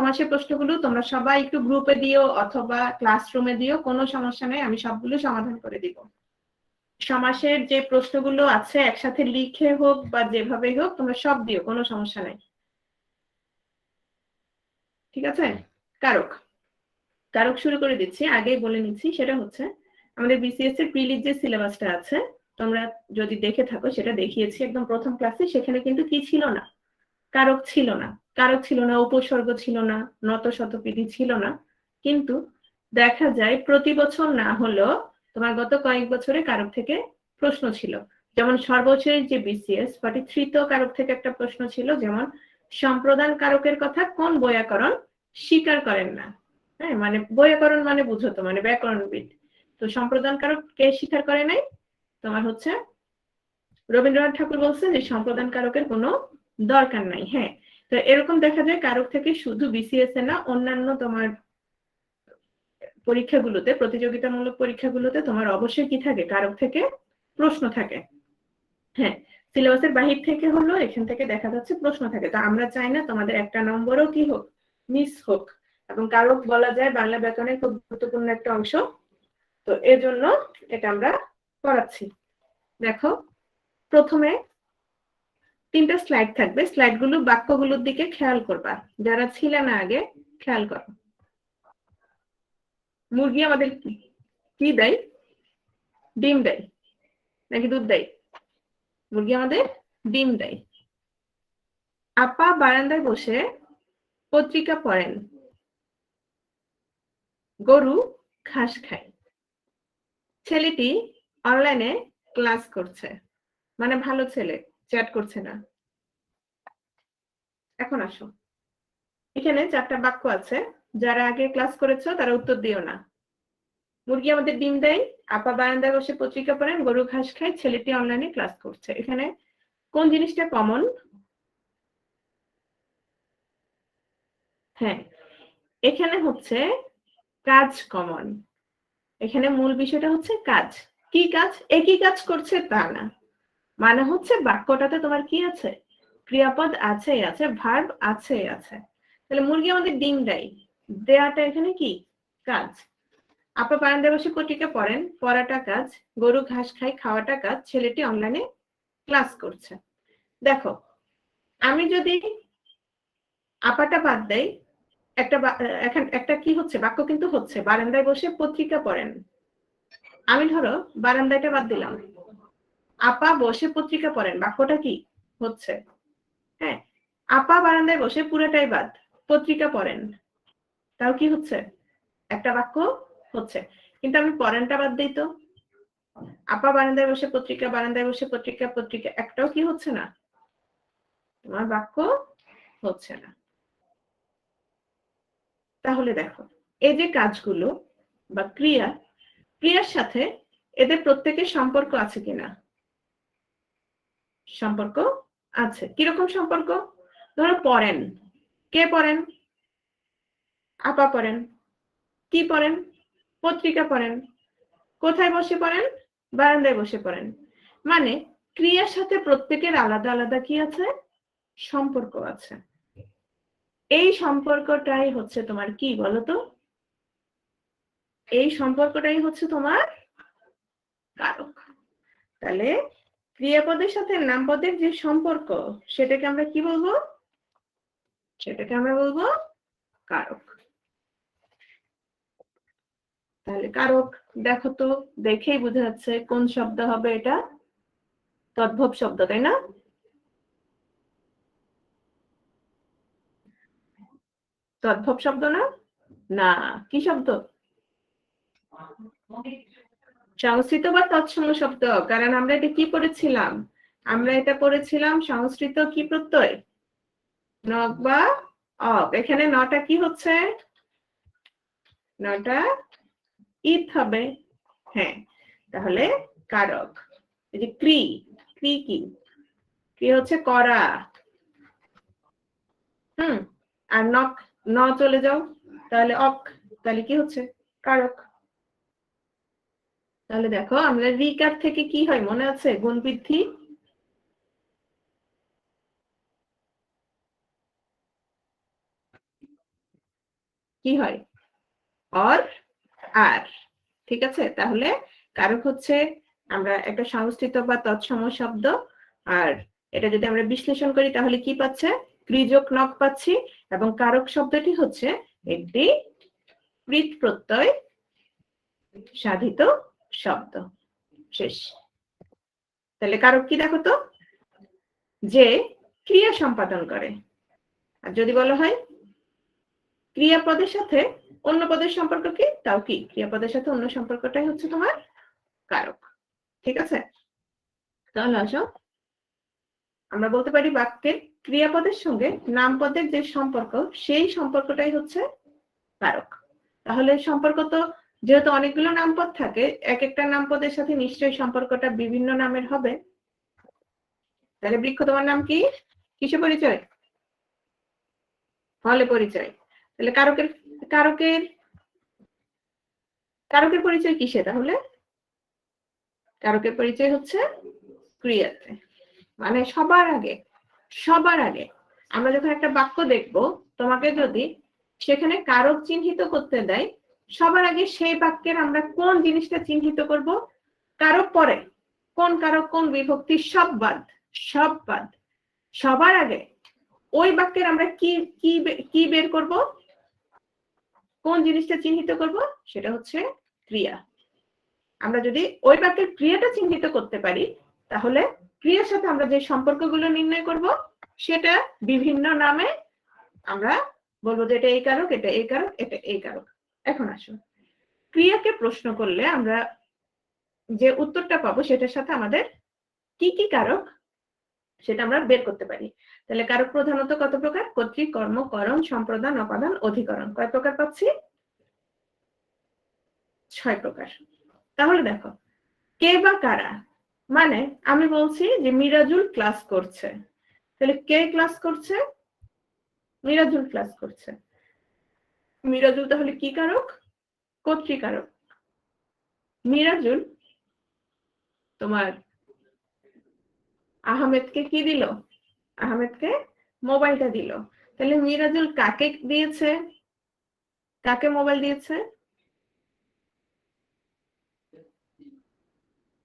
সমাসের প্রশ্নগুলো তোমরা সবাই একটু গ্রুপে দিও অথবা ক্লাসরুমে দিও, কোনো সমস্যা নেই, আমি সবগুলো সমাধান করে দিব। সমাসের যে প্রশ্নগুলো আছে একসাথে লিখে হোক বা যেভাবে হোক তোমরা সব দিও, কোনো সমস্যা নেই। ঠিক আছে? কারক কারক শুরু করে দিচ্ছি, আগেই বলে নিচ্ছি। সেটা হচ্ছে আমাদের বিসিএস এর প্রিলিড যে সিলেবাসটা আছে, তোমরা যদি দেখে থাকো সেটা দেখিয়েছি একদম প্রথম ক্লাসে। সেখানে কিন্তু কি ছিল না? কারক ছিল না। কারক ছিল না, উপসর্গ ছিল না, নত শতপিডি ছিল না। কিন্তু দেখা যায় প্রতি বছর না হলেও তোমার গত কয়েক বছরে কারক থেকে প্রশ্ন ছিল। যেমন সর্বশেষ যে বিসিএস 43 তো কারক থেকে একটা প্রশ্ন ছিল, যেমন সম্প্রদান কারকের কথা কোন বৈয়াকরণ স্বীকার করেন না। হ্যাঁ, মানে বৈয়াকরণ মানে বুঝো তো, মানে ব্যাকরণবিদ। তো সম্প্রদান কারক কে স্বীকার করে নাই? তোমার হচ্ছে রবীন্দ্রনাথ ঠাকুর বলছেন যে সম্প্রদান কারকের কোনো দরকার নাই। হ্যাঁ, তো এরকম দেখা যায় কারক থেকে শুধু বিসিএস এ না, অন্যান্য তোমার পরীক্ষাগুলোতে, প্রতিযোগিতামূলক পরীক্ষাগুলোতে তোমার অবশ্যই কি থাকে? কারক থেকে প্রশ্ন থাকে। হ্যাঁ, সিলেবাসের বাহির থেকে হলো এখান থেকে দেখা যাচ্ছে প্রশ্ন থাকে। তো আমরা চাই না তোমাদের একটা নম্বরও কি হোক, মিস হোক। এবং কারক বলা যায় বাংলা ব্যাকরণের খুব গুরুত্বপূর্ণ একটা অংশ। তো এর জন্য এটা আমরা পড়াচ্ছি। দেখো, প্রথমে 3টা স্লাইড থাকবে। স্লাইডগুলো বাক্যগুলোর দিকে খেয়াল করবা, যারা ছিলে না আগে খেয়াল করো। মুরগি আমাদের কি দেয়? ডিম দেয় নাকি দুধ দেয়? মুরগি আমাদের ডিম দেয়। আপা বারান্দায় বসে পত্রিকা পড়েন, গরু ঘাস খায়, ছেলেটি অনলাইনে ক্লাস করছে। মানে ভালো ছেলে, চ্যাট করছে না। এখন আসো, এখানে 4টা বাক্য আছে। যারা আগে ক্লাস করেছো তারা উত্তর দিও না। মুরগি আমাদের ডিম দেয়, আপা বারান্দায় বসে পত্রিকা পড়েন, গরু ঘাস খায়, ছেলেটি অনলাইনে ক্লাস করছে। এখানে কোন জিনিসটা কমন? হ্যাঁ, এখানে হচ্ছে কাজ কমন। এখানে মূল বিষয়টা হচ্ছে কাজ। কি কাজ? একই কাজ করছে তা না, মানে হচ্ছে বাক্যটাতে তোমার কি আছে? ক্রিয়াপদ আছে, ভার্ব আছে। তাহলে মুরগি আমাদের ডিম দেয়, দেয়াটা এখানে কি? কাজ। আপা বারান্দায় বসে পত্রিকা পড়েন, পড়াটা কাজ। গরু ঘাস খায়, খাওয়াটা কাজ। ছেলেটি অনলাইনে ক্লাস করছে। দেখো, আমি যদি আপাটা বাদ দেই, একটা কি হচ্ছে? বাক্য কিন্তু হচ্ছে বারান্দায় বসে পত্রিকা পড়েন। আমি ধরো বারান্দাটা বাদ দিলাম, আপা বসে পত্রিকা পড়েন, বাক্যটা কি হচ্ছে? হ্যাঁ, আপা বারান্দায় বসে পুরোটাই বাদ, পত্রিকা পড়েন, তাও কি হচ্ছে? একটা বাক্য হচ্ছে। কিন্তু আমি পড়েনটা বাদ দিই তো, আপা বারান্দায় বসে পত্রিকা, বারান্দায় বসে পত্রিকা, পত্রিকা, একটাও কি হচ্ছে না? তোমার বাক্য হচ্ছে না। তাহলে দেখো, এই যে কাজগুলো বা ক্রিয়ার সাথে এদের প্রত্যেকের সম্পর্ক আছে কিনা? সম্পর্ক আছে। কিরকম সম্পর্ক? ধরো পড়েন, কে পড়েন? আপা পড়েন। কি পড়েন? পত্রিকা পড়েন। কোথায় বসে পড়েন? বারান্দায় বসে পড়েন। মানে ক্রিয়ার সাথে প্রত্যেকের আলাদা আলাদা কি আছে? সম্পর্ক আছে। এই সম্পর্কটাই হচ্ছে তোমার কি বলতো? এই সম্পর্কটাই হচ্ছে তোমার কারক। তাহলে ক্রিয়াপদের সাথে নামপদের যে সম্পর্ক, সেটাকে আমরা কি বলবো? সেটাকে আমরা বলবো কারক। তাহলে কারক দেখো তো, দেখেই বোঝা যাচ্ছে কোন শব্দ হবে এটা। তদ্ভব শব্দ, তাই না? তদ্ভব শব্দ না? না, কি শব্দ? সংস্কৃত বা তৎসম শব্দ। কারণ আমরা এটা কি পড়েছিলাম? আমরা এটা পড়েছিলাম সংস্কৃত কি প্রত্যয়? নক বা অক। এখানে নটা কি হচ্ছে? নটা ইথ হবে। হ্যাঁ, তাহলে কারক। এই যে ক্রি, ক্রি কি? ক্রি হচ্ছে করা। আর নক, ন চলে যাও, তাহলে অক, তাহলে কি হচ্ছে? কারক। তাহলে দেখো, আমরা রিকার থেকে কি হয় মনে আছে? গুণ বৃদ্ধি। কি হয়? অর, আর। ঠিক আছে, তাহলে কারক হচ্ছে আমরা একটা সংস্কৃত বা তৎসম শব্দ, আর এটা যদি আমরা বিশ্লেষণ করি তাহলে কি পাচ্ছে? ক্রিযোগ নক পাচ্ছি, এবং কারক শব্দটি হচ্ছে একটি কৃত প্রত্যয় সাধিত শব্দ। শেষ। তাহলে কারক কি দেখো তো? যে ক্রিয়া সম্পাদন করে। আর যদি বলা হয় ক্রিয়াপদের সাথে অন্য পদের সম্পর্ক কি, তাও কি ক্রিয়াপদের সাথে অন্য সম্পর্কটাই হচ্ছে তোমার কারক। ঠিক আছে, তাহলে আসো আমরা বলতে পারি বাক্যের ক্রিয়াপদের সঙ্গে নামপদের যে সম্পর্ক, সেই সম্পর্কটাই হচ্ছে কারক। তাহলে সম্পর্ক তো যেহেতু অনেকগুলো নামপদ থাকে, এক একটা নামপদের সাথে নিশ্চয়ই সম্পর্কটা বিভিন্ন নামের হবে। তাহলে বৃক্ষ তোমার নাম কি? কিসে পরিচয়? ফলে পরিচয়। তাহলে কারকের কারকের কারকের পরিচয় কিসে? তাহলে কারকের পরিচয় হচ্ছে ক্রিয়াতে। মানে সবার আগে আমরা যখন একটা বাক্য দেখব, তোমাকে যদি সেখানে কারক চিহ্নিত করতে দেয়, সবার আগে সেই বাক্যের আমরা কোন জিনিসটা চিহ্নিত করব? কারক পরে কোন কারক কোন বিভক্তি সব বাদ, সব বাদ। সবার আগে ওই বাক্যের আমরা কি কি কি বের করব? কোন জিনিসটা চিহ্নিত করব? সেটা হচ্ছে ক্রিয়া। আমরা যদি ওই বাক্যের ক্রিয়াটা চিহ্নিত করতে পারি, তাহলে ক্রিয়ার সাথে আমরা যে সম্পর্কগুলো নির্ণয় করব সেটা বিভিন্ন নামে আমরা বলবো যে এটা এই কারক, এটা এই কারক, এটা এই কারক। এখন আসুন, ক্রিয়াকে প্রশ্ন করলে আমরা যে উত্তরটা পাবো সেটার সাথে আমাদের কি কি কারক সেটা আমরা বের করতে পারি। তাহলে কারক প্রধানত কত প্রকার? কর্তৃক, কর্ম, করণ, সম্প্রদান, অপাদান, অধিকরণ। কয় প্রকার পাচ্ছি? 6 প্রকার। তাহলে দেখো, কে বা কারা, মানে আমি বলছি যে মিরাজুল ক্লাস করছে, তাহলে কে ক্লাস করছে? মিরাজুল ক্লাস করছে। মিরাজুল তাহলে কি কারক? কর্তৃকারক। মিরাজুল তোমার আহমেদকে কি দিল? আহমেদকে মোবাইলটা দিল। তাহলে মিরাজুল কাকে দিয়েছে? কাকে মোবাইল দিয়েছে?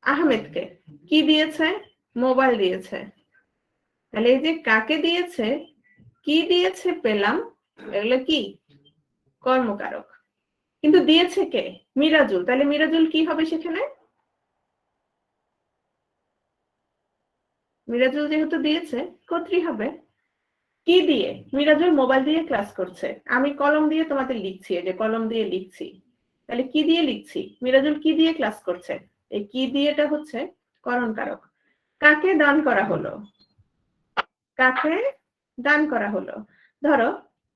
আহমেদকে। কি দিয়েছে? মোবাইল দিয়েছে। তাহলে এই যে কাকে দিয়েছে, কি দিয়েছে পেলাম, এগুলো কি? কর্মকারক। কিন্তু দিয়েছে কে? মিরাজুল। তাহলে মিরাজুল কি হবে সেখানে? মিরাজুল যেহেতু দিয়েছে, কর্তৃ হবে। কি দিয়ে? মিরাজুল মোবাইল দিয়ে ক্লাস করছে, আমি কলম দিয়ে তোমাদের লিখছি, এই যে কলম দিয়ে লিখছি। তাহলে কি দিয়ে লিখছি? মিরাজুল কি দিয়ে ক্লাস করছে? এই কি দিয়েটা হচ্ছে করণ কারক। কাকে দান করা হলো? কাকে দান করা হলো? ধরো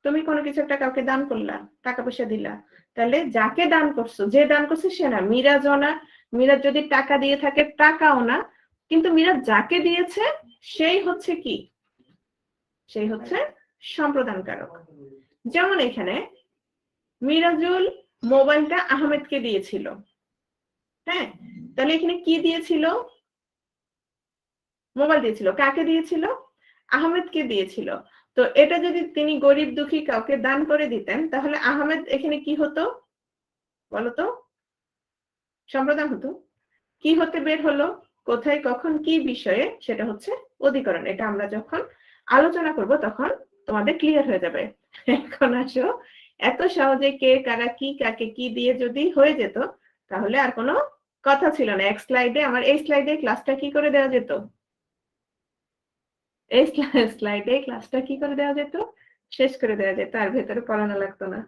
তুমি কোনো কিছু একটা কাউকে দান করলা, টাকা পয়সা দিলা, তাহলে যাকে দান করছো, যে দান করছে সে না, মিরাজও না। মিরাজ যদি টাকা দিয়ে থাকে, টাকাও না। কিন্তু মিরাজ যাকে দিয়েছে সেই হচ্ছে কি? সেই হচ্ছে সম্প্রদান কারক। যেমন এখানে মিরাজুল মোবাইলটা আহমেদকে দিয়েছিল, হ্যাঁ, তাহলে এখানে কি দিয়েছিল? মোবাইল দিয়েছিল। কাকে দিয়েছিল? আহমেদকে দিয়েছিল। তো এটা যদি তিনি গরিব দুঃখী কাউকে দান করে দিতেন, তাহলে আহমেদ এখানে কি হতো বলতো? সম্প্রদান হতো। কি হতে বের হলো? কোথায়, কখন, কি বিষয়ে, সেটা হচ্ছে অধিকরণ। এটা আমরা যখন আলোচনা করব তখন তোমাদের ক্লিয়ার হয়ে যাবে। এখন আসো, এত সহজে কে কারা কি কাকে কি দিয়ে যদি হয়ে যেত, তাহলে আর কোনো কথা ছিল না। এক স্লাইডে আমার এই স্লাইডে ক্লাসটা কি করে দেওয়া যেত? এই স্লাইডে ক্লাসটা কি করে দেওয়া যেত? শেষ করে দেওয়া যেত, আর ভেতরে পড়ানো লাগতো না।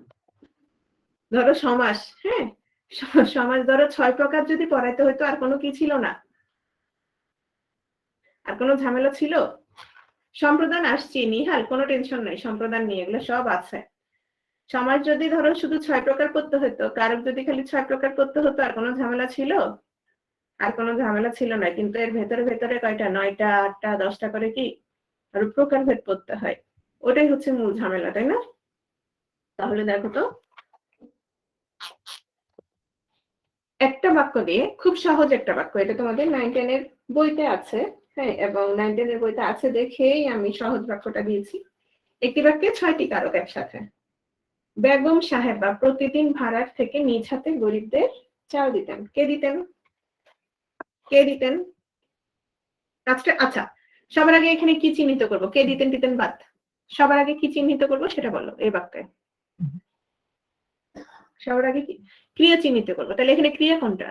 ধরো সমাস, হ্যাঁ, সমাস ধরো 6 প্রকার যদি পড়াইতে হইতো, আর কোনো কি ছিল না? আর কোনো ঝামেলা ছিল? সম্প্রদান আসছি নিহাল, কোনো টেনশন নাই, সম্প্রদান নিয়ে এগুলো সব আছে। সমাজ যদি ধরো শুধু 6 প্রকার করতে হতো, কারক যদি খালি 6 প্রকার করতে হতো, আর কোনো ঝামেলা ছিল? আর কোনো ঝামেলা ছিল না। কিন্তু এর ভেতরে ভেতরে কয়টা? 9টা, 8টা, 10টা করে কি আর প্রকারভেদ করতে হয়। ওটাই হচ্ছে মূল ঝামেলা, তাই না? তাহলে দেখো তো, একটা বাক্য দিয়ে, খুব সহজ একটা বাক্য, এটা তোমাদের 9-10 এর বইতে আছে, হ্যাঁ, এবং 9-10 এর বইতে আছে দেখেই আমি সহজ বাক্যটা দিয়েছি। একটি বাক্যে 6টি কারক একসাথে। বেগম সাহেবা প্রতিদিন ভাড়ার থেকে নিজ হাতে গরিবদের চাল দিতেন। কে দিতেন? কে দিতেন? কাজটা আচ্ছা, সবার আগে এখানে কি চিহ্নিত করব? কে দিতেন দিতেন বাদ, সবার আগে কি চিহ্নিত করব সেটা বলো এই বাক্যে। সবার আগে কি ক্রিয়া চিহ্নিত করবো, তাহলে এখানে ক্রিয়া কোনটা?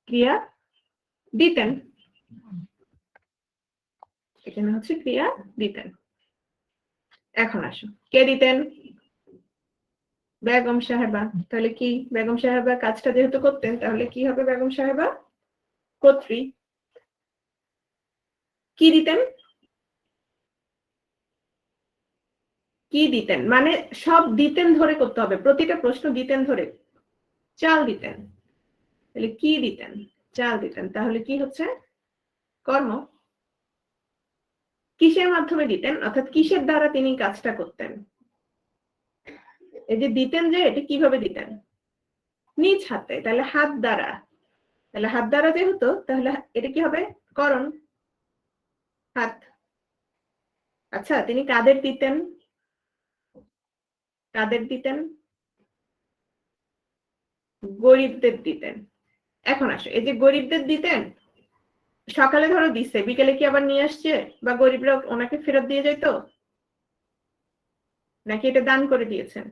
ক্রিয়া দিতেন, এখানে হচ্ছে ক্রিয়া দিতেন। এখন আসো, কে দিতেন? বেগম সাহেবা। তাহলে কি বেগম সাহেবা কাজটা যেহেতু করতেন তাহলে কি হবে? বেগম সাহেবা কর্ত্রী। কি দিতেন? কি দিতেন মানে সব দিতেন ধরে করতে হবে, প্রতিটা প্রশ্ন দিতেন ধরে। চাল দিতেন, তাহলে কি দিতেন? চাল দিতেন। তাহলে কি হচ্ছে? কর্ম। কিসের মাধ্যমে দিতেন, অর্থাৎ কিসের দ্বারা তিনি কাজটা করতেন? এই যে দিতেন, যে এটা কিভাবে দিতেন? নিজ হাতে, তাহলে হাত দ্বারা। তাহলে হাত দ্বারা যেহেতু, তাহলে এটা কি হবে? করণ, হাত। আচ্ছা, তিনি কাদের দিতেন? কাদের দিতেন? গরিবদের দিতেন। এখন আসো, এই যে গরিবদের দিতেন, সকালে ধরো দিচ্ছে, বিকেলে কি আবার নিয়ে আসছে? বা গরিবরা ওনাকে ফেরত দিয়ে যেত? নাকি এটা দান করে দিয়েছেন?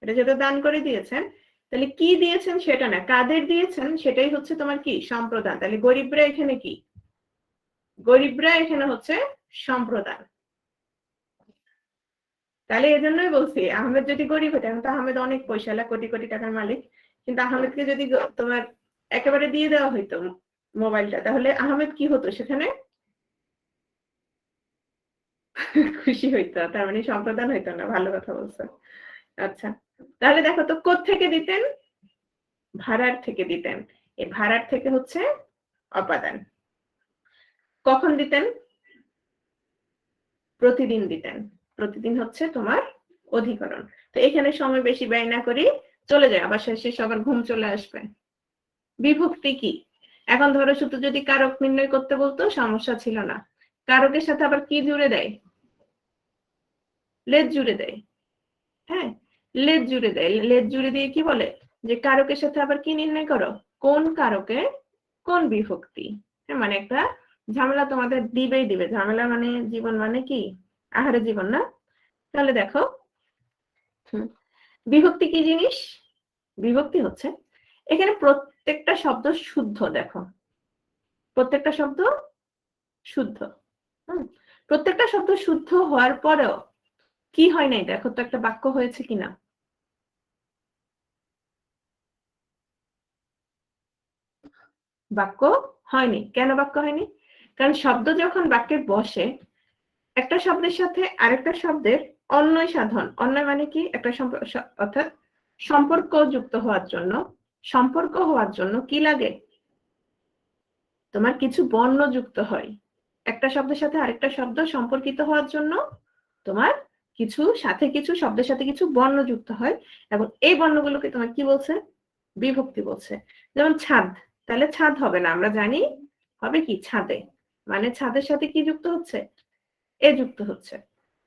এটা যেটা দান করে দিয়েছেন, তাহলে কি দিয়েছেন সেটা না, কাদের দিয়েছেন সেটাই হচ্ছে তোমার কি? সম্প্রদান। তাহলে গরিবরা এখানে কি? গরিবরা এখানে হচ্ছে সম্প্রদান। তাহলে এই জন্যই বলছি, আহমেদ যদি গরিব হতেন তো আহমেদ অনেক পয়সা, কোটি কোটি টাকার মালিক, কিন্তু আহমেদকে যদি তোমার একেবারে দিয়ে দেওয়া হইতো মোবাইলটা, তাহলে আহমেদ কি হতো সেখানে? খুশি হইতো, তার মানে সম্প্রদান হইতো না। ভালো কথা বলছো। আচ্ছা, তাহলে দেখো তো কোত্থেকে দিতেন? ভাড়ার থেকে দিতেন। এই ভাড়ার থেকে হচ্ছে অপাদান। কখন দিতেন? প্রতিদিন দিতেন। প্রতিদিন হচ্ছে তোমার অধিকরণ। তো এখানে সময় বেশি ব্যয় না করি, চলে যায়, আবার শেষে সবার ঘুম চলে আসবে। বিভক্তি কি? এখন ধরো শুধু যদি কারক নির্ণয় করতে বলতো সমস্যা ছিল না, কারকের সাথে আবার কি জুড়ে দেয়? লেজ জুড়ে দেয়। হ্যাঁ, লেজ জুড়ে দেয়। লেজ জুড়ে দিয়ে কি বলে যে কারকের সাথে আবার কি নির্ণয় করো? কোন কারকে কোন বিভক্তি। হ্যাঁ, মানে একটা ঝামেলা তোমাদের দিবেই দিবে। ঝামেলা মানে জীবন মানে কি? আহারে জীবন না? তাহলে দেখো, বিভক্তি কি জিনিস? বিভক্তি হচ্ছে এখানে প্রত্যেকটা শব্দ শুদ্ধ। দেখো, প্রত্যেকটা শব্দ শুদ্ধ। প্রত্যেকটা শব্দ শুদ্ধ হওয়ার পরেও কি হয় নাই? দেখো তো একটা বাক্য হয়েছে কিনা? বাক্য হয়নি। কেন বাক্য হয়নি? কারণ শব্দ যখন বাক্যে বসে, একটা শব্দের সাথে আরেকটা শব্দের অন্বয় সাধন। অন্বয় মানে কি? একটা অর্থাৎ সম্পর্ক যুক্ত হওয়ার জন্য, সম্পর্ক হওয়ার জন্য কি লাগে? তোমার কিছু বর্ণ যুক্ত হয়। একটা শব্দের সাথে আরেকটা শব্দ সম্পর্কিত হওয়ার জন্য তোমার কিছু সাথে কিছু শব্দের সাথে কিছু বর্ণ যুক্ত হয়, এবং এই বর্ণগুলোকে তোমার কি বলছে? বিভক্তি বলছে। যেমন ছাদ, তাহলে ছাদ হবে না, আমরা জানি হবে কি? ছাদে। মানে ছাদের সাথে কি যুক্ত হচ্ছে? এ যুক্ত হচ্ছে।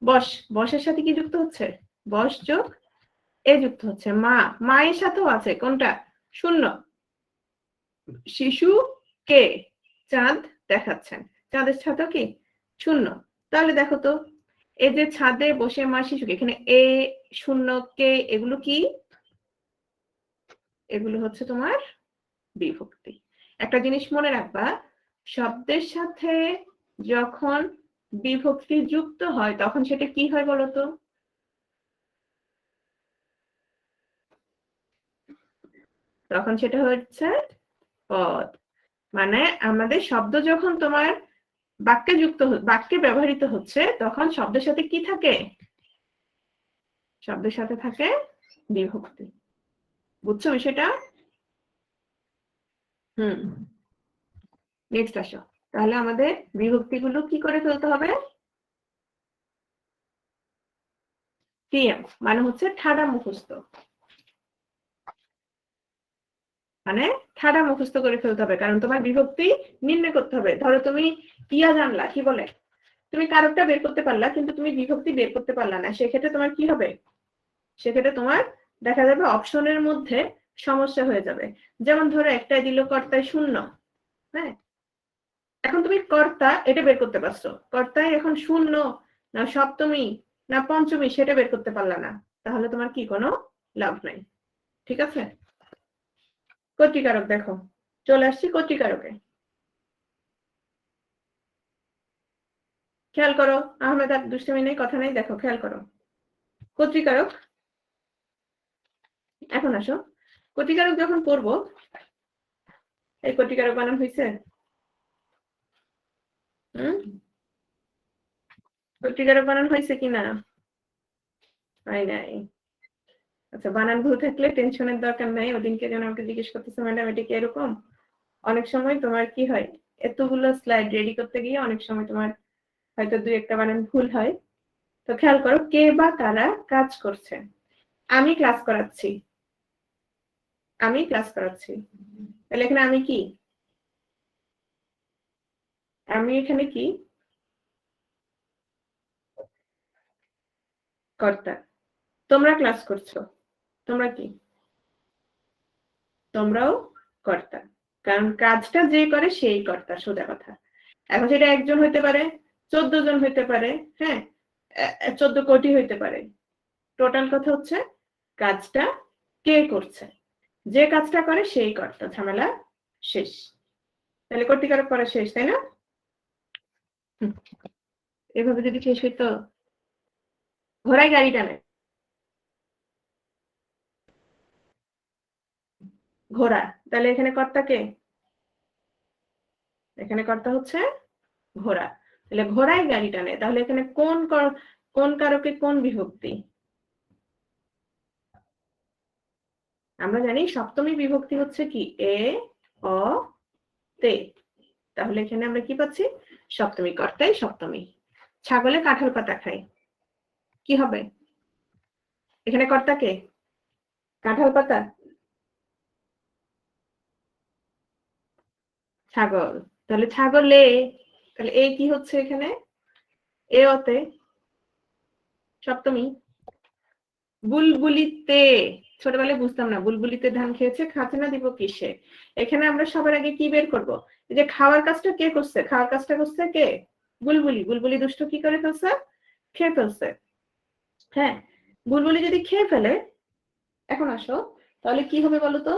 বস, বসের সাথে কি যুক্ত হচ্ছে? বস যোগ এ যুক্ত হচ্ছে। মা, মায়ের সাথেও আছে কোনটা? শূন্য। শিশু কে? চাঁদ দেখাচ্ছেন, চাঁদের সাথেও কি? শূন্য। তাহলে দেখো তো, এই যে ছাদে বসে মা শিশুকে, এখানে এ শূন্য কে, এগুলো কি? এগুলো হচ্ছে তোমার বিভক্তি। একটা জিনিস মনে রাখবা, শব্দের সাথে যখন বিভক্তি যুক্ত হয় তখন সেটা কি হয় বলতো? তখন সেটা হচ্ছে পদ। মানে আমাদের শব্দ যখন তোমার বাক্যে যুক্ত, বাক্যে ব্যবহৃত হচ্ছে, তখন শব্দের সাথে কি থাকে? শব্দের সাথে থাকে বিভক্তি। বুঝছো বিষয়টা? হুম, নেক্সট আসো। তাহলে আমাদের বিভক্তিগুলো কি করে ফেলতে হবে? টিএম মানে হচ্ছে ঠাডা মুখস্থ। মানে ঠাডা মুখস্থ করে ফেলতে হবে, কারণ তোমার বিভক্তি নির্ণয় করতে হবে। ধরো তুমি ইয়া জানলা, কি বলে? তুমি কারকটা বের করতে পারলা কিন্তু তুমি বিভক্তি বের করতে পারলা না, সেক্ষেত্রে তোমার কি হবে? সেক্ষেত্রে তোমার দেখা যাবে অপশনের মধ্যে সমস্যা হয়ে যাবে। যেমন ধরো একটাই দিল কর্তায় শূন্য, হ্যাঁ, এখন তুমি কর্তা এটা বের করতে পারছো, কর্তায় এখন শূন্য না সপ্তমী না পঞ্চমী সেটা বের করতে পারলা না, তাহলে তোমার কি কোনো লাভ নাই। ঠিক আছে, কর্তৃকারক দেখো, চলে আসছি কর্তৃকারকে। খেয়াল করো, আহমেদ আর দুষ্টমি নেই, কথা নেই, দেখো খেয়াল করো কর্তৃকারক। এখন আসো কর্তৃকারক যখন পড়বো, এই কর্তৃকারক বানান হয়েছে? কর্তৃকারক বানান হয়েছে কিনা? হয় নাই। আচ্ছা, বানান ভুল থাকলে টেনশনের দরকার নাই। ওদিনকে যেন আমাকে জিজ্ঞেস করতেছে ম্যাডাম এটা কি এরকম, অনেক সময় তোমার কি হয়, এতগুলো স্লাইড রেডি করতে গিয়ে অনেক সময় তোমার হয়তো দুই একটা বানান ভুল হয়। তো খেয়াল করো, কে বা কারা কাজ করছে। আমি ক্লাস করাচ্ছি, আমি ক্লাস করাচ্ছি, তাহলে এখানে আমি কি? আমি এখানে কি? কর্তা। তোমরা ক্লাস করছো, তোমরা কি? তোমরাও কর্তা, কারণ কাজটা যে করে সেই কর্তা, সোজা কথা। এখন সেটা একজন হইতে পারে, 14 জন হইতে পারে, হ্যাঁ, 14 কোটি হইতে পারে। টোটাল কথা হচ্ছে কাজটা কে করছে, যে কাজটা করে সেই কর্তা, ঝামেলা শেষ। তাহলে কর্তৃকারক করা শেষ, তাই না? এভাবে যদি শেষ হইতো, ঘোড়ায় গাড়ি টানে, ঘোড়া, তাহলে এখানে কর্তা কে? এখানে কর্তা হচ্ছে ঘোড়া, তাহলে ঘোড়ায় গাড়ি টানে, তাহলে এখানে কোন কারকে কোন বিভক্তি? আমরা জানি সপ্তমী বিভক্তি হচ্ছে কি, এ অ তে, তাহলে এখানে আমরা কি পাচ্ছি? সপ্তমী, কর্তাই সপ্তমী। ছাগলে কাঁঠাল পাতা খায়, কি হবে? এখানে কর্তা কে? কাঁঠাল পাতা, ছাগল, তাহলে ছাগলে, তাহলে এই কি হচ্ছে এখানে? এ অতে সপ্তমী। বুলবুলিতে, ছোটবেলায় বুঝতাম না, বুলবুলিতে ধান খেয়েছে, খাচ্ছে না, দিব কিসে? এখানে আমরা সবার আগে কি বের করব? এই যে খাওয়ার কাজটা কে করছে, খাওয়ার কাজটা করছে কে? বুলবুলি। বুলবুলি দুষ্ট কি করে ফেলছে? খেয়ে ফেলছে। হ্যাঁ, বুলবুলি যদি খেয়ে ফেলে, এখন আসো, তাহলে কি হবে বলো তো?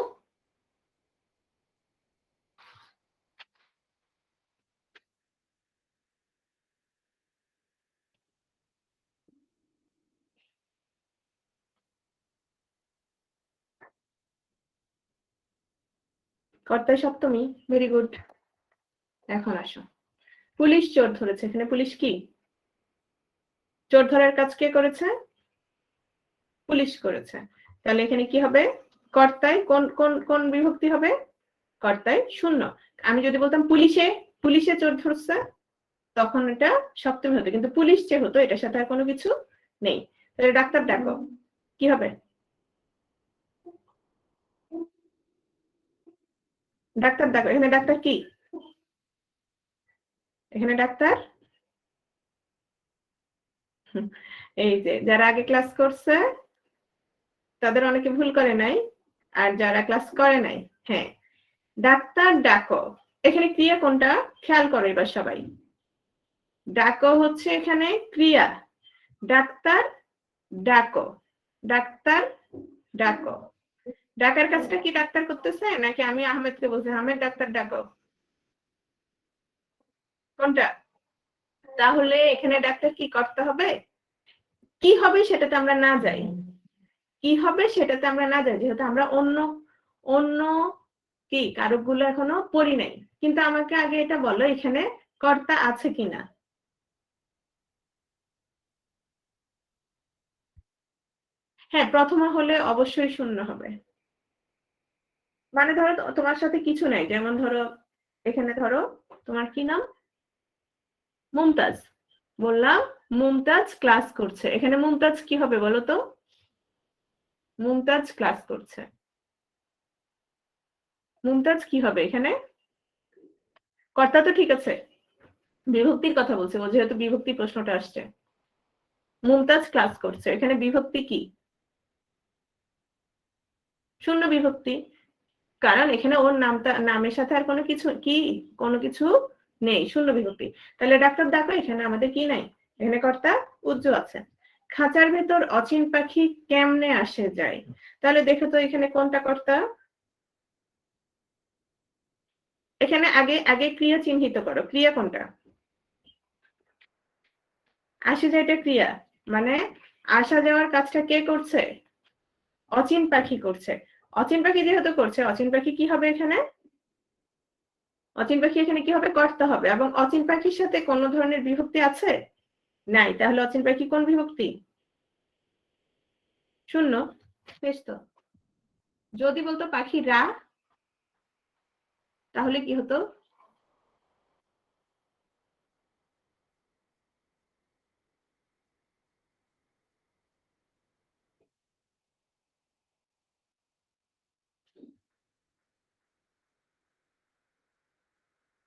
কর্তায় সপ্তমী, ভেরি গুড। এখন আসো, পুলিশ চোর ধরেছে, এখানে পুলিশ কি? চোর ধরার কাজ কে করেছে? পুলিশ করেছে। তাহলে এখানে কি হবে? কর্তায় কোন কোন কোন বিভক্তি হবে? কর্তায় শূন্য। আমি যদি বলতাম পুলিশে, পুলিশে চোর ধরছে, তখন এটা সপ্তমী হতো, কিন্তু পুলিশ যে হতো এটার সাথে আর কোনো কিছু নেই। তাহলে ডাক্তার ডাকো, কি হবে? ডাক্তার ডাকো, এখানে ডাক্তার কি? এখানে ডাক্তার, এই যে যারা আগে ক্লাস করছে তাদের অনেকে ভুল করে নাই, আর যারা ক্লাস করে নাই, হ্যাঁ, ডাক্তার ডাকো, এখানে ক্রিয়া কোনটা খেয়াল করো এবার সবাই। ডাকো হচ্ছে এখানে ক্রিয়া, ডাক্তার ডাকো, ডাক্তার ডাকো, ডাকার কাজটা কি ডাক্তার করতেছে নাকি আমি আহমেদকে বলছি আহমেদ ডাক্তার ডাকো? কোনটা? তাহলে এখানে ডাক্তার কি করতে হবে? কি হবে সেটাতে আমরা না যাই, কি হবে সেটাতে আমরা না যাই, যেহেতু আমরা অন্য অন্য কি কারকগুলো এখনো পড়ি নাই। কিন্তু আমাকে আগে এটা বলো, এখানে কর্তা আছে কিনা? হ্যাঁ, প্রথমা হলে অবশ্যই শূন্য হবে। মানে ধরো তোমার সাথে কিছু নাই, যেমন ধরো এখানে ধরো তোমার কি নাম? মুমতাজ। বললাম মুমতাজ ক্লাস করছে, এখানে মুমতাজ কি হবে বলো তো? মুমতাজ ক্লাস করছে, মুমতাজ কি হবে এখানে? কর্তা তো ঠিক আছে, বিভক্তির কথা বলছে, ও যেহেতু বিভক্তি প্রশ্নটা আসছে। মুমতাজ ক্লাস করছে, এখানে বিভক্তি কি? শূন্য বিভক্তি, কারণ এখানে ওর নামটা, নামের সাথে আর কোনো কিছু কি, কোনো কিছু নেই, শূন্য বিভক্তি। তাহলে ডাক্তার দেখো এখানে আমাদের কি নাই, এখানে কর্তা উজ্জ্ব আছে। খাঁচার ভেতর অচিন পাখি কেমনে আসে যায়, তাহলে দেখো তো এখানে কোনটা কর্তা? এখানে আগে আগে ক্রিয়া চিহ্নিত করো, ক্রিয়া কোনটা? আসে যায়টা ক্রিয়া, মানে আসা যাওয়ার কাজটা কে করছে? অচিন পাখি করছে। অচিন পাখি যেহেতু করছে, অচিন পাখি কি হবে এখানে? অচিন পাখি এখানে কি হবে? কর্তা হবে। এবং অচিন পাখির সাথে কোনো ধরনের বিভক্তি আছে? নাই। তাহলে অচিন পাখি কোন বিভক্তি? শূন্য। বেশ তো। যদি বলতো পাখিরা, তাহলে কি হতো?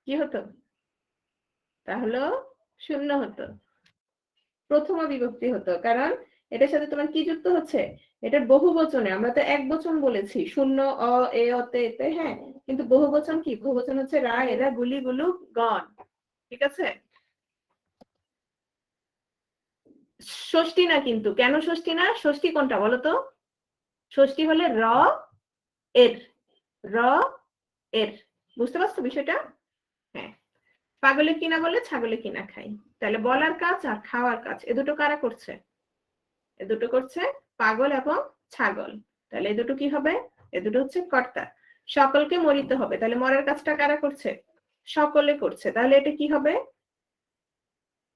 কি হতো? তাহলে শূন্য হতো, প্রথম বিভক্তি হতো। কারণ এটার সাথে তোমার কি যুক্ত হচ্ছে? এটা বহু বচনে, আমরা তো এক বচন বলেছি, শূন্য, অ, এ, অতে, এতে, হ্যাঁ। কিন্তু বহু বচন কি? বহু বচন হচ্ছে রা, এরা, গুলি, গুলু, গণ। ঠিক আছে? ষষ্ঠী না কিন্তু। কেন ষষ্ঠী না? ষষ্ঠী কোনটা বলো তো? ষষ্ঠী হলে র এর, র এর। বুঝতে পারছো বিষয়টা? হ্যাঁ। পাগলে কিনা বলে ছাগলে কিনা খাই। তাহলে বলার কাজ আর খাওয়ার কাজ এ দুটো কারা করছে? এ দুটো করছে পাগল এবং ছাগল। তাহলে এ দুটো কি হবে? এ দুটো হচ্ছে কর্তা। সকলকে মরিতে হবে, তাহলে মরার কাজটা কারা করছে? সকলে করছে। তাহলে এটা কি হবে?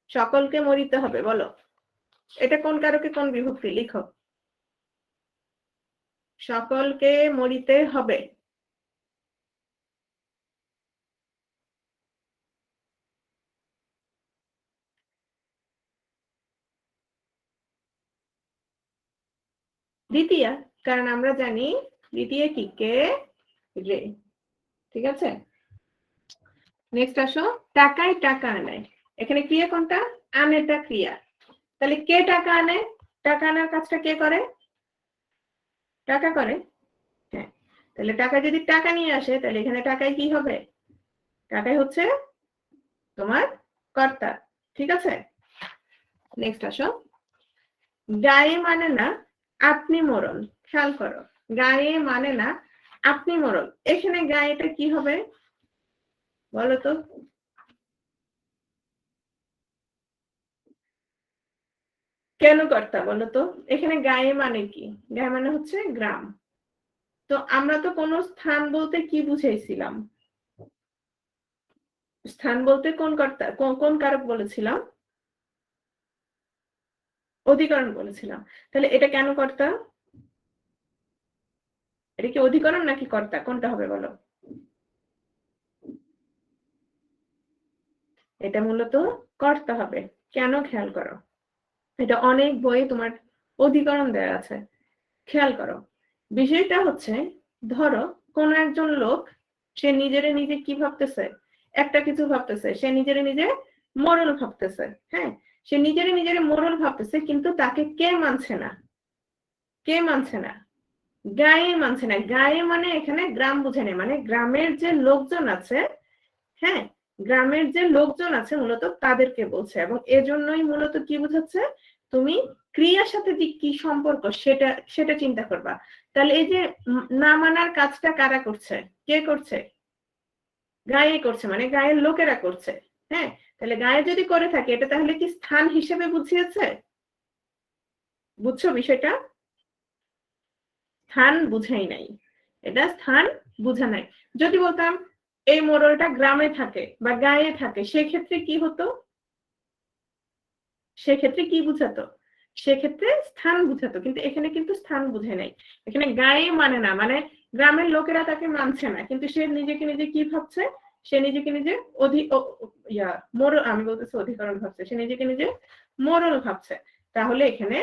সকলকে মরিতে হবে। বলো এটা কোন কারকে কোন বিভক্তি? লিখো। সকলকে মরিতে হবে। দ্বিতীয়া, কারণ আমরা জানি দ্বিতীয় কি? কে, রে। ঠিক আছে? নেক্সট আসো, টাকায় টাকা আনায়। এখানে ক্রিয়া কোনটা? আনেটা ক্রিয়া। তাহলে কে টাকা আনে? টাকা আনার কাজটা কে করে? টাকা করে। হ্যাঁ। তাহলে টাকা যদি টাকা নিয়ে আসে, তাহলে এখানে টাকায় কি হবে? টাকায় হচ্ছে তোমার কর্তা। ঠিক আছে? নেক্সট আসো, গায়ে মানে না আপনি মরণ। খেয়াল করো, গায়ে মানে না আপনি মরণ। এখানে গায়েটা কি হবে বলো তো? কেন কর্তা বলো তো? এখানে গায়ে মানে কি? গায়ে মানে হচ্ছে গ্রাম। তো আমরা তো কোন স্থান বলতে কি বুঝাইছিলাম? স্থান বলতে কোন কর্তা, কোন কারক বলেছিলাম? অধিকরণ বলেছিলাম। তাহলে এটা কেন কর্তা? এটা কি অধিকরণ নাকি কর্তা, কোনটা হবে বলো? এটা মূলত কর্তা হবে। কেন? খেয়াল করো, এটা অনেক বইয়ে তোমার অধিকরণ দেওয়া আছে। খেয়াল করো, বিষয়টা হচ্ছে, ধরো কোন একজন লোক, সে নিজেরে নিজে কি ভাবতেছে? একটা কিছু ভাবতেছে, সে নিজেরে নিজে মোড়ল ভাবতেছে। হ্যাঁ, সে নিজেরে নিজেরে মোড়ল ভাবতেছে, কিন্তু তাকে কে মানছে না? কে মানছে না? গায়ে মানছে না। গায়ে মানে এখানে গ্রাম বুঝে নেই, মানে গ্রামের যে লোকজন আছে, হ্যাঁ, গ্রামের যে লোকজন আছে মূলত তাদেরকে বলছে। এবং এজন্যই মূলত কি বোঝাচ্ছে, তুমি ক্রিয়ার সাথে যে কি সম্পর্ক সেটা সেটা চিন্তা করবা। তাহলে এই যে না মানার কাজটা কারা করছে? কে করছে? গায়ে করছে, মানে গায়ের লোকেরা করছে। হ্যাঁ। তাহলে গায়ে যদি করে থাকে, এটা তাহলে কি স্থান হিসেবে বুঝিয়েছে? বুঝছো বিষয়টা? স্থান বুঝাই নাই, এটা স্থান বুঝা নাই। যদি বলতাম এই মোড়লটা গ্রামে থাকে বা গায়ে থাকে, সেক্ষেত্রে কি হতো? সেক্ষেত্রে কি বুঝাতো? সেক্ষেত্রে স্থান বুঝাতো। কিন্তু এখানে কিন্তু স্থান বুঝে নাই। এখানে গায়ে মানে না, মানে গ্রামের লোকেরা তাকে মানছে না, কিন্তু সে নিজেকে নিজে কি ভাবছে? সে নিজেকে নিজে মোড়ল, আমি বলতেছি অধিকরণ ভাবছে, সে নিজেকে নিজে মোড়ল ভাবছে। তাহলে এখানে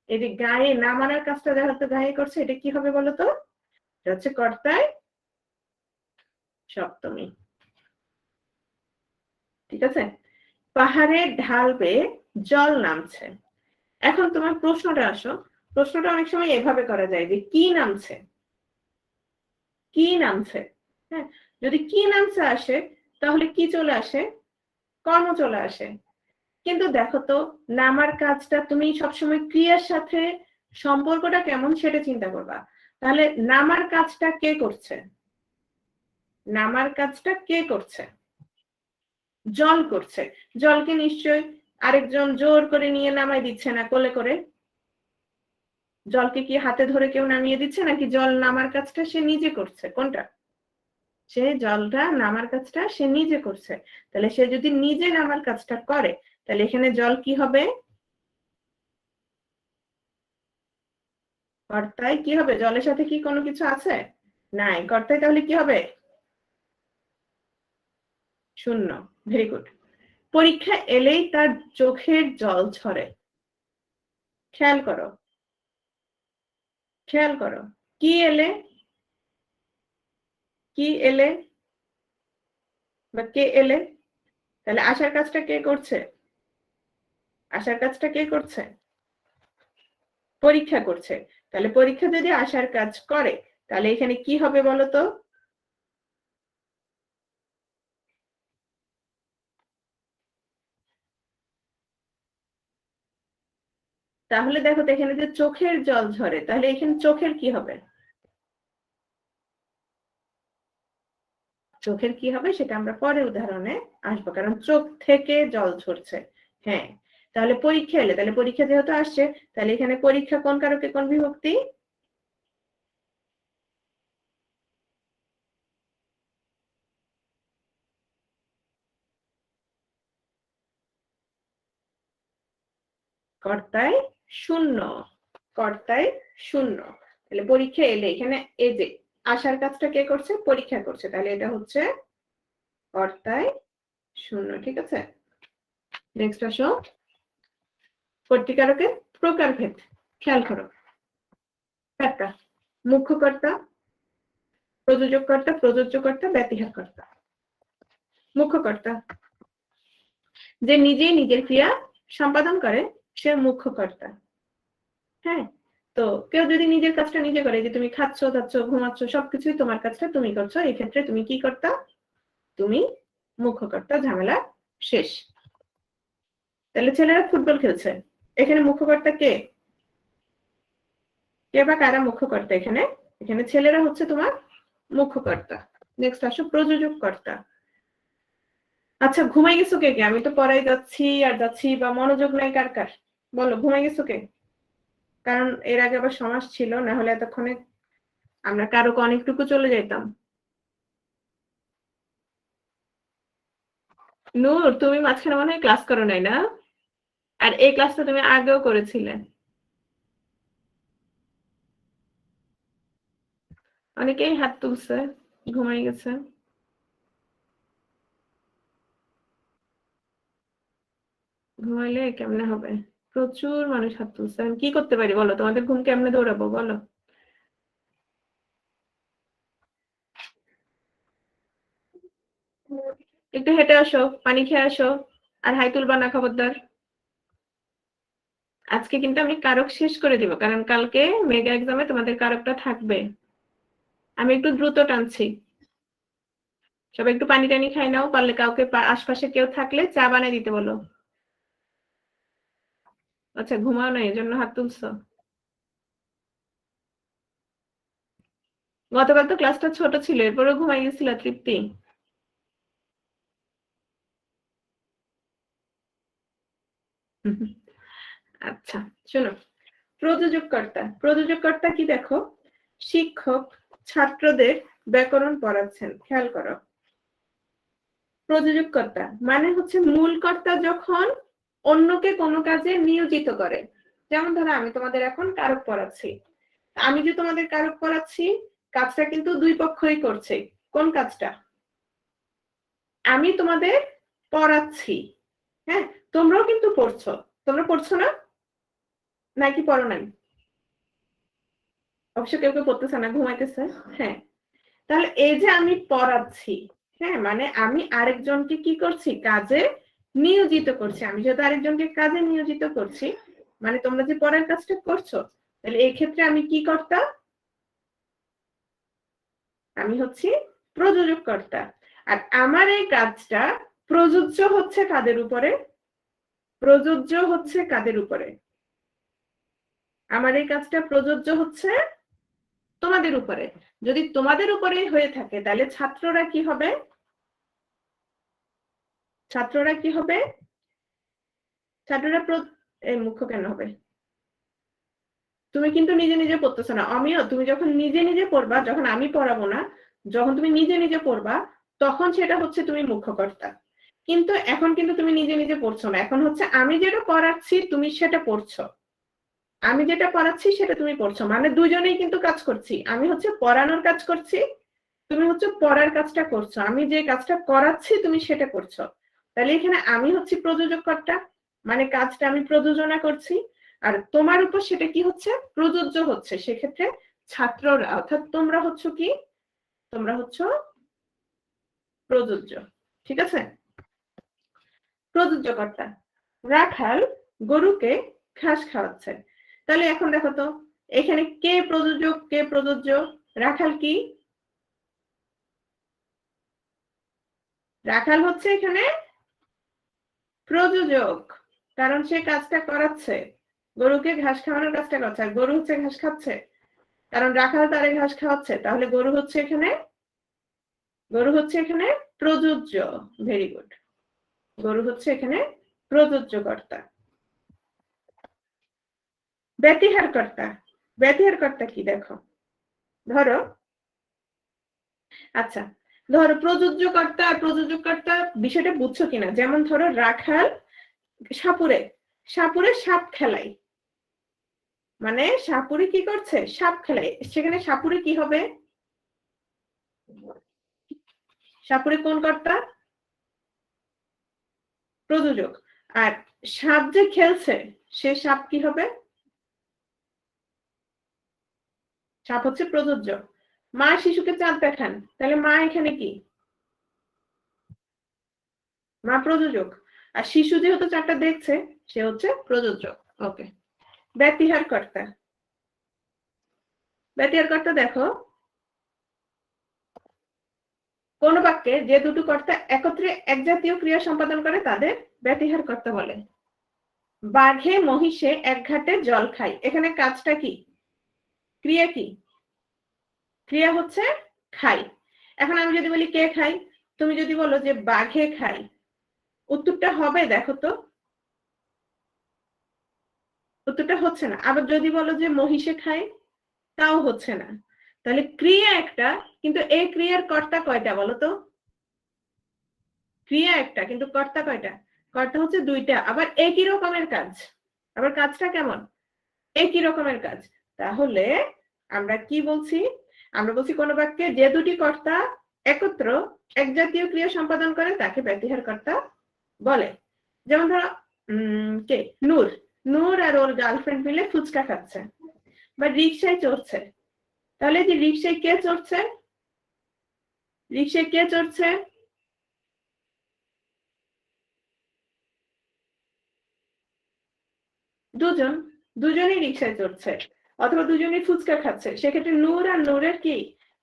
এই যে গায়ে না মানার কাজটা যারা তো গায়ে করছে, এটা কি হবে বলতো? এটা হচ্ছে কর্তায় সপ্তমী। ঠিক আছে? পাহাড়ের ঢাল বেয়ে জল নামছে। এখন তোমার প্রশ্নটা আসো, প্রশ্নটা অনেক সময় এভাবে করা যায় যে কি নামছে, কি নামছে। হ্যাঁ, যদি কি নামছে আসে তাহলে কি চলে আসে? কর্ম চলে আসে। কিন্তু দেখো তো, নামার কাজটা তুমি সবসময় ক্রিয়ার সাথে সম্পর্কটা কেমন সেটা চিন্তা করবা। তাহলে নামার কাজটা কে করছে? নামার কাজটা কে করছে? জল করছে। জলকে নিশ্চয়ই আরেকজন জোর করে নিয়ে নামাই দিচ্ছে না কোলে করে। জলকে কি হাতে ধরে কেউ নামিয়ে দিচ্ছে, নাকি জল নামার কাজটা সে নিজে করছে? কোনটা? সে জলটা নামার কাজটা সে নিজে করছে। তাহলে সে যদি নিজে নামার কাজটা করে, তাহলে এখানে জল কি হবে? কর্তায় কি হবে? জলের সাথে কি কোনো কিছু আছে? নাই। কর্তায় তাহলে কি হবে? শূন্য। Very good. পরীক্ষা এলেই তার চোখের জল ঝরে। খেয়াল করো, খেয়াল করো। কি এলে? কি এলে বা কে এলে? তাহলে আসার কাজটা কে করছে? আসার কাজটা কে করছে? পরীক্ষা করছে। তাহলে পরীক্ষা যদি আসার কাজ করে, তাহলে এখানে কি হবে বলো তো? তাহলে দেখো তো, এখানে যে চোখের জল ঝরে, তাহলে এখানে চোখের কি হবে? চোখের কি হবে সেটা আমরা পরে উদাহরণে আসবো, কারণ চোখ থেকে জল ঝরছে। হ্যাঁ, তাহলে পরীক্ষা এলে, তাহলে পরীক্ষা যেহেতু আসছে, তাহলে এখানে পরীক্ষা কোন কারকে কোন বিভক্তি? কর্তায় শূন্য। কর্তায় শূন্য। তাহলে পরীক্ষা এলে, এখানে এই যে আসার কাজটা কে করছে? পরীক্ষা করছে। তাহলে এটা হচ্ছে কর্তায় শূন্য। ঠিক আছে, নেক্সট আসো। কর্তৃকারকের প্রকারভেদ খেয়াল করো। চারটা: মুখ্য কর্তা, প্রযোজক কর্তা, প্রযোজ্য কর্তা, ব্যতিহার কর্তা। মুখ্য কর্তা যে নিজেই নিজের ক্রিয়া সম্পাদন করে, সে মুখ্য কর্তা। হ্যাঁ, তো কেউ যদি নিজের কাজটা নিজে করে, যে তুমি খাচ্ছ, দাচ্ছ, ঘুমাচ্ছ, সবকিছুই তোমার কাজটা তুমি করছো, এই ক্ষেত্রে তুমি কি কর্তা? তুমি মুখ্য কর্তা। ঝামেলা শেষ। তাহলে ছেলেরা ফুটবল খেলছে, এখানে মুখ্য কর্তা কে? কে বা কারা মুখ্য কর্তা এখানে? এখানে ছেলেরা হচ্ছে তোমার মুখ্য কর্তা। নেক্সট আসো, প্রযোজক কর্তা। আচ্ছা, ঘুমাই গেছো কে কে? আমি তো পড়াই যাচ্ছি আর যাচ্ছি, বা মনোযোগ নাই কার কার? বলো, ঘুমাই গেছো কে? কারণ এর আগে আবার সমাস ছিল, না হলে এতক্ষণে আমরা কারো অনেকটুকু চলে যেতাম। নূর, তুমি মাঝখানে মনে হয় ক্লাস করো নাই না? আর এই ক্লাসটা তুমি আগেও করেছিলে। অনেকেই হাত তুলছে, ঘুমাই গেছে। ঘুমাইলে কেমনে হবে? প্রচুর মানুষ হাত তুলছে। আমি কি করতে পারি বলো? তোমাদের ঘুম কেমনে দৌড়াবো বলো? একটু হেঁটে আসো, পানি খেয়ে আসো, আর হাই তুলবা না খবরদার। আজকে কিন্তু আমি কারক শেষ করে দিব, কারণ কালকে মেগা এক্সামে তোমাদের কারকটা থাকবে। আমি একটু দ্রুত টানছি। সবাই একটু পানি টানি খাই নাও, পারলে কাউকে আশপাশে কেউ থাকলে চা বানিয়ে দিতে বলো। আচ্ছা, ঘুমাও না, এই জন্য হাত তুলছো। গতকাল তো ক্লাসটা ছোট ছিল, এরপরেও ঘুমাই গেছিল তৃপ্তি? আচ্ছা, শোনো। প্রযোজককর্তা, প্রযোজককর্তা কি দেখো? শিক্ষক ছাত্রদের ব্যাকরণ পড়াচ্ছেন। খেয়াল করো, প্রযোজককর্তা মানে হচ্ছে মূল কর্তা যখন অন্যকে কোনো কাজে নিয়োজিত করে। যেমন ধরো, আমি তোমাদের এখন কারক পড়াচ্ছি। আমি যে তোমাদের কারক পড়াচ্ছি, কাজটা কিন্তু দুই পক্ষই করছে। কোন কাজটা? আমি তোমাদের পড়াচ্ছি। হ্যাঁ, তোমরাও কিন্তু পড়ছো। তোমরা পড়ছো না? নাকি পড়ো নাই? অবশ্য কেউ কেউ পড়তেছে না, ঘুমাইতেছে। হ্যাঁ, তাহলে এই যে আমি পড়াচ্ছি, হ্যাঁ, মানে আমি আরেকজনকে কি করছি, কাজে নিয়োজিত করছি। আমি যেহেতু আরেকজনকে কাজে নিয়োজিত করছি, মানে তোমরা যে পরের কাজটা করছো, তাহলে এই ক্ষেত্রে আমি কি কর্তা? আমি হচ্ছি প্রযোজক কর্তা। আর আমার এই কাজটা প্রযোজ্য হচ্ছে কাদের উপরে? প্রযোজ্য হচ্ছে কাদের উপরে? আমার এই কাজটা প্রযোজ্য হচ্ছে তোমাদের উপরে। যদি তোমাদের উপরে হয়ে থাকে তাহলে ছাত্ররা কি হবে? ছাত্ররা কি হবে? ছাত্ররা মুখ্য কেন হবে? তুমি কিন্তু নিজে নিজে পড়তেছো না। আমিও, তুমি যখন নিজে নিজে পড়বা, যখন আমি পড়াবো না, যখন তুমি নিজে নিজে পড়বা, তখন সেটা হচ্ছে তুমি মুখ্যকর্তা। কিন্তু এখন কিন্তু তুমি নিজে নিজে পড়ছো না, এখন হচ্ছে আমি যেটা পড়াচ্ছি তুমি সেটা পড়ছো, আমি যেটা পড়াচ্ছি সেটা তুমি পড়ছো, মানে দুজনেই কিন্তু কাজ করছি। আমি হচ্ছে পড়ানোর কাজ করছি, তুমি হচ্ছে পড়ার কাজটা করছো। আমি যে কাজটা করাচ্ছি তুমি সেটা করছো। তাহলে এখানে আমি হচ্ছি প্রযোজক কর্তা, মানে কাজটা আমি প্রযোজনা করছি, আর তোমার উপর সেটা কি হচ্ছে, প্রযোজ্য হচ্ছে। সেক্ষেত্রে ছাত্ররা অর্থাৎ তোমরা হচ্ছে কি, তোমরা হচ্ছে প্রযোজ্য। ঠিক আছে? প্রযোজ্য কর্তা। রাখাল গরুকে ঘাস খাওয়াচ্ছে। তাহলে এখন দেখো তো, এখানে কে প্রযোজক কে প্রযোজ্য? রাখাল কি? রাখাল হচ্ছে এখানে প্রযোজক, কারণ সে কাজটা করাচ্ছে, গরুকে ঘাস খাওয়ানোর কাজটা করছে, আর গরু হচ্ছে ঘাস খাচ্ছে, কারণ রাখাল তারে ঘাস খাওয়াচ্ছে। তাহলে গরু হচ্ছে এখানে, গরু হচ্ছে এখানে প্রযোজ্য। ভেরি গুড, গরু হচ্ছে এখানে প্রযোজ্য কর্তা। ব্যতিহার কর্তা। ব্যতিহার কর্তা কি দেখো, ধরো, আচ্ছা ধরো প্রযোজ্য কর্তা আর প্রযোজক কর্তা বিষয়টা বুঝছো কিনা? যেমন ধরো রাখাল সাপুরে, সাপুরে সাপ খেলাই, মানে সাপুরে কি করছে, সাপ খেলাই, সেখানে সাপুরে কি হবে? সাপুরে কোন কর্তা? প্রযোজক। আর সাপ যে খেলছে সে সাপ কি হবে? সাপ হচ্ছে প্রযোজ্য। মা শিশুকে চাঁদ দেখান, তাহলে মা এখানে কি? মা প্রযোজক। আর শিশু যেহেতু চাঁদটা দেখছে সে হচ্ছে প্রযোজ্য। ওকে। ব্যতিহার কর্তা। ব্যতিহার কর্তা দেখো, কোন বাক্যে যে দুটো কর্তা একত্রে এক জাতীয় ক্রিয়া সম্পাদন করে তাদের ব্যতিহার কর্তা বলে। বাঘে মহিষে এক ঘাটে জল খায়, এখানে কাজটা কি, ক্রিয়া কি? ক্রিয়া হচ্ছে খাই। এখন আমি যদি বলি কে খাই, তুমি যদি বলো যে বাঘে খাই, উত্তরটা হবে দেখো তো, উত্তরটা হচ্ছে না। আবার যদি বলো যে মহিষে খাই, তাও হচ্ছে না। তাহলে ক্রিয়া একটা, কিন্তু এই ক্রিয়ার কর্তা কয়টা বলো তো? ক্রিয়া একটা কিন্তু কর্তা কয়টা? কর্তা হচ্ছে দুইটা, আবার একই রকমের কাজ। আবার কাজটা কেমন? একই রকমের কাজ। তাহলে আমরা কি বলছি? আমরা বলছি কোন বাক্যে যে দুটি কর্তা একত্র এক জাতীয় ক্রিয়া সম্পাদন করে তাকে ব্যতিহার কর্তা বলে। যেমন ধরো কে, নূর, নূর আর ওর গার্লফ্রেন্ড মিলে ফুচকা খাচ্ছে বা রিক্সায় চড়ছে। তাহলে যে রিক্সায় কে চড়ছে, রিক্সায় কে চড়ছে? দুজন, দুজনেই রিক্সায় চড়ছে অথবা দুজনেই ফুচকা খাচ্ছে। সেক্ষেত্রে নূর আর নূরের কি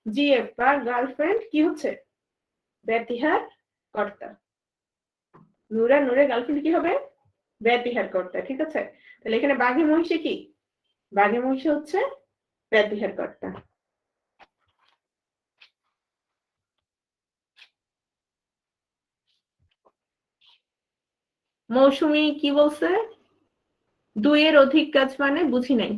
জিএফ বা গার্লফ্রেন্ড কি হচ্ছে, ব্যতিহার কর্তা। নূর আর নূরের গার্লফ্রেন্ড কি হবে, ব্যতিহার কর্তা। ঠিক আছে? তাহলে এখানে বাঘে মহিষে কি, বাঘে মহিষে হচ্ছে ব্যতিহার কর্তা। মৌসুমী কি বলছে? দুইয়ের অধিক কাজ মানে বুঝি নাই।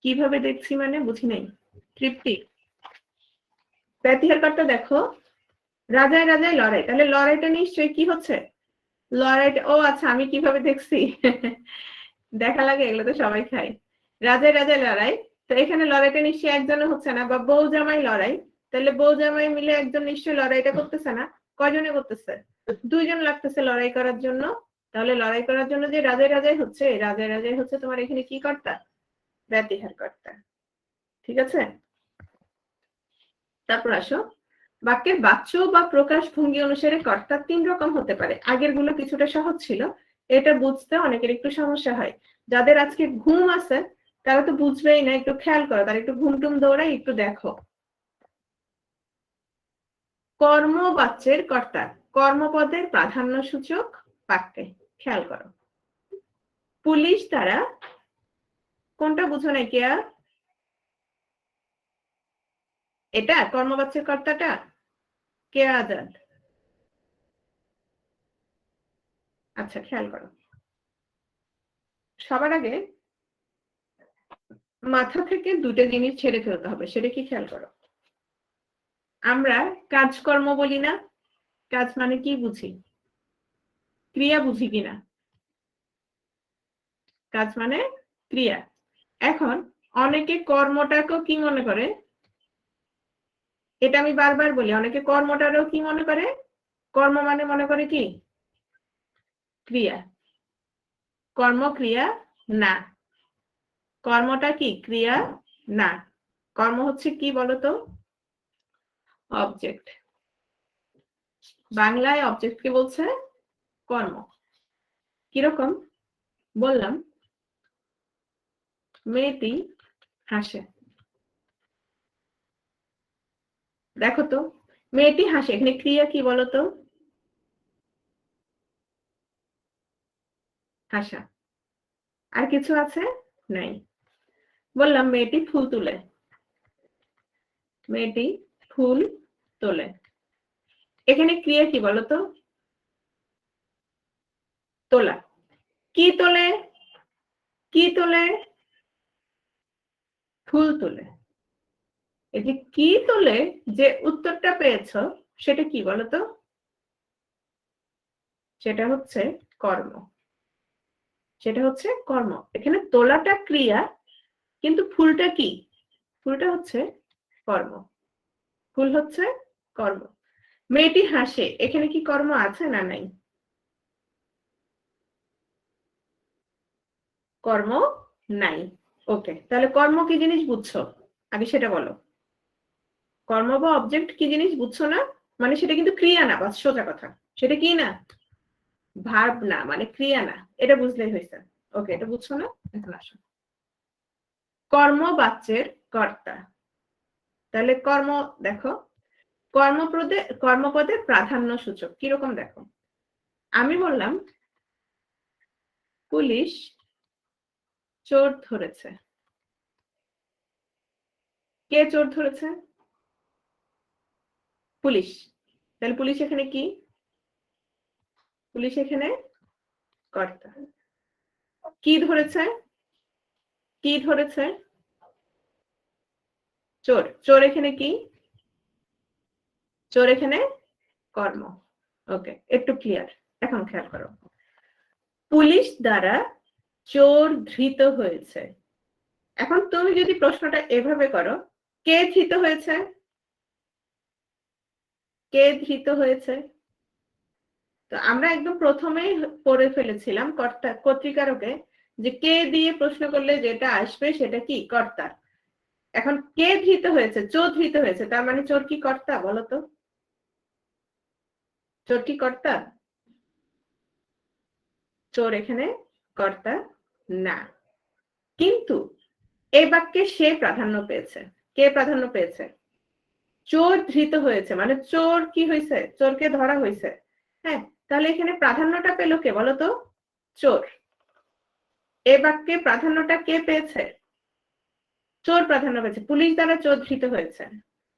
কিভাবে দেখছি মানে বুঝি নাই। তৃপ্তি, ব্যতিহার কর্তা দেখো, রাজায় রাজায় লড়াই, তাহলে লড়াইটা নিশ্চয়ই কি হচ্ছে, লড়াইটা, ও আচ্ছা আমি কিভাবে দেখছি দেখা লাগে, এগুলো তো সবাই খায়। রাজায় রাজায় লড়াই, তো এখানে লড়াইটা নিশ্চয়ই একজনে হচ্ছে না, বা বউ জামাই লড়াই, তাহলে বউ জামাই মিলে একজন নিশ্চয়ই লড়াইটা করতেছে না। কয়জনে করতেছে? দুইজন লাগতেছে লড়াই করার জন্য। তাহলে লড়াই করার জন্য যে রাজায় রাজায় হচ্ছে, রাজায় রাজায় হচ্ছে তোমার এখানে কি কর্তা? ব্যতিহার কর্তা। ঠিক আছে? তারপর আসো, বাক্যের বাচ্য বা প্রকাশ ভঙ্গি অনুসারে কর্তা 3 রকম হতে পারে। আগের গুলো কিছুটা সহজ ছিল, এটা বুঝতে অনেকের একটু সমস্যা হয়। যাদের আজকে ঘুম আছে তারা তো বুঝবেই না, একটু খেয়াল করো, তারা একটু ঘুমটুম দৌড়াই একটু দেখো। কর্মবাচ্যের কর্তা, কর্মপদের প্রাধান্য সূচক বাক্যে, খেয়াল করো। পুলিশ দ্বারা, কোনটা বুঝো নাই কেয়া? এটা কর্মবাচ্যের কর্তাটা কেয়া আজাদ। আচ্ছা খেয়াল করো, সবার আগে মাথা থেকে দুটো জিনিস ছেড়ে ফেলতে হবে, সেটা কি খেয়াল করো। আমরা কাজকর্ম বলি না, কাজ মানে কি বুঝি? ক্রিয়া বুঝি কিনা? কাজ মানে ক্রিয়া। এখন অনেকে কর্মটাকেও কি মনে করে, এটা আমি বারবার বলি, অনেকে কর্মটারও কি মনে করে, কর্ম মানে মনে করে কি ক্রিয়া। কর্ম ক্রিয়া না, কর্মটা কি ক্রিয়া না, কর্ম হচ্ছে কি বলতো? অবজেক্ট। বাংলায় অবজেক্টকে বলছে কর্ম। কিরকম বললাম, মেয়েটি হাসে, দেখো তো মেয়েটি হাসে, এখানে ক্রিয়া কি বলতো? হাসা। আর কিছু আছে? নাই। বললাম মেয়েটি ফুল তুলে, মেয়েটি ফুল তোলে, এখানে ক্রিয়া কি বলতো? তোলা। কি তোলে? কি তোলে? ফুল তোলে। এই যে কি তোলে যে উত্তরটা পেয়েছো, সেটা কি বলতো? সেটা হচ্ছে কর্ম। সেটা হচ্ছে কর্ম। এখানে তোলাটা ক্রিয়া, কিন্তু ফুলটা কি? ফুলটা হচ্ছে কর্ম। ফুল হচ্ছে কর্ম। মেয়েটি হাসে, এখানে কি কর্ম আছে না নাই? কর্ম নাই। ওকে, তাহলে কর্ম কি জিনিস বুঝছো? আগে সেটা বলো। কর্ম বা অবজেক্ট কি জিনিস বুঝছো না? মানে সেটা কিন্তু ক্রিয়া না, বাস সোজা কথা। সেটা কি না? ভার্ব না, মানে ক্রিয়া না, এটা বুঝলেই হয়েছে। ওকে, এটা বুঝছো না? এখন আসো, কর্মবাচ্যের কর্তা। তাহলে কর্ম, দেখো কর্মপদের প্রাধান্য সূচক কিরকম দেখো। আমি বললাম পুলিশ চোর ধরেছে। কে চোর ধরেছে? পুলিশ। তাহলে পুলিশ এখানে কি? পুলিশ এখানে কর্তা। কি ধরেছে? কি ধরেছে? চোর। চোর এখানে কি? চোর এখানে কর্ম। ওকে, একটু ক্লিয়ার। এখন খেয়াল করো, পুলিশ দ্বারা চোর ধৃত হয়েছে। এখন তুমি যদি প্রশ্নটা এভাবে করো, কে ধৃত হয়েছে? কে ধৃত হয়েছে? তো আমরা একদম প্রথমেই পড়ে ফেলেছিলাম কর্তা কর্তৃকারকে, যে কে দিয়ে প্রশ্ন করলে যেটা আসবে সেটা কি কর্তা। এখন কে ধৃত হয়েছে? চোর ধৃত হয়েছে, তার মানে চোর কি কর্তা বলতো? চোর কি কর্তা? চোর এখানে কর্তা না। কিন্তু এই বাক্যে সে প্রাধান্য পেয়েছে। কে প্রাধান্য পেয়েছে? চোর ধৃত হয়েছে, মানে চোর কি হয়েছে? চোরকে ধরা হয়েছে। হ্যাঁ, তাহলে এখানে প্রাধান্যটা পেল কে বলতো? চোর। এ বাক্যে প্রাধান্যটা কে পেয়েছে? চোর প্রাধান্য পেয়েছে। পুলিশ দ্বারা চোর ধৃত হয়েছে,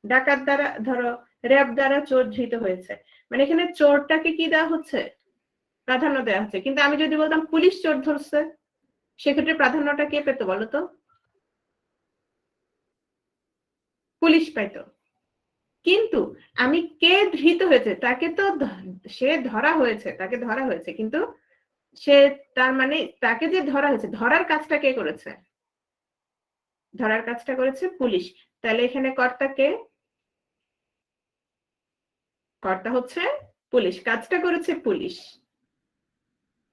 ডাকাত দ্বারা, ধরো র্যাব দ্বারা চোর ধৃত হয়েছে, মানে এখানে চোরটাকে কি দেওয়া হচ্ছে? প্রাধান্য দেওয়া হচ্ছে। কিন্তু আমি যদি বলতাম পুলিশ চোর ধরছে, সেক্ষেত্রে প্রাধান্যটা কে পেতো বলতো? পুলিশ পাইতো। কিন্তু আমি কে ধৃত হয়েছে, তাকে তো সে ধরা হয়েছে, তাকে ধরা হয়েছে, কিন্তু সে, তার মানে তাকে যে ধরা হয়েছে, ধরার কাজটা কে করেছে? ধরার কাজটা করেছে পুলিশ। তাহলে এখানে কর্তা কে? কর্তা হচ্ছে পুলিশ, কাজটা করেছে পুলিশ।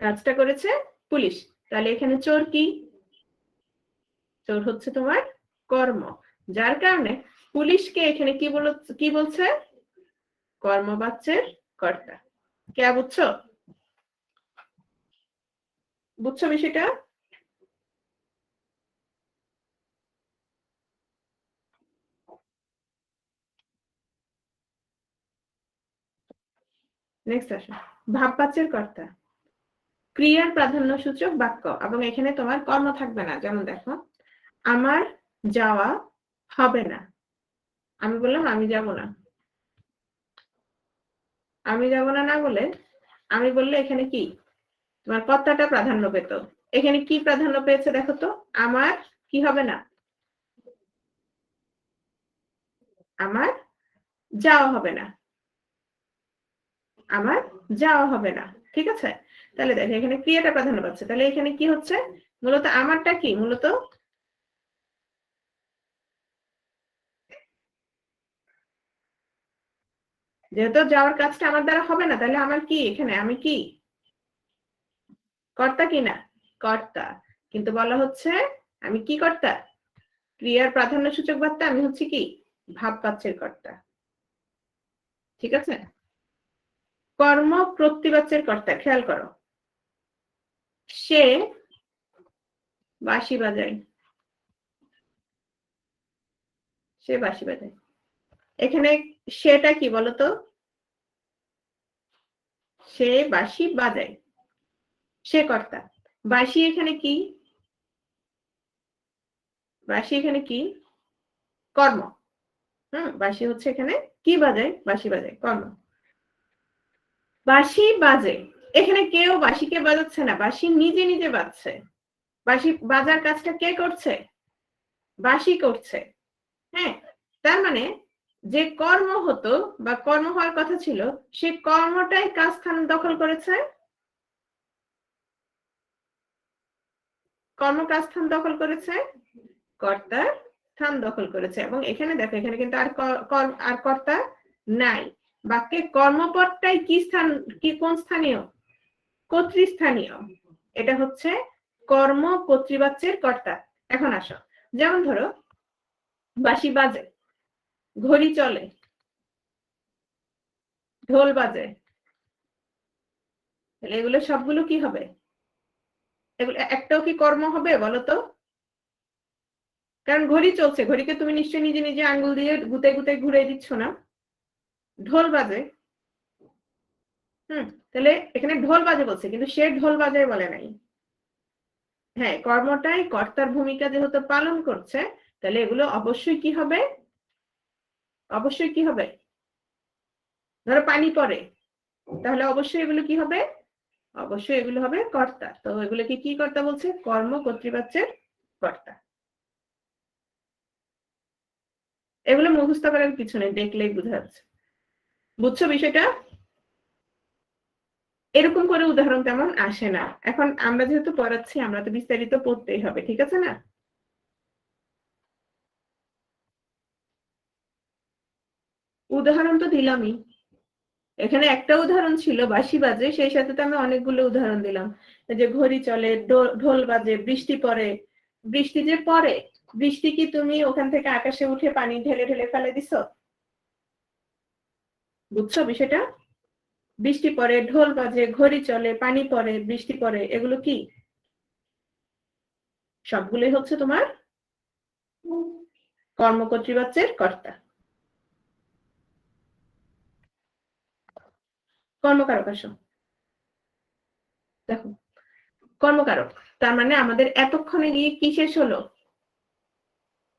কাজটা করেছে পুলিশ। তাহলে এখানে চোর কি? চোর হচ্ছে তোমার কর্ম, যার কারণে পুলিশকে এখানে কি বলছে? কর্মবাচ্যের কর্তা। কে বুঝছো? বুঝছো বিষয়টা? নেক্সট আসো, ভাববাচ্যের কর্তা। ক্রিয়ার প্রাধান্য সূচক বাক্য, এবং এখানে তোমার কর্ম থাকবে না। যেমন দেখো, আমার যাওয়া হবে না। আমি বললাম আমি যাব না। আমি যাব না না বলে আমি বললে এখানে কি তোমার কর্তাটা প্রাধান্য পেত। এখানে কি প্রাধান্য পেয়েছে দেখো তো? আমার কি হবে না? আমার যাওয়া হবে না। আমার যাওয়া হবে না। ঠিক আছে? তাহলে দেখো এখানে ক্রিয়াটা প্রাধান্য পাচ্ছে। তাহলে এখানে কি হচ্ছে? মূলত আমারটা কি? মূলত যেহেতু যাওয়ার কাজটা আমার দ্বারা হবে না, তাহলে আমার কি এখানে? আমি কি কর্তা কি না? কর্তা। কিন্তু বলা হচ্ছে আমি কি কর্তা? ক্রিয়ার প্রাধান্য সূচক বার্তা আমি হচ্ছে কি? ভাববাচ্যের কর্তা। ঠিক আছে? কর্ম প্রতিবাচ্যের কর্তা। খেয়াল করো, সে বাঁশি বাজায়। সে বাঁশি বাজায়। এখানে সেটা কি বলতো? সে বাঁশি বাজায়, সে কর্তা। বাঁশি এখানে কি? বাঁশি এখানে কি? কর্ম। বাঁশি হচ্ছে এখানে কি বাজায়? বাঁশি বাজায়, কর্ম। বাঁশি বাজে, এখানে কেউ বাঁশিকে বাজাচ্ছে না, বাঁশি নিজে নিজে বাজছে। বাঁশি বাজার কাজটা কে করছে? বাঁশি করছে। হ্যাঁ, তার মানে যে কর্ম হতো বা কর্ম হওয়ার কথা ছিল, সে কর্মটাই কাজ স্থান দখল করেছে। কর্ম কাজ স্থান দখল করেছে, কর্তার স্থান দখল করেছে। এবং এখানে দেখো, এখানে কিন্তু আর কর্তা নাই। বাক্যে কর্মপদটাই কি স্থান, কি কোন স্থানীয়? কর্তৃস্থানীয়। এটা হচ্ছে কর্ম কর্তৃবাচ্যের কর্তা। এখন আসো, যেমন ধরো বাঁশি বাজে, ঘড়ি চলে, ঢোল বাজে, তাহলে এগুলো সবগুলো কি হবে? এগুলো একটাও কি কর্ম হবে বলতো? কারণ ঘড়ি চলছে, ঘড়িকে তুমি নিশ্চয়ই নিজে নিজে আঙ্গুল দিয়ে গুতে গুতে ঘুরে দিচ্ছ না। ঢোল বাজে, তাহলে এখানে ঢোল বাজে বলছে, কিন্তু সে ঢোল বাজায় বলে নাই। হ্যাঁ, কর্মটাই কর্তার ভূমিকা যেহেতু পালন করছে, তাহলে এগুলো অবশ্যই কি হবে? অবশ্যই কি হবে? ধরো পানি পড়ে, তাহলে অবশ্যই এগুলো কি হবে? অবশ্যই এগুলো হবে কর্তা। তো এগুলোকে কি কর্তা বলছে? কর্ম কর্তৃবাচ্যের কর্তা। এগুলো মুখস্থ করার কিছু নেই, দেখলেই বোঝা যাচ্ছে। বুঝছো বিষয়টা? এরকম করে উদাহরণ তেমন আসে না। এখন আমরা যেহেতু পড়াচ্ছি, আমরা তো বিস্তারিত পড়তেই হবে, ঠিক আছে না? উদাহরণ তো দিলামই। এখানে একটা উদাহরণ ছিল বাঁশি বাজে, সেই সাথে তো আমি অনেকগুলো উদাহরণ দিলাম। যে ঘড়ি চলে, ঢোল বাজে, বৃষ্টি পড়ে। বৃষ্টি যে পড়ে, বৃষ্টি কি তুমি ওখান থেকে আকাশে উঠে পানি ঢেলে ঢেলে ফেলে দিছো? বুঝছো বিষয়টা? বৃষ্টি পড়ে, ঢোল বাজে, ঘড়ি চলে, পানি পড়ে, বৃষ্টি পড়ে, এগুলো কি? সবগুলোই হচ্ছে তোমার কর্মকর্তৃবাচ্যের কর্তা। কর্মকারক আসো, দেখো কর্মকারক। তার মানে আমাদের এতক্ষণে গিয়ে কি শেষ হলো?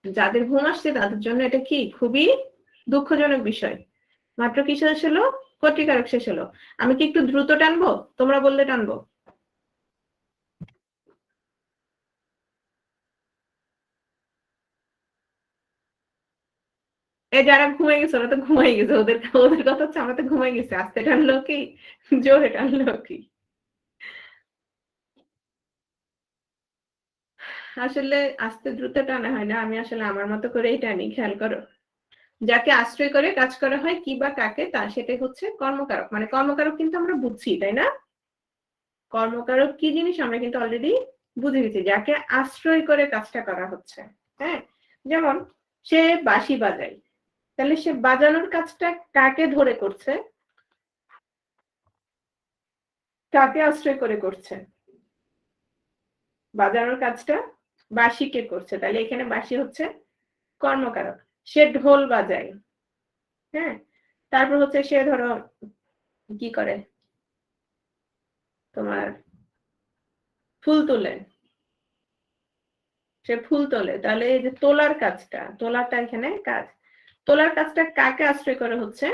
যাদের ঘুম আসছে তাদের জন্য এটা কি খুবই দুঃখজনক বিষয়। মাত্র কি শেষ হলো? কর্তৃকারক শেষ হলো। আমি কি একটু দ্রুত টানবো? তোমরা বললে টানবো। এই যারা ঘুমাই গেছে ওরা তো ঘুমাই গেছে, ওদের ওদের কথা হচ্ছে আমরা তো ঘুমাই গেছি। আস্তে টানলো কি জোরে টানলো কি? আসলে আস্তে দ্রুত টানা হয় না, আমি আসলে আমার মতো করেই টানি। খেয়াল করো, যাকে আশ্রয় করে কাজ করা হয় কি বা কাকে, তা সেটাই হচ্ছে কর্মকারক। মানে কর্মকারক কিন্তু আমরা বুঝছি, তাই না? কর্মকারক কি জিনিস আমরা কিন্তু অলরেডি বুঝে গেছি, যাকে আশ্রয় করে কাজটা করা হচ্ছে। হ্যাঁ, যেমন সে বাঁশি বাজায়, তাহলে সে বাজানোর কাজটা কাকে ধরে করছে, কাকে আশ্রয় করে করছে? বাজানোর কাজটা বাঁশিকে করছে, তাহলে এখানে বাঁশি হচ্ছে কর্মকারক। সে ঢোল বাজায়, হ্যাঁ, তারপর হচ্ছে সে ধরো কি করে, তোমার ফুল তোলে, সে ফুল তোলে, তাহলে এই যে তোলার কাজটা, তোলাটা এখানে কাজ, তোলার কাজটা কাকে আশ্রয় করে হচ্ছে?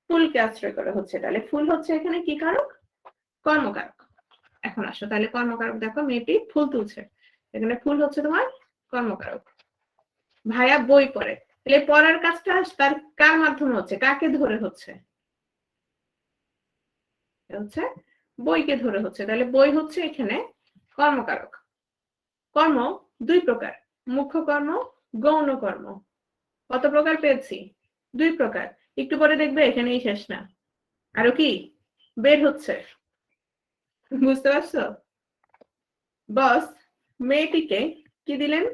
ফুলকে আশ্রয় করে হচ্ছে, তাহলে ফুল হচ্ছে এখানে কি কারক? কর্মকারক। এখন আসো তাহলে কর্মকারক দেখো, মেয়েটি ফুল তুলছে, এখানে ফুল হচ্ছে তোমার কর্মকারক। ভাইয়া বই পড়ে, তাহলে পড়ার কাজটা তার কার মাধ্যমে হচ্ছে, কাকে ধরে হচ্ছে? হচ্ছে বইকে ধরে হচ্ছে, তাহলে বই হচ্ছে এখানে কর্মকারক। কর্ম দুই প্রকার, মুখ্য কর্ম, গৌণ কর্ম। কত প্রকার পেয়েছি? দুই প্রকার। একটু পরে দেখবে এখানেই শেষ না, আরো কি বের হচ্ছে, বুঝতে পারছো? বস মেয়েটিকে কি দিলেন?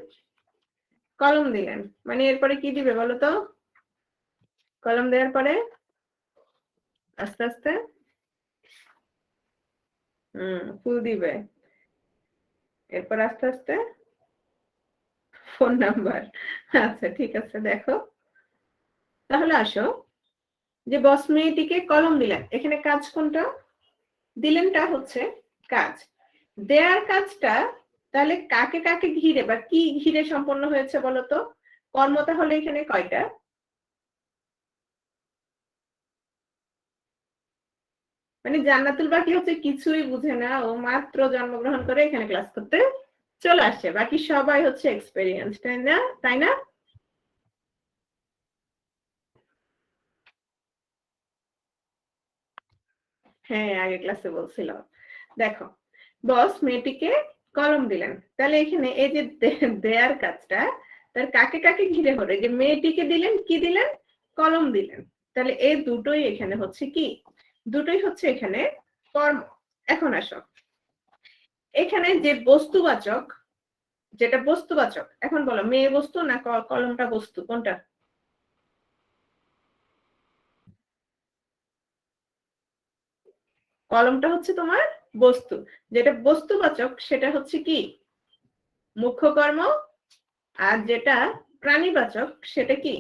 কলম দিলেন, মানে এরপরে কি দিবে বলো তো? কলম দেওয়ার পরে আস্তে আস্তে ফুল দিবে, এরপর আস্তে আস্তে ফোন নাম্বার। আচ্ছা ঠিক আছে, দেখো তাহলে আসো, যে বস মেয়েটিকে কলম দিলেন, এখানে কাজ কোনটা? দিলেনটা হচ্ছে কাজ। দেয়ার কাজটা তাহলে কাকে কাকে ঘিরে বা কি ঘিরে সম্পন্ন হয়েছে বলতো? কর্ম তাহলে এখানে কয়টা? মানে জান্নাতুল বাকি হচ্ছে কিছুই বুঝে না, ও মাত্র জন্মগ্রহণ করে এখানে ক্লাস করতে চলে আসছে, বাকি সবাই হচ্ছে এক্সপেরিয়েন্স, তাই না? তাই না? হ্যাঁ, আগে ক্লাসে বলছিলাম। দেখো বস মেয়েটিকে কলম দিলেন, তাহলে এখানে এই যে দেয়ার কাজটা তার কাকে কাকে ঘিরে হলো, যে মেয়েটিকে দিলেন কি দিলেন? কলম দিলেন, তাহলে এই দুটোই এখানে হচ্ছে কি? দুটোই হচ্ছে এখানে কর্ম। এখন আসো, এখানে যে বস্তুবাচক, যেটা বস্তুবাচক, এখন বলো মেয়ে বস্তু না কলমটা বস্তু, কোনটা? কলমটা হচ্ছে তোমার বস্তু, যেটা বস্তুবাচক সেটা হচ্ছে কি? মুখ্য কর্ম। আর যেটা প্রাণীবাচক সেটা কি?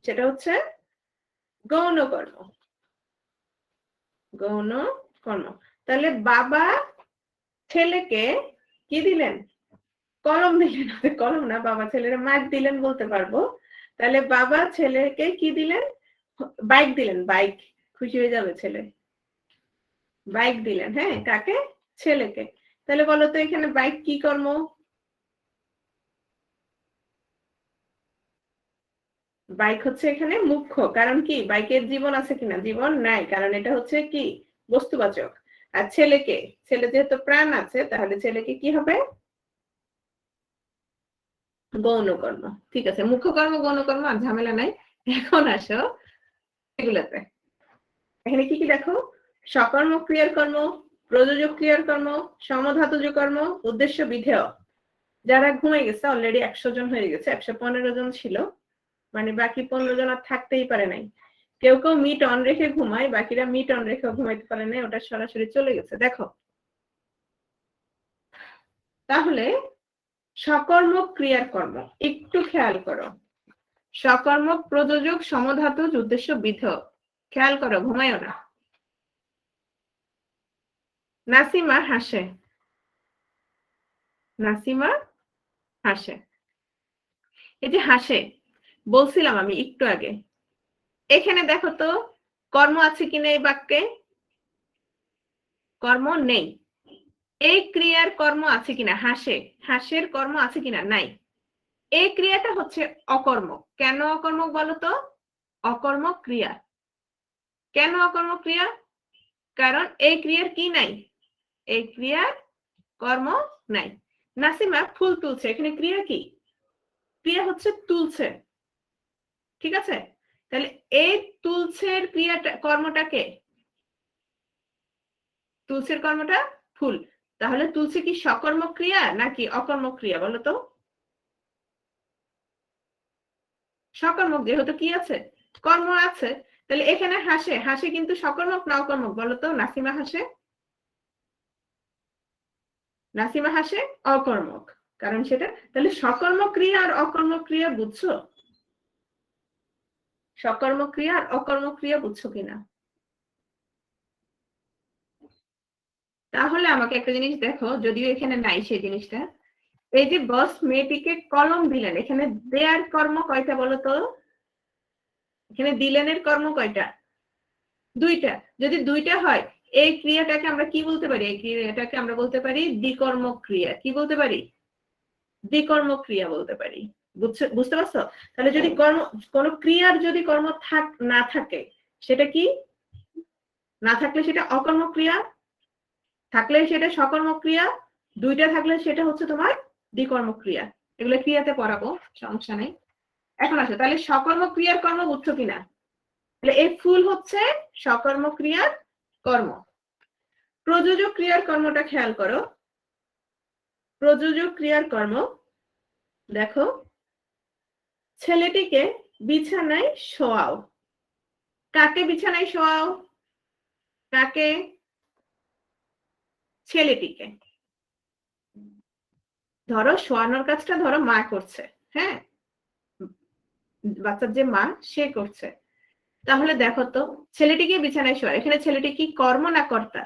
সেটা হচ্ছে গৌণ কর্ম। গৌণ কর্ম। তাহলে বাবা ছেলেকে কি দিলেন? কলম দিলেন, কলম না, বাবা ছেলের মার দিলেন বলতে পারবো। তাহলে বাবা ছেলেকে কি দিলেন? বাইক দিলেন, বাইক। খুশি হয়ে যাবে ছেলে। বাইক দিলেন, হ্যাঁ, কাকে? ছেলেকে। তাহলে বলো তো এখানে বাইক কি কর্ম? বাইক হচ্ছে এখানে মুখ্য, কারণ কি বাইকের জীবন আছে কিনা? জীবন নাই, কারণ এটা হচ্ছে কি? বস্তুবাচক। আর ছেলেকে, ছেলে যেহেতু প্রাণ আছে, তাহলে ছেলেকে কি হবে? গৌণ কর্ম। ঠিক আছে, মুখ্য কর্ম গৌণ কর্ম আর ঝামেলা নাই। এখন আসো এগুলাতে, এখানে কি কি দেখো? সকর্ম ক্রিয়ার কর্ম, প্রযোজক ক্রিয়ার কর্ম, সমধাতুজ কর্ম, উদ্দেশ্য বিধেয়। যারা ঘুমাই গেছে অলরেডি 100 জন হয়ে গেছে, 115 জন ছিল, মানে বাকি 15 জন আর থাকতেই পারে নাই। কেউ কেউ মিট অন রেখে ঘুমায়, বাকিরা মিট অন রেখে ঘুমাইতে পারে নাই, ওটা সরাসরি চলে গেছে। দেখো তাহলে সকর্ম ক্রিয়ার কর্ম একটু খেয়াল করো, সকর্মক প্রযোজক সমধাতুজ উদ্দেশ্য বিধেয়, খেয়াল করো, ঘুমায়ও না। নাসিমা হাসে, নাসিমা হাসে, এই যে হাসে বলছিলাম আমি একটু আগে, এখানে দেখো তো কর্ম আছে কিনা এই বাক্যে? কর্ম নেই। এই ক্রিয়ার কর্ম আছে কিনা? হাসে, হাসের কর্ম আছে কিনা? নাই। এই ক্রিয়াটা হচ্ছে অকর্ম। কেন অকর্ম বলো তো? অকর্ম ক্রিয়া। কেন অকর্ম ক্রিয়া? কারণ এই ক্রিয়ার কি নাই? এই ক্রিয়ার কর্ম নাই। নাসিমা ফুল তুলছে, এখানে ক্রিয়া কি? ক্রিয়া হচ্ছে তুলছে, ঠিক আছে? তাহলে এই তুলছের ক্রিয়াটা, কর্মটাকে তুলসীর কর্মটা ফুল। তাহলে তুলসী কি সকর্মক ক্রিয়া নাকি অকর্মক ক্রিয়া বলো তো? সকর্মক, যেহেতু কি আছে, কর্ম আছে। তাহলে এখানে হাসে, হাসে কিন্তু সকর্মক না অকর্মক বলো তো? নাসিমা হাসে, নাসিমা হাসে অকর্মক, কারণ সেটা। তাহলে সকর্মক ক্রিয়া আর অকর্মক ক্রিয়া বুঝছো? সকর্মক ক্রিয়া আর অকর্মক ক্রিয়া বুঝছো কিনা? তাহলে আমাকে একটা জিনিস দেখো, যদিও এখানে নাই সেই জিনিসটা। এই যে বস মেয়েটিকে কলম দিলেন, এখানে দেয়ার কর্ম কয়টা বলো তো? এখানে দিলেনের কর্ম কয়টা? দুইটা। যদি দুইটা হয়, এই ক্রিয়াটাকে আমরা কি বলতে পারি? এই ক্রিয়াটাকে আমরা বলতে পারি দ্বিকর্মক ক্রিয়া। কি বলতে পারি? দ্বিকর্মক ক্রিয়া বলতে পারি। বুঝতে পারছো? তাহলে যদি কোন ক্রিয়ার যদি কর্ম না থাকে, সেটা কি? না থাকলে সেটা অকর্মক ক্রিয়া, থাকলে সেটা সকর্মক ক্রিয়া, দুইটা থাকলে সেটা হচ্ছে তোমার দ্বিকর্মক ক্রিয়া। এগুলো ক্রিয়াতে পড়াবো, সমস্যা নেই। এখন আসো, তাহলে সকর্মক ক্রিয়ার কর্ম বুঝছো কিনা? তাহলে এই ফুল হচ্ছে সকর্মক ক্রিয়ার কর্ম। প্রযোজক ক্রিয়ার কর্মটা খেয়াল করো। প্রযোজক ক্রিয়ার কর্ম দেখো, ছেলেটিকে বিছানায় শোয়াও। কাকে বিছানায় শোয়াও? কাকে? ছেলেটিকে। ধরো শোয়ানোর কাজটা ধরো মা করছে, হ্যাঁ, বাচ্চার যে মা সে করছে। তাহলে দেখো তো, ছেলেটিকে বিছানায় শোয়া, এখানে ছেলেটি কি কর্ম না কর্তা?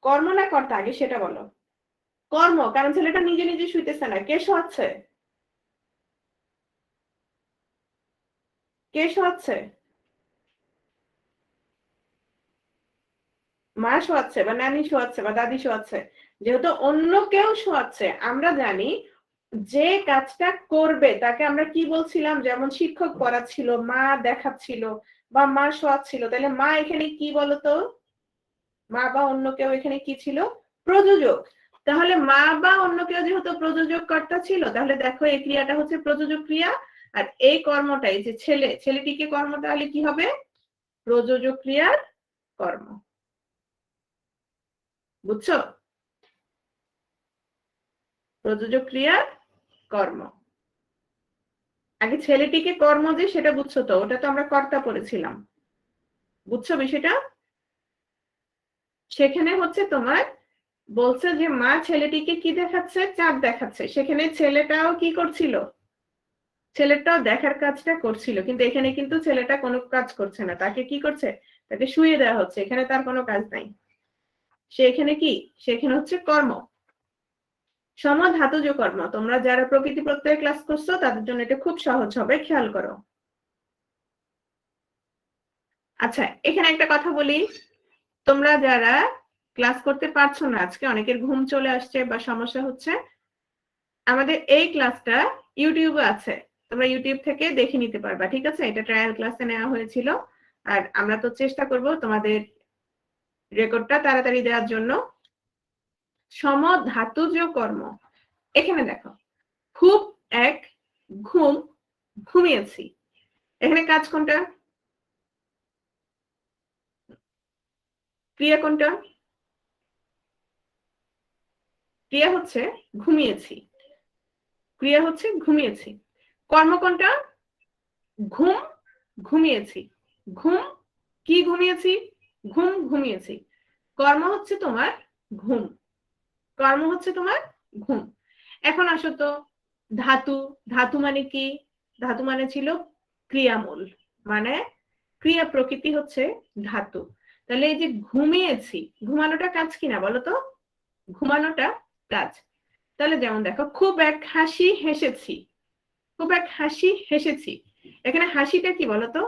কর্ম না কর্তা আগে সেটা বলো। কর্ম, কারণ ছেলেটা নিজে নিজে শুইতেছে না। কে শোয়াচ্ছে? কে শোয়াচ্ছে? মা শোয়াচ্ছে বা নানি শোয়াচ্ছে বা দাদি শোয়াচ্ছে। যেহেতু অন্য কেউ শোয়াচ্ছে, আমরা জানি যে কাজটা করবে তাকে আমরা কি বলছিলাম? যেমন শিক্ষক পড়াচ্ছিল, মা দেখাচ্ছিল বা মা শোয়াচ্ছিল। তাহলে মা এখানে কি বলতো? মা বা অন্য কেউ এখানে কি ছিল? প্রযোজক। তাহলে মা বা অন্য কেউ যেহেতু প্রযোজক কর্তা ছিল, তাহলে দেখো এই ক্রিয়াটা হচ্ছে প্রযোজক ক্রিয়া। আর এই কর্মটাই যে ছেলেটিকে কর্ম, তাহলে কি হবে? প্রযোজক ক্রিয়ার কর্ম। বুঝছো? প্রযোজক ক্রিয়ার কর্ম। আগে ছেলেটিকে কর্ম যে সেটা বুঝছো তো? ওটা তো আমরা কর্তা পড়েছিলাম। বুঝছো বিষয়টা? সেখানে হচ্ছে তোমার বলছে যে মা ছেলেটিকে কি দেখাচ্ছে? চাঁদ দেখাচ্ছে। সেখানে ছেলেটাও কি করছিল? ছেলেটাও দেখার কাজটা করছিল, কিন্তু এখানে কিন্তু ছেলেটা কোনো কাজ করছে না। তাকে কি করছে? তাকে শুয়ে দেওয়া হচ্ছে। এখানে তার কোনো কাজ নাই। সে এখানে কি? সেখানে হচ্ছে কর্ম। সমধাতুজ কর্ম। তোমরা যারা প্রকৃতি প্রত্যয় ক্লাস করছো তাদের জন্য এটা খুব সহজ হবে, খেয়াল করো। আচ্ছা, এখানে একটা কথা বলি। তোমরা যারা ক্লাস করতে পারছো না, আজকে অনেকের ঘুম চলে আসছে বা সমস্যা হচ্ছে, আমাদের এই ক্লাসটা ইউটিউবে আছে। তোমরা ইউটিউব থেকে দেখে নিতে পারবা, ঠিক আছে? এটা ট্রায়াল ক্লাসে নেওয়া হয়েছিল। আর আমরা তো চেষ্টা করব তোমাদের রেকর্ডটা তাড়াতাড়ি দেওয়ার জন্য। সমধাতুজ কর্ম। এখানে দেখো, খুব এক, ঘুম, ঘুমিয়েছি। এখানে কাজ কোনটা? ক্রিয়া কোনটা? ক্রিয়া হচ্ছে ঘুমিয়েছি। ক্রিয়া হচ্ছে ঘুমিয়েছি। কর্ম কোনটা? ঘুম, ঘুমিয়েছি। ঘুম, কি ঘুমিয়েছি? ঘুম, ঘুমিয়েছি। কর্ম হচ্ছে তোমার ঘুম। কর্ম হচ্ছে তোমার ঘুম। এখন আসো তো, ধাতু। ধাতু মানে কি? ধাতু মানে ছিল ক্রিয়ামূল, মানে ক্রিয়া প্রকৃতি হচ্ছে ধাতু। তাহলে এই যে ঘুমিয়েছি, ঘুমানোটা কাজ কিনা বলো তো? ঘুমানোটা কাজ। তাহলে যেমন দেখো, খুব এক হাসি হেসেছি। খুব এক হাসি হেসেছি। এখানে হাসিটা কি বলতো?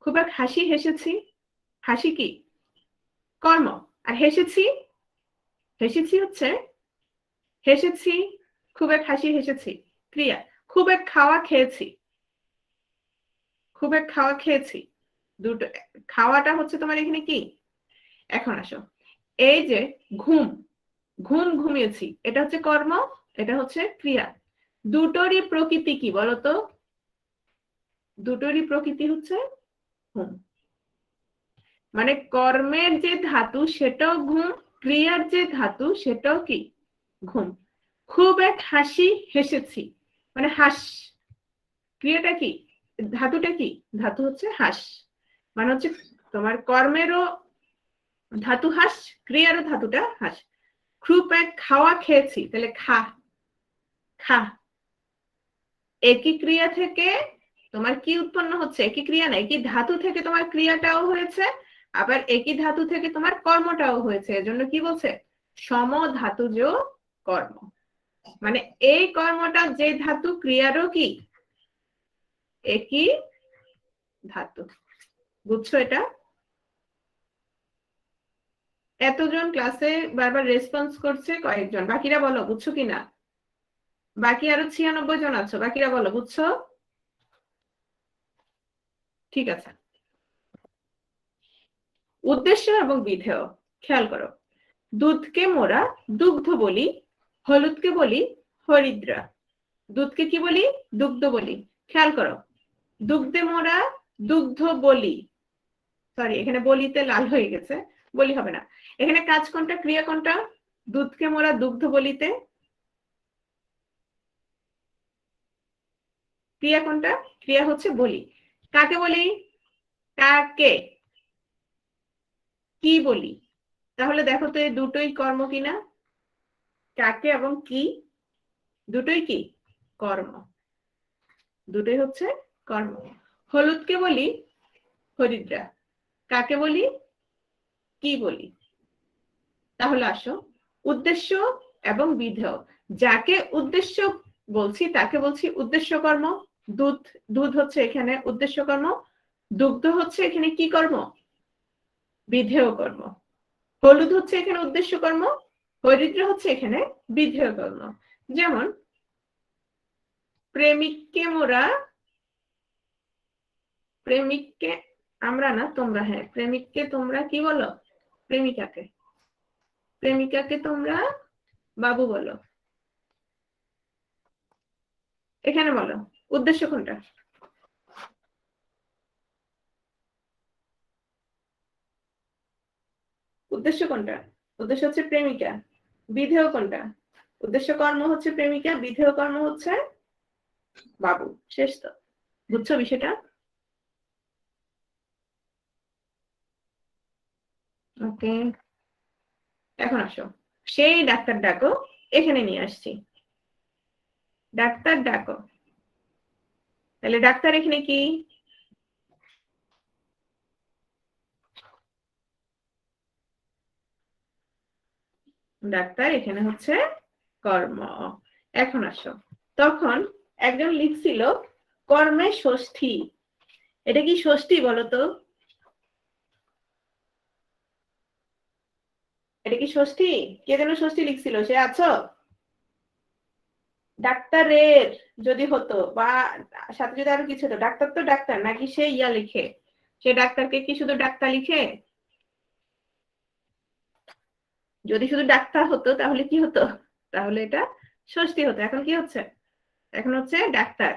খুব এক হাসি হেসেছি। হাসি কি? কর্ম। আর হেসেছি, হেসেছি হচ্ছে, হেসেছি, খুব এক হাসি হেসেছি ক্রিয়া। খুব এক খাওয়া খেয়েছি। খুব এক খাওয়া খেয়েছি। দুটো, খাওয়াটা হচ্ছে তোমার এখানে কি? এখন আসো, এই যে ঘুম, ঘুম ঘুমিয়েছি, এটা হচ্ছে কর্ম, এটা হচ্ছে ক্রিয়া। দুটোরই প্রকৃতি কি বলতো? দুটোরই প্রকৃতি হচ্ছে ঘুম। মানে কর্মের যে ধাতু সেটাও ঘুম, ক্রিয়ার যে ধাতু সেটাও কি ঘুম। খুব এক হাসি হেসেছি, মানে হাস, ক্রিয়াটা কি, ধাতুটা কি, ধাতু হচ্ছে হাস, মানে হচ্ছে তোমার কর্মেরও ধাতু হাস, ক্রিয়ারও ধাতুটা হাস। খুব এক খাওয়া খেয়েছি, তাহলে খা, খা, একই ক্রিয়া থেকে তোমার কি উৎপন্ন হচ্ছে, একই ক্রিয়া না, একই ধাতু থেকে তোমার ক্রিয়াটাও হয়েছে, আবার একই ধাতু থেকে তোমার কর্মটাও হয়েছে, এজন্য কি বলছে সম ধাতুজ কর্ম। মানে এই কর্মটা যে ধাতু, ক্রিয়ারও কি একই ধাতু। বুঝছো এটা? এতজন ক্লাসে বারবার রেসপন্স করছে কয়েকজন, বাকিরা বলো বুঝছো কিনা? বাকি আরো 96 জন আছো, বাকিরা বলো বুঝছো? ঠিক আছে। উদ্দেশ্য এবং বিধেয় খেয়াল করো। দুধকে মোরা দুগ্ধ বলি, হলুদকে বলি হরিদ্রা। দুধকে কি বলি? দুগ্ধ বলি। খেয়াল করো, দুগ্ধে মোরা দুগ্ধ বলি, সরি এখানে বলিতে লাল হয়ে গেছে, বলি হবে না। এখানে কাজ কোনটা, ক্রিয়া কোনটা? দুধকে মোরা দুগ্ধ বলিতে ক্রিয়া কোনটা? ক্রিয়া হচ্ছে বলি। কাকে বলি? কাকে, কি বলি? তাহলে দেখো তো এই দুটোই কর্ম কিনা? কাকে এবং কি দুটোই কি কর্ম, দুটোই হচ্ছে কর্ম। হলুদকে বলি হরিদ্রা, কাকে বলি? কি বলি? তাহলে আসো, উদ্দেশ্য এবং বিধেয়। যাকে উদ্দেশ্য বলছি তাকে বলছি উদ্দেশ্য কর্ম। দুধ, দুধ হচ্ছে এখানে উদ্দেশ্য কর্ম, দুগ্ধ হচ্ছে এখানে কি কর্ম? বিধেয় কর্ম। হলুদ হচ্ছে এখানে উদ্দেশ্য কর্ম, হরিদ্রা হচ্ছে এখানে বিধেয় কর্ম। যেমন প্রেমিককে মোরা, প্রেমিককে আমরা না তোমরা, হ্যাঁ প্রেমিককে তোমরা কি বলো? প্রেমিকাকে, প্রেমিকাকে তোমরা বাবু বলো। এখানে বলো উদ্দেশ্য কোনটা? উদ্দেশ্য কোনটা? উদ্দেশ্য হচ্ছে প্রেমিকা। বিধেয় কোনটা? উদ্দেশ্য কর্ম হচ্ছে প্রেমিকা, বিধেয় কর্ম হচ্ছে বাবু। শেষ তো, বুঝছো বিষয়টা? ওকে, এখন আসো, সেই ডাক্তার ডাকো এখানে নিয়ে আসছি। ডাক্তার ডাকো, তাহলে ডাক্তার এখানে কি? ডাক্তার এখানে হচ্ছে কর্ম। এখন আসো, তখন একজন লিখছিল কর্মে ষষ্ঠী। এটা কি ষষ্ঠী বলতো? এটা কি ষষ্ঠী? কে যেন ষষ্ঠী লিখছিল, সে আছো? ডাক্তারের যদি হতো, বা সাথে যদি আরো কিছু হতো, ডাক্তার তো ডাক্তার নাকি সে ইয়া লিখে, সে ডাক্তারকে কি শুধু ডাক্তার লিখে? যদি শুধু ডাক্তার হতো তাহলে কি হতো? তাহলে এটা ষষ্ঠী হতো। এখন কি হচ্ছে? এখন হচ্ছে ডাক্তার।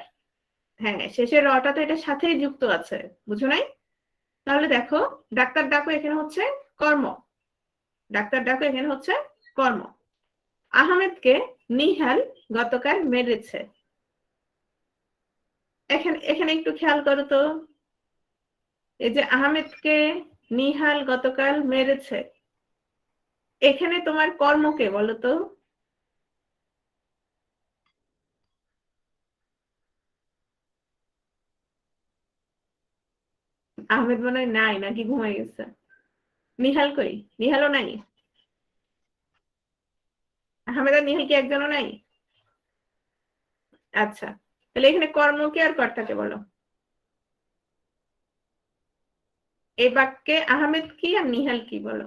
হ্যাঁ, শেষের রটা তো এটার সাথেই যুক্ত আছে, বুঝো নাই? তাহলে দেখো, ডাক্তার ডাকো এখানে হচ্ছে কর্ম, ডাক্তার ডাকো এখানে হচ্ছে কর্ম। আহমেদকে নিহাল গতকাল মেরেছে। এখানে এখানে একটু খেয়াল করো তো, এই যে আহমেদকে নিহাল গতকাল মেরেছে, এখানে তোমার কর্মকে বলো তো? আহমেদ মনে হয় নাই, নাকি ঘুমাই গেছে? নিহাল কই? নিহালও নাই? আহমেদ আর নিহাল কি একজনও নাই? আচ্ছা, তাহলে এখানে কর্মকে আর কর্তাকে বলো। এই বাক্যে আহমেদ কি আর নিহাল কি বলো?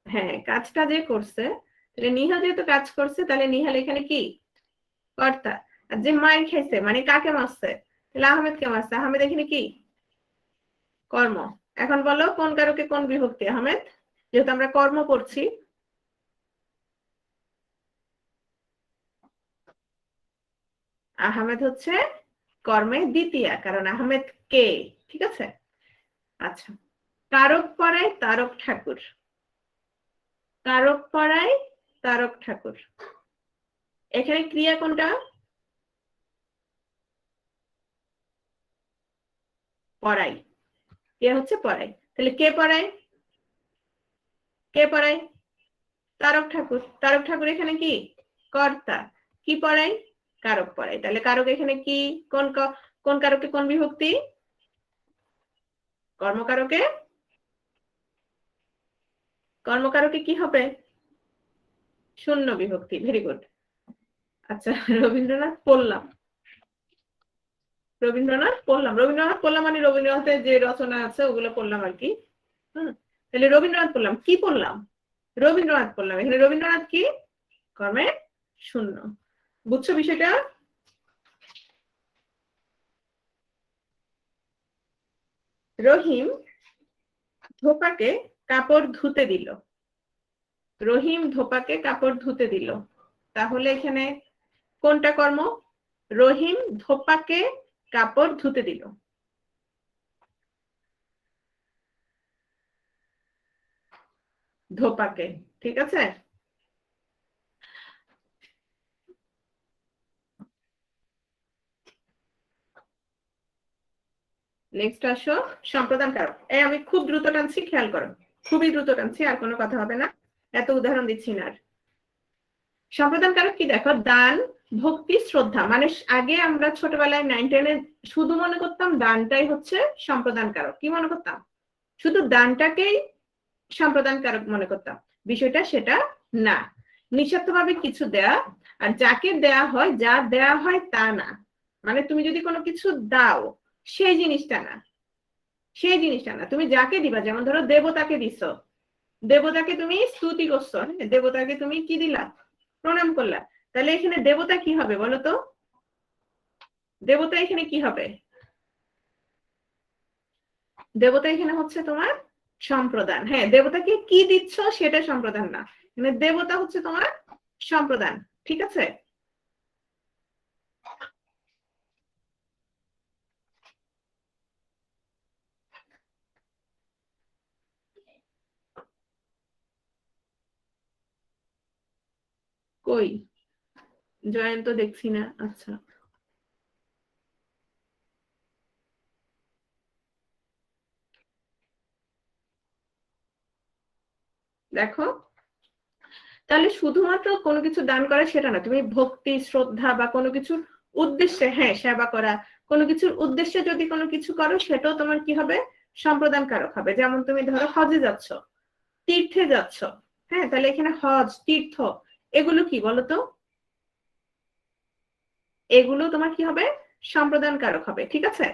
হ্যাঁ, কাজটা যে করছে, তাহলে নিহাল যেহেতু কাজ করছে তাহলে নিহাল এখানে কি কর্তা। আর যে মায়ের খাইছে মানে কাকে মারছে, তাহলে আহমেদকে মারছে, আহমেদ এখানে কি কর্ম। এখন বলো কোন কারকে কোন বিভক্তি? আহমেদ, যেহেতু আমরা কর্ম পড়ছি। আহমেদ হচ্ছে কর্মে দ্বিতীয়া, কারণ আহমেদ কে, ঠিক আছে। আচ্ছা, কারক পড়ায় তারক ঠাকুর, কারক পড়ায় তারক ঠাকুর, এখানে ক্রিয়া কোনটা? পড়াই, ক্রিয়া হচ্ছে পড়াই। তাহলে কে পড়ায়? কে পড়ায়? তারক ঠাকুর। তারক ঠাকুর এখানে কি? কর্তা। কি পড়ায়? কারক পড়ায়। তাহলে কারক এখানে কি? কোন কারকে কোন বিভক্তি? কর্মকারকে, কর্মকারকে কি হবে? শূন্য বিভক্তি। Very good. আচ্ছা, রবীন্দ্রনাথ পড়লাম, রবীন্দ্রনাথ পড়লাম মানে রবীন্দ্রনাথের যে রচনা আছে ওগুলো পড়লাম আর কি। তাহলে রবীন্দ্রনাথ পড়লাম, কি পড়লাম? রবীন্দ্রনাথ পড়লাম। এখানে রবীন্দ্রনাথ কি? কর্মে শূন্য। বুঝছো বিষয়টা? রহিম ধোপাকে কাপড় ধুতে দিল, রহিম ধোপাকে কাপড় ধুতে দিল, তাহলে এখানে কোনটা কর্ম? রহিম ধোপাকে কাপড় ধুতে দিল। ধোপাকে, ঠিক আছে। নেক্সট আসো সম্প্রদান কারক। আমি খুব দ্রুত টানছি, খেয়াল করো, খুবই দ্রুত টানছি, আর কোনো কথা হবে না, এত উদাহরণ দিচ্ছি না। আর সম্প্রদান কারক কি দেখো, দান, ভক্তি, শ্রদ্ধা। মানে আগে আমরা ছোটবেলায় 9-10-এ শুধু মনে করতাম দানটাই হচ্ছে সম্প্রদান কারক। কি মনে করতাম? শুধু দানটাকেই সম্প্রদান কারক মনে করতাম। বিষয়টা সেটা না। নিঃস্বার্থভাবে কিছু দেয়া, আর যাকে দেয়া হয়, যা দেয়া হয় তা না। মানে তুমি যদি কোনো কিছু দাও, সেই জিনিসটা না, সেই জিনিসটা না। তুমি যাকে দিবা, যেমন ধরো দেবতাকে দিছো, দেবতাকে তুমি স্তুতি করছো, দেবতাকে তুমি কি দিলা? প্রণাম করলা। তাহলে এখানে দেবতা কি হবে বলো তো? দেবতা এখানে কি হবে? দেবতা এখানে হচ্ছে তোমার সম্প্রদান। হ্যাঁ, দেবতাকে কি দিচ্ছ সেটা সম্প্রদান না, মানে দেবতা হচ্ছে তোমার সম্প্রদান, ঠিক আছে। কই জয়ন্ত দেখছি না। আচ্ছা, দেখো, তাহলে শুধুমাত্র কোনো কিছু দান করা সেটা না, তুমি ভক্তি, শ্রদ্ধা বা কোনো কিছুর উদ্দেশ্যে, হ্যাঁ সেবা করা, কোনো কিছুর উদ্দেশ্যে যদি কোনো কিছু করো সেটাও তোমার কি হবে? সম্প্রদান কারক হবে। যেমন তুমি ধরো হজে যাচ্ছ, তীর্থে যাচ্ছ, হ্যাঁ, তাহলে এখানে হজ, তীর্থ, এগুলো কি বলতো? এগুলো তোমার কি হবে? সম্প্রদান কারক হবে, ঠিক আছে।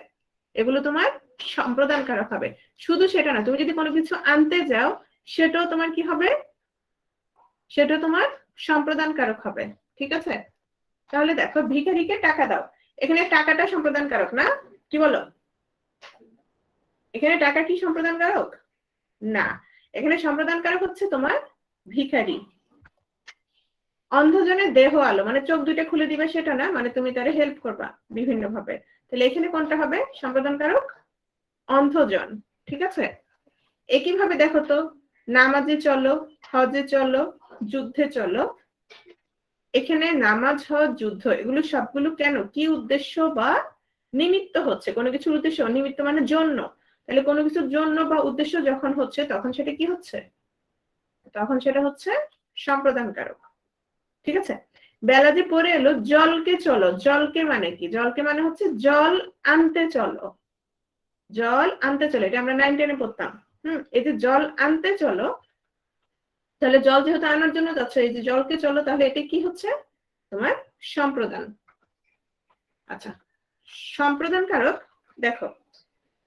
এগুলো তোমার সম্প্রদান কারক হবে। শুধু সেটা না, তুমি যদি কোনো কিছু আনতে যাও, সেটাও তোমার কি হবে? সেটা তোমার সম্প্রদান কারক হবে, ঠিক আছে। তাহলে দেখো, ভিখারিকে টাকা দাও, এখানে টাকাটা সম্প্রদান কারক না? কি বলো? এখানে টাকা কি সম্প্রদান কারক? না, এখানে সম্প্রদান কারক হচ্ছে তোমার ভিখারি। অন্ধজনের দেহ আলো, মানে চোখ দুইটা খুলে দিবে সেটা না, মানে তুমি তারে হেল্প করবা বিভিন্ন ভাবে। তাহলে এখানে কোনটা হবে সম্প্রদান কারক? অন্ধজন, ঠিক আছে। একই ভাবে দেখো তো, নামাজে চলো, হজে চলো, যুদ্ধে চলো। এখানে নামাজ, হজ, যুদ্ধ, এগুলো সবগুলো কেন, কি উদ্দেশ্য বা নিমিত্ত হচ্ছে? কোনো কিছুর উদ্দেশ্য, নিমিত্ত মানে জন্য। তাহলে কোনো কিছুর জন্য বা উদ্দেশ্য যখন হচ্ছে, তখন সেটা কি হচ্ছে? তখন সেটা হচ্ছে সম্প্রদান কারক, ঠিক আছে। বেলা যে পড়ে এলো, জলকে চলো, জলকে মানে কি? জলকে মানে হচ্ছে জল আনতে চলো, জল আনতে চলো, এটা আমরা 9-10-এ পড়তাম। এই যে জল আনতে চলো, তাহলে জল যেহেতু আনার জন্য যাচ্ছে, এই যে জলকে চলো, তাহলে এটা কি হচ্ছে? তোমার সম্প্রদান। আচ্ছা, সম্প্রদান কারক। দেখো,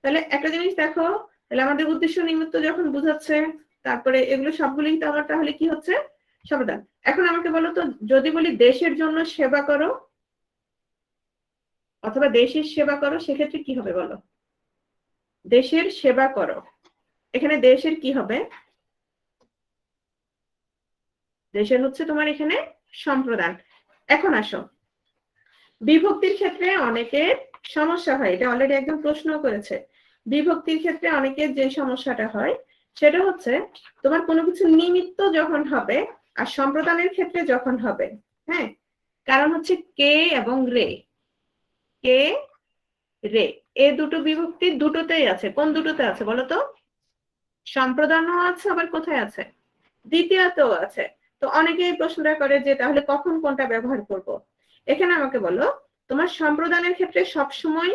তাহলে একটা জিনিস দেখো, তাহলে আমাদের উদ্দেশ্য নিমিত্ত যখন বুঝাচ্ছে, তারপরে এগুলো সবগুলোই তো আমার তাহলে কি হচ্ছে? সম্প্রদান। এখন আমাকে বলো তো, যদি বলি দেশের জন্য সেবা করো অথবা দেশের সেবা করো, সেক্ষেত্রে কি হবে বলো? দেশের সেবা করো, এখানে দেশের কি হবে? দেশের হচ্ছে তোমার এখানে সম্প্রদান। এখন আসো, বিভক্তির ক্ষেত্রে অনেকের সমস্যা হয়, এটা অলরেডি একদম প্রশ্ন করেছে। বিভক্তির ক্ষেত্রে অনেকের যে সমস্যাটা হয় সেটা হচ্ছে তোমার কোনো কিছু নিমিত্ত যখন হবে আর সম্প্রদানের ক্ষেত্রে যখন হবে, হ্যাঁ, কারণ হচ্ছে কে এবং রে, কে রে, এই দুটো বিভক্তি দুটোতেই আছে। কোন দুটোতে আছে বলো তো? সম্প্রদানও আছে, আবার কোথায় আছে? দ্বিতীয়তেও আছে। তো অনেকেই প্রশ্নটা করে যে তাহলে কখন কোনটা ব্যবহার করব। এখানে আমাকে বলো, তোমার সম্প্রদানের ক্ষেত্রে সবসময়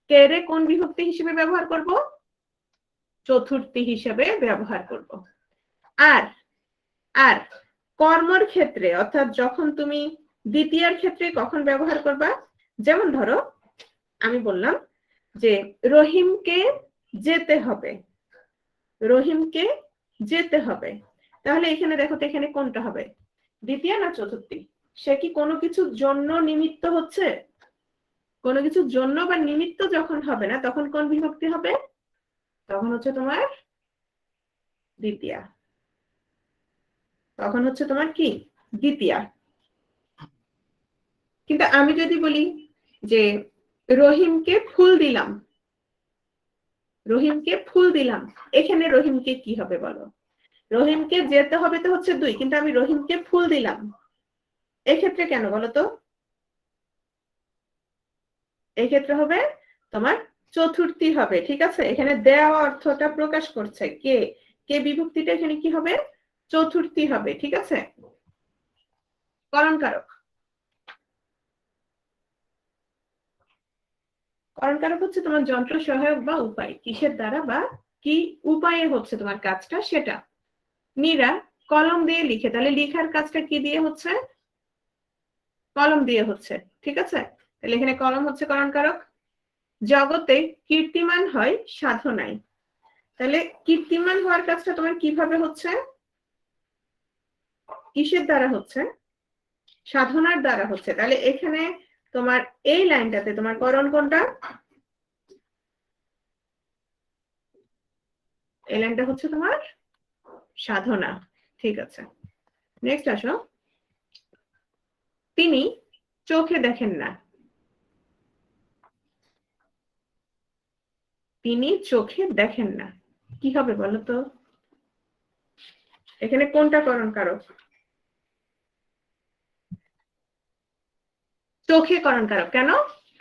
কে রে কোন বিভক্তি হিসেবে ব্যবহার করব? চতুর্থী হিসেবে ব্যবহার করব। আর আর কর্মর ক্ষেত্রে, অর্থাৎ যখন তুমি দ্বিতীয়ার ক্ষেত্রে কখন ব্যবহার করবা? যেমন ধরো আমি বললাম যে রহিমকে যেতে হবে, রহিমকে যেতে হবে, তাহলে এখানে দেখো তো এখানে কোনটা হবে, দ্বিতীয় না চতুর্থী? সে কি কোনো কিছুর জন্য নিমিত্ত হচ্ছে? কোনো কিছুর জন্য বা নিমিত্ত যখন হবে না তখন কোন বিভক্তি হবে? তখন হচ্ছে তোমার দ্বিতীয়া, তখন হচ্ছে তোমার কি দ্বিতীয়া। কিন্তু আমি যদি বলি যে রহিমকে ফুল দিলাম, রহিমকে ফুল দিলাম, এখানে রহিমকে কি হবে বলো? রহিমকে যেতে হবে তো হচ্ছে দুই, কিন্তু আমি রহিমকে ফুল দিলাম, এক্ষেত্রে কেন বলো তো? এক্ষেত্রে হবে তোমার চতুর্থী হবে, ঠিক আছে? এখানে দেওয়া অর্থটা প্রকাশ করছে, কে কে বিভক্তিটা এখানে কি হবে? চতুর্থী হবে, ঠিক আছে? করণ কারক, করণ কারক হচ্ছে তোমার যন্ত্র সহায়ক বা উপায়, কিসের দ্বারা বা কি উপায়ে হচ্ছে তোমার কাজটা সেটা। মীরা কলম দিয়ে লিখে, তাহলে লিখার কাজটা কি দিয়ে হচ্ছে? কলম দিয়ে হচ্ছে, ঠিক আছে? তাহলে এখানে কলম হচ্ছে করণ কারক। জগতে কীর্তিমান হয় সাধনায়, তাহলে কীর্তিমান হওয়ার কাজটা তোমার কিভাবে হচ্ছে? কিসের দ্বারা হচ্ছে? সাধনার দ্বারা হচ্ছে। তাহলে এখানে তোমার এই লাইনটাতে তোমার করণ কোনটা? এই লাইনটা হচ্ছে তোমার সাধনা, ঠিক আছে। নেক্সট আসো, তিনি চোখে দেখেন না, তিনি চোখে দেখেন না, কি হবে বলো তো? এখানে কোনটা করণ কারক? চোখে করণ কারক। কেন?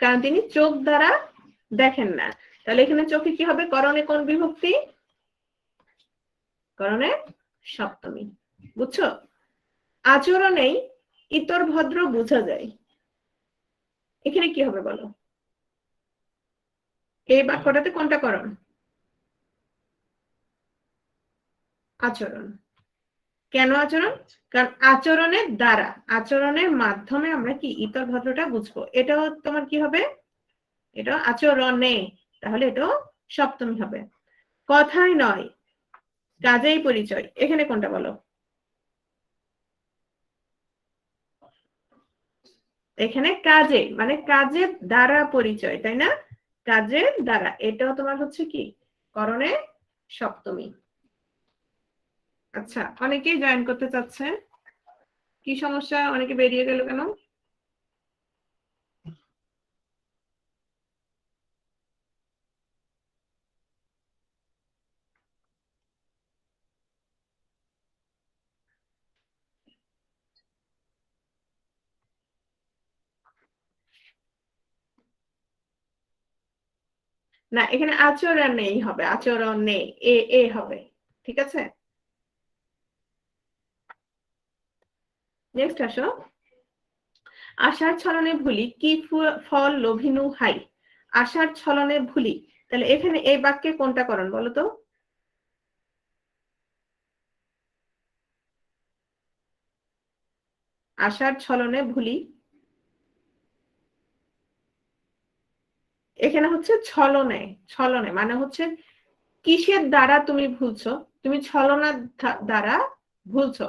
কারণ তিনি চোখ দ্বারা দেখেন না। তাহলে এখানে চোখে কি হবে? করণে কোন বিভক্তি? করণে সপ্তমী, বুঝছো? আচরণেই ইতর ভদ্র বোঝা যায়, এখানে কি হবে বলো? এই বাক্যটাতে কোনটা করণ? আচরণ। কেন আচরণ? কারণ আচরণের দ্বারা, আচরণের মাধ্যমে আমরা কি ইতর ভদ্রটা বুঝবো। এটাও তোমার কি হবে? এটা আচরণে, তাহলে এটাও সপ্তমী হবে। কথাই নয় কাজেই পরিচয়, এখানে কোনটা বলো? এখানে কাজে মানে কাজের দ্বারা পরিচয়, তাই না? কাজের দ্বারা, এটাও তোমার হচ্ছে কি করণে সপ্তমী। আচ্ছা, অনেকেই জয়েন করতে চাচ্ছে, কি সমস্যা? অনেকে বেরিয়ে গেল কেন? না, এখানে আচরণ নেই হবে, আচরণ নেই, এ এ হবে, ঠিক আছে? নেক্সট আসো, আশার ছলনে ভুলি কি ফল লোভিনু হাই, আশার ছলনে ভুলি, তাহলে এখানে এই বাক্যে কোনটা করণ বলো তো? আশার ছলনে ভুলি, এখানে হচ্ছে ছলনে, ছলনে মানে হচ্ছে কিসের দ্বারা তুমি ভুলছো? তুমি ছলনার দ্বারা ভুলছো।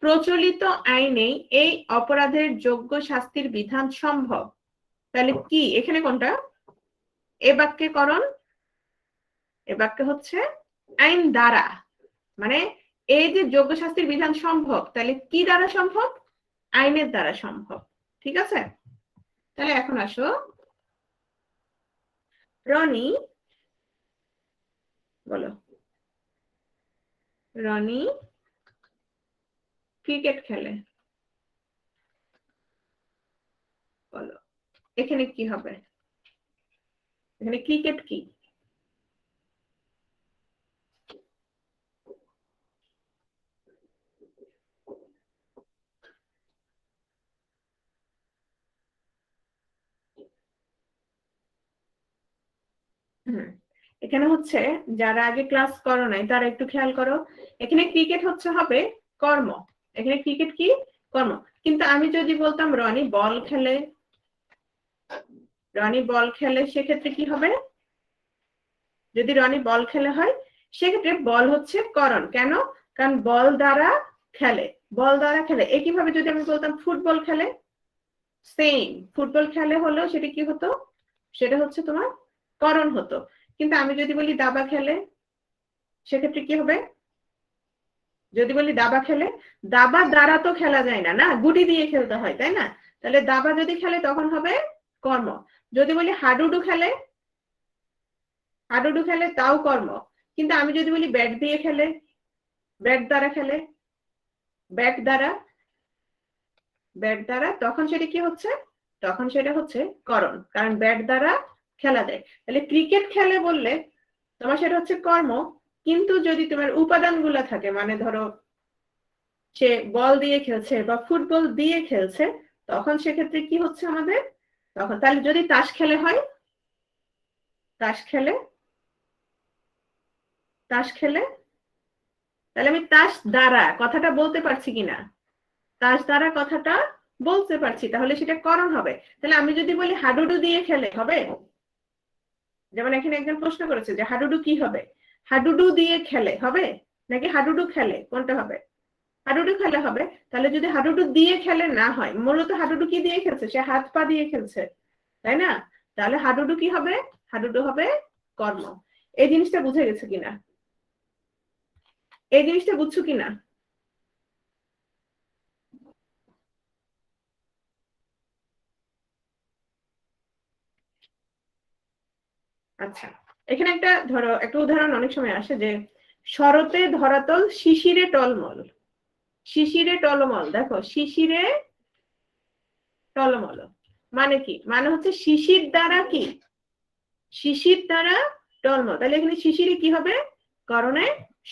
প্রচলিত আইনে এই অপরাধের যোগ্য শাস্তির বিধান সম্ভব, তাহলে কি এখানে কোনটা? এ বাক্যে করণ, এ বাক্যে হচ্ছে আইন দ্বারা, মানে এই যে যোগ্য শাস্তির বিধান সম্ভব, তাহলে কি দ্বারা সম্ভব? আইনের দ্বারা সম্ভব, ঠিক আছে? তাহলে এখন আসো, রনি বলো, রনি ক্রিকেট খেলে, বলো এখানে কি হবে? এখানে ক্রিকেট কি? এখানে হচ্ছে যারা আগে ক্লাস করো নাই তারা একটু খেয়াল করো, এখানে ক্রিকেট হচ্ছে হবে কর্ম, এখানে ক্রিকেট কি কর্ম। কিন্তু আমি যদি বলতাম রনি বল খেলে, রনি বল খেলে, সেক্ষেত্রে কি হবে? যদি রনি বল খেলে হয় সেক্ষেত্রে বল হচ্ছে করণ, কেন? কারণ বল দ্বারা খেলে, বল দ্বারা খেলে। একইভাবে যদি আমি বলতাম ফুটবল খেলে, সেম ফুটবল খেলে হলেও সেটা কি হতো? সেটা হচ্ছে তোমার করণ হতো। কিন্তু আমি যদি বলি দাবা খেলে, সেক্ষেত্রে কি হবে? যদি বলি দাবা খেলে, দাবা দ্বারা তো খেলা যায় না, না গুটি দিয়ে খেলতে হয়, তাই না? তাহলে দাবা যদি খেলে তখন হবে কর্ম। যদি বলি হাডুডু খেলে, হাডুডু খেলে তাও কর্ম। কিন্তু আমি যদি বলি ব্যাট দিয়ে খেলে, ব্যাট দ্বারা খেলে, ব্যাট দ্বারা, ব্যাট দ্বারা, তখন সেটা কি হচ্ছে? তখন সেটা হচ্ছে করণ, কারণ ব্যাট দ্বারা খেলা যায়। তাহলে ক্রিকেট খেলে বললে তোমার সেটা হচ্ছে কর্ম। কিন্তু যদি তোমার উপাদানগুলো থাকে, মানে ধরো সে বল দিয়ে খেলছে বা ফুটবল দিয়ে খেলছে, তখন সেক্ষেত্রে কি হচ্ছে আমাদের? তখন তাহলে যদি তাস খেলে হয়, তাস খেলে, তাস খেলে, তাহলে আমি তাস দ্বারা কথাটা বলতে পারছি কিনা? তাস দ্বারা কথাটা বলতে পারছি, তাহলে সেটা করণ হবে। তাহলে আমি যদি বলি হাডুডু দিয়ে খেলে হবে? যেমন এখানে একজন প্রশ্ন করেছে যে হাডুডু কি হবে, হাডুডু দিয়ে খেলে হবে নাকি হাডুডু খেলে, কোনটা হবে? হাডুডু খেলে হবে। তাহলে যদি হাডুডু দিয়ে খেলে না হয়, মূলত হাডুডু কি দিয়ে খেলছে? সে হাত পা দিয়ে খেলছে, তাই না? তাহলে হাডুডু কি হবে? হাডুডু হবে কর্ম। এই জিনিসটা বুঝে গেছে কিনা? এই জিনিসটা বুঝছো কিনা? আচ্ছা, এখানে একটা ধরো একটা উদাহরণ অনেক সময় আসে যে শরতে ধরাতল শিশিরে টলমল, শিশিরে টলমল, দেখো শিশিরে টলমল মানে কি? মানে হচ্ছে শিশির দ্বারা কি? শিশির দ্বারা টলমল। তাহলে এখানে শিশিরে কি হবে? করণে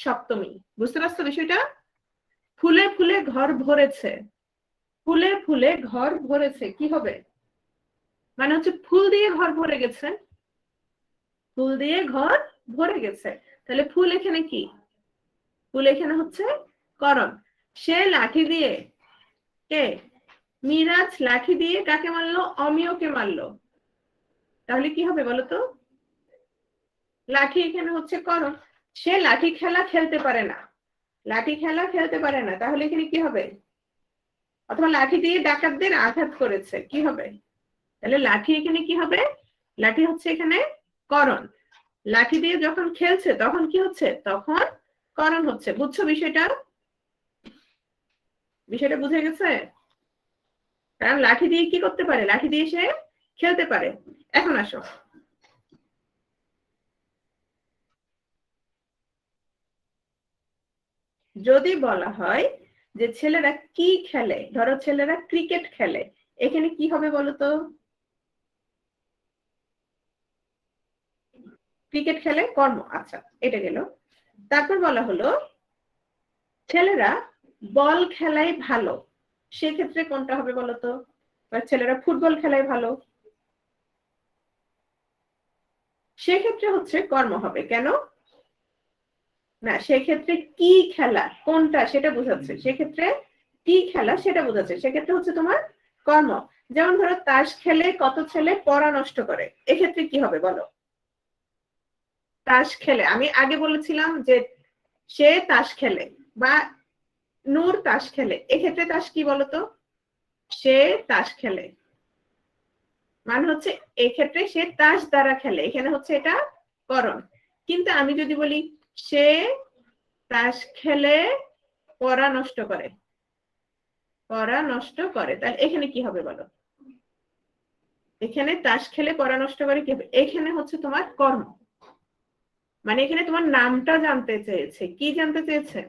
সপ্তমী। বুঝতে পারছো বিষয়টা? ফুলে ফুলে ঘর ভরেছে, ফুলে ফুলে ঘর ভরেছে কি হবে? মানে হচ্ছে ফুল দিয়ে ঘর ভরে গেছে, ফুল দিয়ে ঘর ভরে গেছে। তাহলে ফুল এখানে কি? ফুল এখানে হচ্ছে করণ। সে লাঠি দিয়ে, কে? মিরাজ লাঠি দিয়ে কাকে মারলো? অমিয়কে মারলো। তাহলে কি হবে বলতো? লাঠি এখানে হচ্ছে করণ। সে লাঠি খেলা খেলতে পারে না, লাঠি খেলা খেলতে পারে না, তাহলে এখানে কি হবে? অথবা লাঠি দিয়ে ডাকাতদের আঘাত করেছে, কি হবে? তাহলে লাঠি এখানে কি হবে? লাঠি হচ্ছে এখানে করণ। লাঠি দিয়ে যখন খেলছে তখন কি হচ্ছে? তখন করণ হচ্ছে। বুঝছো বিষয়টা? বিষয়টা বুঝে গেছে? কারণ লাঠি দিয়ে কি করতে পারে? লাঠি দিয়ে সে খেলতে পারে। এখন আসো, যদি বলা হয় যে ছেলেরা কি খেলে, ধরো ছেলেরা ক্রিকেট খেলে, এখানে কি হবে বলতো? ক্রিকেট খেলে কর্ম, আচ্ছা এটা গেল। তারপর বলা হলো ছেলেরা বল খেলায় ভালো, সেক্ষেত্রে কোনটা হবে বলতো? বা ছেলেরা ফুটবল খেলায় ভালো, সেক্ষেত্রে হচ্ছে কর্ম হবে, কেন? না, সেক্ষেত্রে কি খেলা কোনটা সেটা বোঝাচ্ছে, সেক্ষেত্রে কি খেলা সেটা বোঝাচ্ছে, সেক্ষেত্রে হচ্ছে তোমার কর্ম। যেমন ধরো তাস খেলে কত ছেলে পড়া নষ্ট করে, এক্ষেত্রে কি হবে বলো? তাস খেলে, আমি আগে বলেছিলাম যে সে তাস খেলে বা নূর তাস খেলে, এক্ষেত্রে তাস কি বলতো? সে তাস খেলে, মানে হচ্ছে এক্ষেত্রে সে তাস দ্বারা খেলে, এখানে হচ্ছে এটা করণ। কিন্তু আমি যদি বলি সে তাস খেলে পড়া নষ্ট করে, পড়া নষ্ট করে, তাহলে এখানে কি হবে বলো? এখানে তাস খেলে পড়া নষ্ট করে কি হবে? এখানে হচ্ছে তোমার কর্ম, মানে এখানে তোমার নামটা জানতে চেয়েছে। কি জানতে চেয়েছে?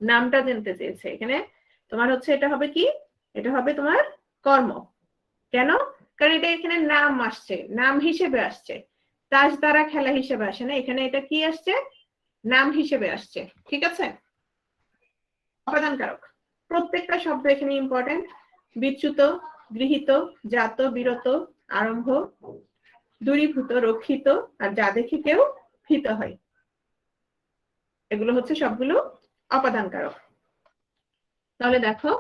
নামটা জানতে চেয়েছে। এখানে তোমার হচ্ছে এটা হবে কি? এটা হবে তোমার কর্ম। কেন? কারণ এটা এখানে নাম আসছে, নাম হিসেবে আসছে, তাস দ্বারা খেলা হিসেবে আসে না, এখানে এটা কি আসছে? নাম হিসেবে আসছে। ঠিক আছে? অপাদান কারক প্রত্যেকটা শব্দ এখানে ইম্পর্টেন্ট। বিচ্যুত, গৃহীত, জাত, বিরত, আরম্ভ, দূরীভূত, রক্ষিত, আর যা দেখে কেউ ভীত হয়, এগুলো হচ্ছে সবগুলো অপাদান কারক। তাহলে দেখো,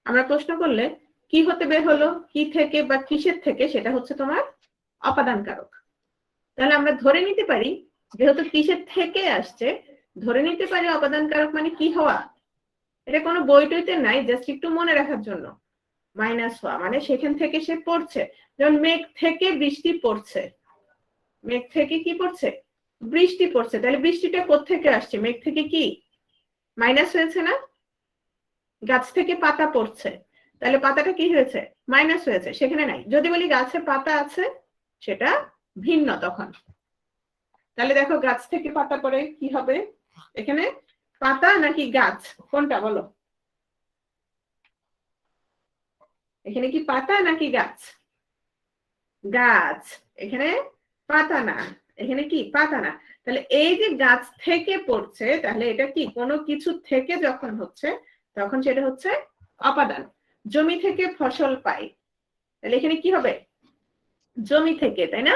আমরা প্রশ্ন করলে কি হতে বের হলো, কি থেকে বা কিসের থেকে, সেটা হচ্ছে তোমার অপাদান কারক। তাহলে আমরা ধরে নিতে পারি, যেহেতু কিসের থেকে আসছে, ধরে নিতে পারি অপাদান কারক মানে কি হওয়া। এটা কোনো বই টইতে নাই, জাস্ট একটু মনে রাখার জন্য। মাইনাস হওয়া মানে সেখান থেকে সে পড়ছে। যেমন মেঘ থেকে বৃষ্টি পড়ছে, মেঘ থেকে কি পড়ছে? বৃষ্টি পড়ছে। তাহলে বৃষ্টিটা কোত্থেকে আসছে? মেঘ থেকে কি মাইনাস হয়েছে না? গাছ থেকে পাতা পড়ছে, তাহলে পাতাটা কি হয়েছে? মাইনাস হয়েছে, সেখানে নাই। যদি বলি গাছে পাতা আছে, সেটা ভিন্ন তখন। তাহলে দেখো, গাছ থেকে পাতা পড়ে কি হবে? এখানে পাতা নাকি গাছ, কোনটা বলো? এখানে কি পাতা নাকি গাছ? গাছ। এখানে পাতা না, এখানে কি পাতা না। তাহলে এই যে গাছ থেকে পড়ছে, তাহলে এটা কি কোনো কিছু থেকে যখন হচ্ছে, তখন সেটা হচ্ছে অপাদান। জমি থেকে ফসল পাই, তাহলে এখানে কি হবে? জমি থেকে, তাই না?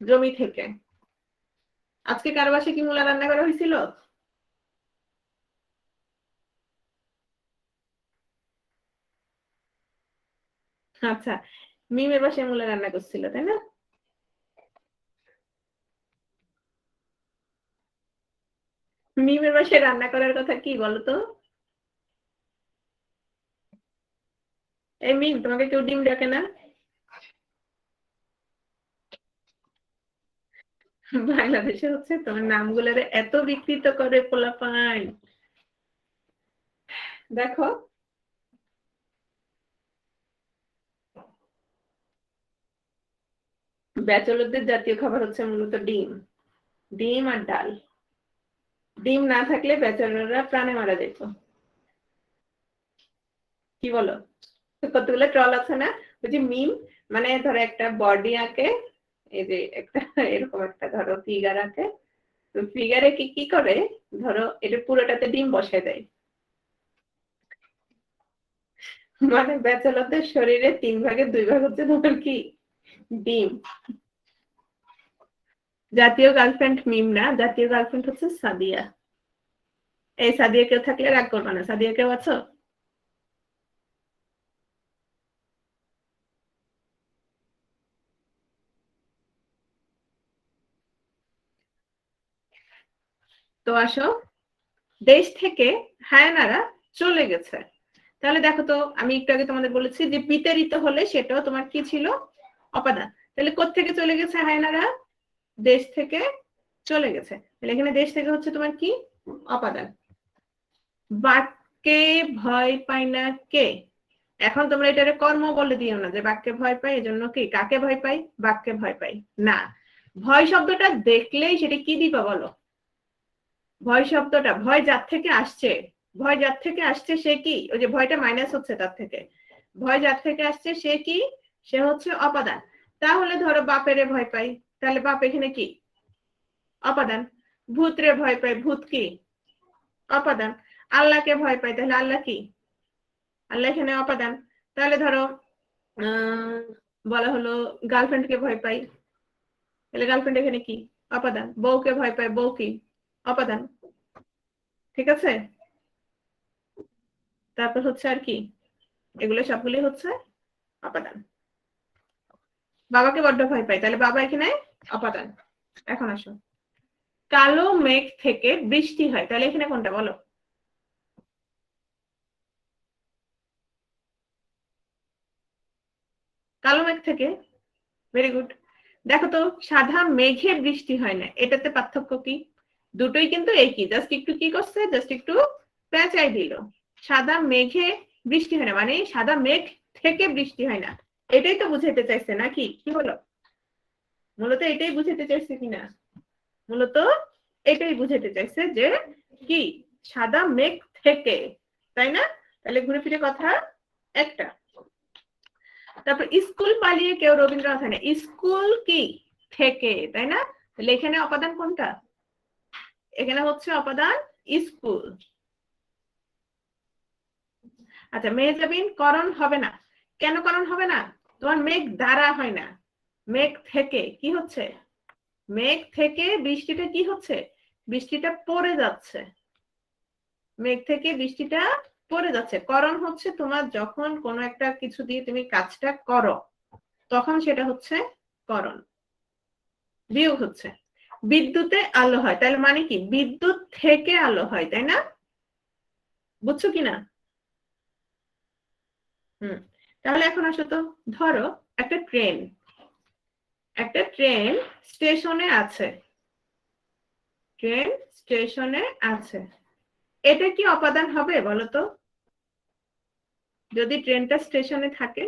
জমি থেকে। আজকে কারো বাসায় কি মূলা রান্না করা হয়েছিল? আচ্ছা, মিমের বাসায় মূলা রান্না করছিল, তাই না? মিমের বাসায় রান্না করার কথা কি বলতো? এই মিম, তোমাকে কেউ ডিম ডাকে না? বাংলাদেশে হচ্ছে তোমার নামগুলোরে এত বিকৃত করে পোলাপান। দেখো, ব্যাচলরদের জাতীয় খাবার হচ্ছে মূলত ডিম। ডিম আর ডাল। ডিম না থাকলে ব্যাচলররা প্রাণে মারা যেত। কি বলো? কতগুলো ট্রল আছে না, ওই যে মিম, মানে ধরো একটা বডি আঁকে, এই যে একটা এরকম একটা ধরো ফিগার আঁকে, তো ফিগারে কি কি করে, ধরো এটা পুরোটাতে ডিম বসায় দেয়। মানে ব্যাচলরদের শরীরে 3 ভাগের 2 ভাগ হচ্ছে তোমার কি? ডিম। জাতীয় গার্লফ্রেন্ড মিম না, জাতীয় গার্লফ্রেন্ড হচ্ছে সাদিয়া। এই সাদিয়া কেউ থাকলে রাগ করবে না, সাদিয়া কেউ আছো? তো আসো, দেশ থেকে হায়নারা চলে গেছে। তাহলে দেখো তো, আমি একটু আগে তোমাদের বলেছি যে বিতাড়িত হলে সেটাও তোমার কি ছিল? অপাদান। তাহলে কোত্থেকে চলে গেছে হায়নারা? দেশ থেকে চলে গেছে। তাহলে এখানে দেশ থেকে হচ্ছে তোমার কি? অপাদান। বাঘকে ভয় পায় না কে? এখন তোমরা এটারে কর্ম বলে দিও না যে বাঘকে ভয় পাই, এজন্য কি কাকে ভয় পাই? বাঘকে ভয় পাই না। ভয় শব্দটা দেখলেই সেটা কি দিবা বলো? ভয় শব্দটা, ভয় যার থেকে আসছে, ভয় যার থেকে আসছে সে কি? ওই যে ভয়টা মাইনাস হচ্ছে তার থেকে, ভয় যার থেকে আসছে সে কি? সে হচ্ছে অপাদান। তাহলে ধরো বাপেরে ভয় পাই, তাহলে বাপ এখানে কি? অপাদান। ভূতরে ভয় পাই, ভূত কি? অপাদান। আল্লাহকে ভয় পাই, তাহলে আল্লাহ কি? আল্লাহ এখানে অপাদান। তাহলে ধরো আহ বলা হলো গার্লফ্রেন্ডকে ভয় পাই, তাহলে গার্লফ্রেন্ড এখানে কি? অপাদান। বউকে ভয় পাই, বউ কি? অপাদান। ঠিক আছে? তারপর হচ্ছে আর কি? এগুলো সবগুলি হচ্ছে অপাদান। বাবাকে বড্ড ভয় পাই, তাহলে বাবা এখানে অপাদান। এখন আসো, কালো মেঘ থেকে বৃষ্টি হয়, তাহলে এখানে কোনটা বলো? কালো মেঘ থেকে। Very good. দেখো তো, সাদা মেঘে বৃষ্টি হয় না, এটাতে পার্থক্য কি? দুটোই কিন্তু একই, জাস্ট একটু কি করছে, জাস্ট একটু পেঁচাই দিল। সাদা মেঘে বৃষ্টি হয় না মানে সাদা মেঘ থেকে বৃষ্টি হয় না, এটাই তো বুঝাইতে চাইছে নাকি, কি বলো? মূলত এটাই বুঝাইতে চাইছে কিনা? মূলত এটাই বুঝাইতে চাইছে যে কি সাদা মেঘ থেকে, তাই না? তাহলে ঘুরে ফিরে কথা একটা। তারপর স্কুল পালিয়ে কেউ রবীন্দ্রনাথ হয় না, স্কুল কি থেকে, তাই না? তাহলে এখানে অপাদান কোনটা? এখানে হচ্ছে অপাদান স্কুল। আচ্ছা, মেহজাবিন করণ হবে না, কেন করণ হবে না? তোমার মেঘ দ্বারা হয় না, মেঘ থেকে কি হচ্ছে? মেঘ থেকে বৃষ্টিটা কি হচ্ছে? বৃষ্টিটা পড়ে যাচ্ছে, মেঘ থেকে বৃষ্টিটা পড়ে যাচ্ছে। করণ হচ্ছে তোমার যখন কোনো একটা কিছু দিয়ে তুমি কাজটা করো তখন সেটা হচ্ছে করণ। বিয়োগ হচ্ছে বিদ্যুতে আলো হয়, তাহলে মানে কি বিদ্যুৎ থেকে আলো হয়, তাই না? বুঝছো কিনা? তাহলে এখন আসো তো, ধরো একটা ট্রেন, একটা ট্রেন স্টেশনে আছে, ট্রেন স্টেশনে আছে, এটা কি অপাদান হবে বলো তো? যদি ট্রেনটা স্টেশনে থাকে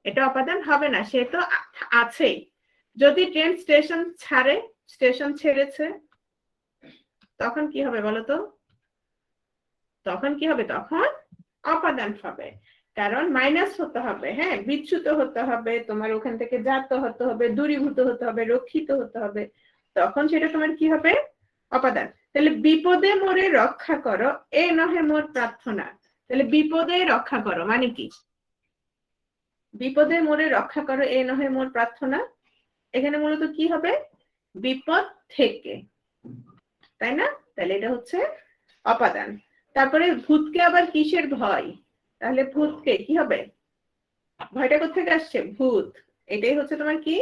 এটা অপাদান হবে না, সে তো আছেই। যদি ট্রেন স্টেশন ছাড়ে, স্টেশন ছেড়েছে, তখন কি হবে বলো তো? তখন কি হবে? তখন অপাদান হবে, কারণ মাইনাস হতে হবে, হ্যাঁ, বিচ্যুত হতে হবে, তোমার ওখান থেকে জাত হতে হবে, দূরীভূত হতে হবে, রক্ষিত হতে হবে, তখন সেটা তোমার কি হবে? অপাদান। তাহলে বিপদে মোরে রক্ষা করো এ নহে মোর প্রার্থনা, তাহলে বিপদে রক্ষা করো মানে কি? বিপদে মোরে রক্ষা করো এ নহে মোর প্রার্থনা, এখানে মূলত কি হবে? বিপদ থেকে, তাই না? তাহলে এটা হচ্ছে অপাদান। তারপরে ভূতকে আবার কিসের ভয়? তাহলে ভূতকে কি হবে? ভয়টা কোথেকে আসছে? ভূত, এটাই হচ্ছে তোমার কি?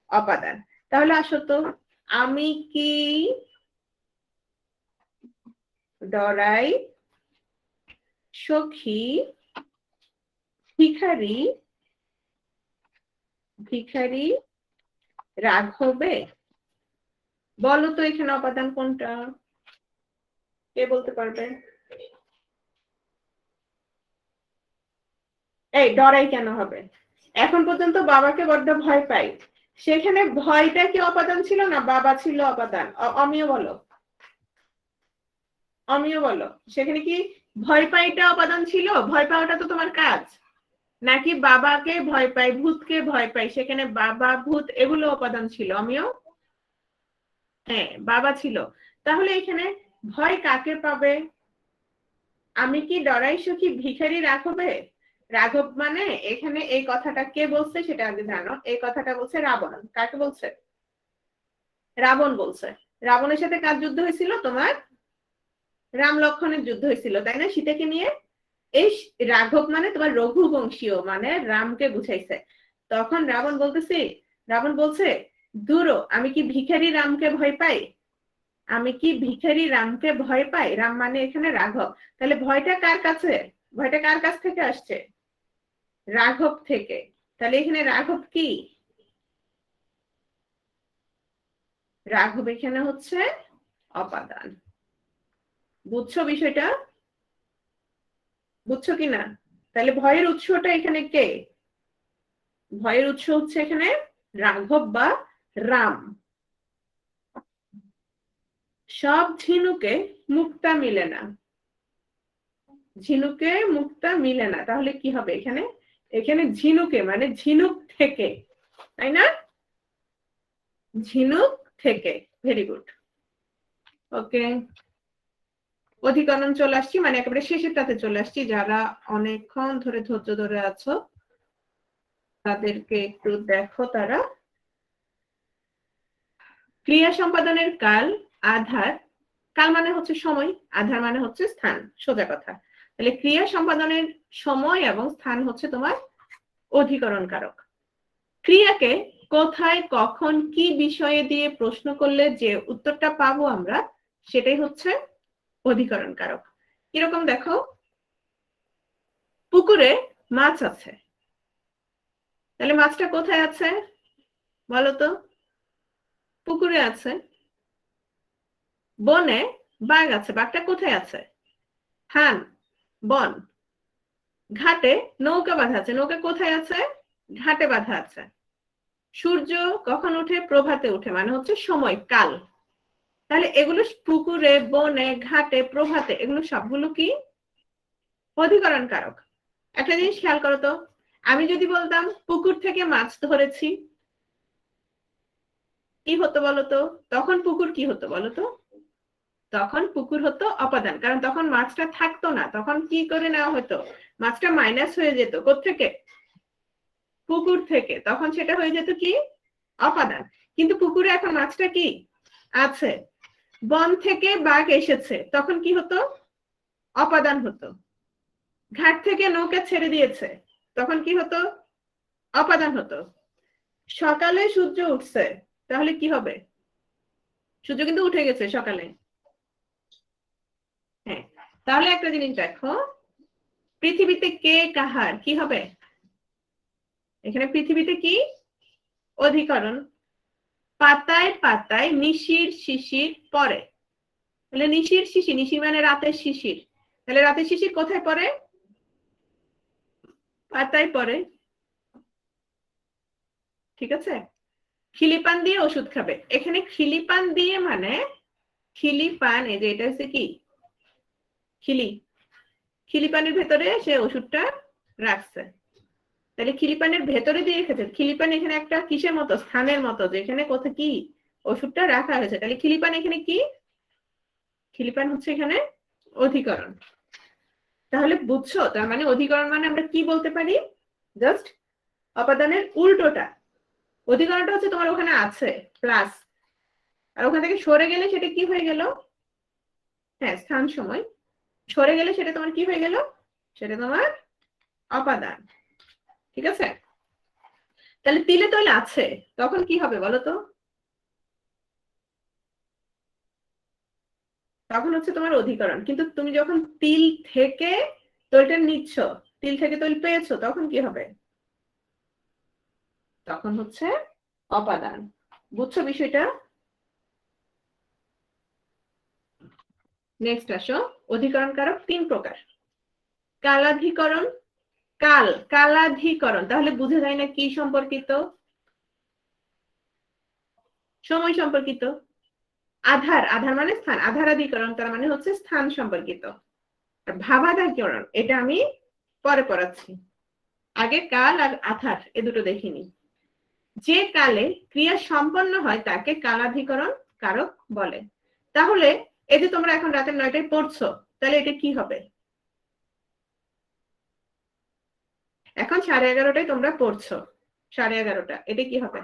অপাদান। তাহলে আসো তো, আমি কি ডরাই সখী ভিখারি, ভিখারি রাঘবে, বলো তো এখানে অপাদান কোনটা? কে বলতে পারবে? এই ডরাই কেন হবে? এখন পর্যন্ত বাবাকে বড্ড ভয় পাই, সেখানে ভয়টা কি অপাদান ছিল না বাবা ছিল অপাদান? অমিয় বলো, অমিয় বলো, সেখানে কি ভয় পাইটা অপাদান ছিল? ভয় পাওয়াটা তো তোমার কাজ, নাকি বাবাকে ভয় পাই, ভূতকে ভয় পাই, সেখানে বাবা ভূত এগুলো উপাদান ছিল? আমিও হ্যাঁ বাবা ছিল। তাহলে এখানে ভয় কাকে পাবে? আমি কি ডরাই সখী ভিখারি রাঘবে, রাঘব মানে এখানে এই কথাটা কে বলছে সেটা আগে জানো, এই কথাটা বলছে রাবণ। কাকে বলছে? রাবণ বলছে। রাবণের সাথে কার যুদ্ধ হয়েছিল? তোমার রাম লক্ষণের যুদ্ধ হয়েছিল, তাই না, সীতাকে নিয়ে। এই রাঘব মানে তোমার রঘুবংশীয়, মানে রামকে বুঝাইছে। তখন রাবণ বলছে দূর, আমি কি ভিখারি রামকে ভয় পাই? আমি কি ভিখারি রামকে ভয় পাই? রাম মানে এখানে রাঘব। তাহলে ভয়টা কার কাছে? ভয়টা কার কাছ থেকে আসছে? রাঘব থেকে। তাহলে এখানে রাঘব কি? রাঘব এখানে হচ্ছে অপাদান। বুঝছো বিষয়টা? বুঝছো কিনা? তাহলে ভয়ের উৎসটা এখানে কে? ভয়ের উৎস হচ্ছে এখানে রাঘব বা রাম। সব ঝিনুকে মুক্তা মিলে না, ঝিনুকে মুক্তা মিলে না, তাহলে কি হবে এখানে? এখানে ঝিনুকে মানে ঝিনুক থেকে, তাই না? ঝিনুক থেকে। Very good. ওকে, অধিকরণ চলে আসছি, মানে একেবারে শেষেরটাতে চলে আসছি। যারা অনেকক্ষণ ধরে ধৈর্য ধরে আছো তাদেরকে একটু দেখো। তারা ক্রিয়া সম্পাদনের কাল আধার, কাল মানে হচ্ছে সময়, আধার মানে হচ্ছে স্থান, সোজা কথা। তাহলে ক্রিয়া সম্পাদনের সময় এবং স্থান হচ্ছে তোমার অধিকরণ কারক। ক্রিয়াকে কোথায় কখন কি বিষয়ে দিয়ে প্রশ্ন করলে যে উত্তরটা পাবো আমরা, সেটাই হচ্ছে অধিকরণ কারক। কিরকম দেখো, পুকুরে মাছ আছে, তাহলে মাছটা কোথায় আছে বলতো? পুকুরে আছে। বনে বাঘ আছে, বাঘটা কোথায় আছে? হান, বন, ঘাটে নৌকা বাঁধা আছে। নৌকা কোথায় আছে? ঘাটে বাঁধা আছে। সূর্য কখন ওঠে? প্রভাতে ওঠে, মানে হচ্ছে সময়, কাল। তাহলে এগুলো পুকুরে, বনে, ঘাটে, প্রভাতে, এগুলো সবগুলো কি অধিকরণ কারক। একটা জিনিস খেয়াল করো তো, আমি যদি বলতাম পুকুর থেকে মাছ ধরেছি, কি হতো বলতো? তখন পুকুর কি হতো বলতো? তখন পুকুর হতো অপাদান, কারণ তখন মাছটা থাকতো না। তখন কি করে নেওয়া হতো? মাছটা মাইনাস হয়ে যেত। কোত্থেকে? পুকুর থেকে। তখন সেটা হয়ে যেত কি অপাদান। কিন্তু পুকুরে এখন মাছটা কি আছে। বন থেকে বাঘ এসেছে, তখন কি হতো? অপাদান হতো। ঘাট থেকে নৌকা ছেড়ে দিয়েছে, তখন কি হতো? অপাদান হতো। সকালে সূর্য উঠছে, তাহলে কি হবে? সূর্য কিন্তু উঠে গেছে সকালে। হ্যাঁ, তাহলে একটা জিনিস দেখো, পৃথিবীতে কে কাহার কি হবে? এখানে পৃথিবীতে কি অধিকরণ। পাতায় পাতায় নিশির শিশির পড়ে। তাহলে নিশির শিশির, নিশির মানে রাতের শিশির। তাহলে রাতের শিশির কোথায় পড়ে? পাতায় পড়ে। ঠিক আছে। খিলিপান দিয়ে ওষুধ খাবে। এখানে খিলিপান দিয়ে মানে খিলিপান, এই যে এটা হচ্ছে কি খিলি, খিলিপানের ভেতরে সে ওষুধটা রাখছে। তাহলে খিলিপানের ভেতরে দিয়ে রেখেছে। খিলিপান এখানে একটা কিসের মতো? স্থানের মতো, যেখানে কোথায় কি ওষুধটা রাখা হয়েছে। তাহলে খিলিপান এখানে কি? খিলিপান হচ্ছে এখানে অধিকরণ। তাহলে বুঝছো? তার মানে অধিকরণ মানে আমরা কি বলতে পারি? জাস্ট অপাদানের উল্টোটা। অধিকরণটা হচ্ছে তোমার ওখানে আছে প্লাস, আর ওখান থেকে সরে গেলে সেটা কি হয়ে গেল? হ্যাঁ, স্থান সময়। সরে গেলে সেটা তোমার কি হয়ে গেল? সেটা তোমার অপাদান। ঠিক আছে। তাহলে তিলে তৈল আছে, তখন কি হবে বলো তো? তখন হচ্ছে তোমার অধিকরণ। কিন্তু তুমি যখন তিল থেকে তৈলটা নিচ্ছ, তিল থেকে তৈল পেয়েছো, তখন কি হবে? তখন হচ্ছে অপাদান। বুঝছো বিষয়টা? নেক্সট আসো, অধিকরণ কারক তিন প্রকার। কালাধিকরণ, কালাধিকরণ তাহলে বুঝে যায় না কি সম্পর্কিত? সময় সম্পর্কিত। আধার, আধার মানে স্থান। আধারাধিকরণ তার মানে হচ্ছে স্থান সম্পর্কিত। আর ভাবাধিকরণ এটা আমি পরে পড়াচ্ছি। আগে কাল আর আধার এ দুটো দেখিনি। যে কালে ক্রিয়া সম্পন্ন হয় তাকে কালাধিকরণ কারক বলে। তাহলে এই যে তোমরা এখন রাতের 9টায় পড়ছো, তাহলে এটা কি হবে? এখন 11:30টায় তোমরা পড়ছো, 11:30, এটা কি হবে?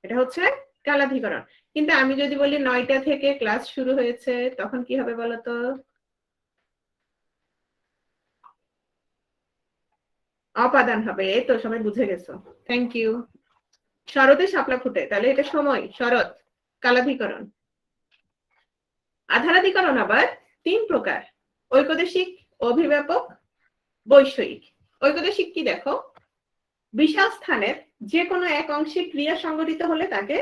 এটা হচ্ছে কালাধিকরণ। কিন্তু আমি যদি বলি 9টা থেকে ক্লাস শুরু হয়েছে, তখন কি হবে বলতো? অপাদান হবে। এই তো সবাই বুঝে গেছো, থ্যাংক ইউ। শরতে শাপলা ফুটে, তাহলে এটা সময়, শরৎ, কালাধিকরণ। আধারাধিকরণ আবার তিন প্রকার: ঐকদেশিক, অভিব্যাপক, বৈষয়িক। ঐকদেশিক কি দেখো, বিশাল স্থানের যে কোনো এক অংশে ক্রিয়া সংঘটিত হলে তাকে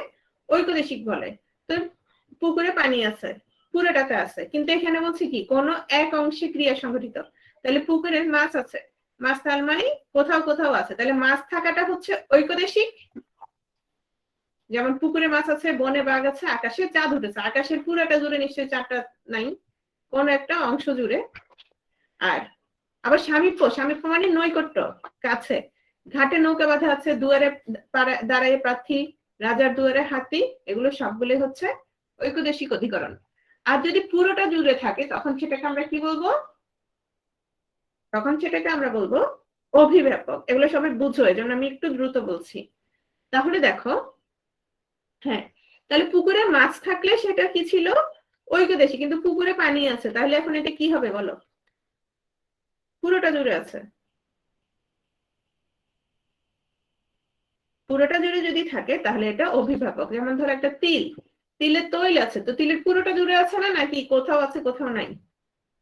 ঐকদেশিক বলে। তো পুকুরে পানি আছে, পুরোটাতে আছে, কিন্তু এখানে বলছি কি কোনো এক অংশে ক্রিয়া সংঘটিত। তাহলে পুকুরে মাছ আছে, মাছ তার মানে কোথাও কোথাও আছে, তাহলে মাছ থাকাটা হচ্ছে ঐকদেশিক। যেমন পুকুরে মাছ আছে, বনে বাঘ আছে, আকাশে চাঁদ উঠেছে। আকাশের পুরোটা জুড়ে নিশ্চয়ই চারটা নাই, কোন একটা অংশ জুড়ে। আর আবার সামীপ্য, সামীপ্য মানে নৈকট্য, কাছে। ঘাটে নৌকা বাঁধা আছে, দুয়ারে দাঁড়ায় প্রার্থী, রাজার দুয়ারে হাতি, এগুলো সবগুলো হচ্ছে ঐকদেশিক অধিকরণ। আর যদি পুরোটা জুড়ে থাকে, তখন সেটাকে আমরা কি বলবো? তখন সেটাকে আমরা বলবো অভিব্যাপক। এগুলো সবাই বুঝো, এই জন্য আমি একটু দ্রুত বলছি। তাহলে দেখো, হ্যাঁ, তাহলে পুকুরে মাছ থাকলে সেটা কি ছিল? ঐকদেশিক। কিন্তু পুকুরে পানি আছে, তাহলে এখন এটা কি হবে বলো? পুরোটা জুড়ে আছে। পুরোটা জুড়ে যদি থাকে তাহলে এটা অভিভাবক। যেমন ধরো একটা তিল, তিলের তৈল আছে, তো তিলের পুরোটা জুড়ে আছে না, নাকি কোথাও আছে কোথাও নাই?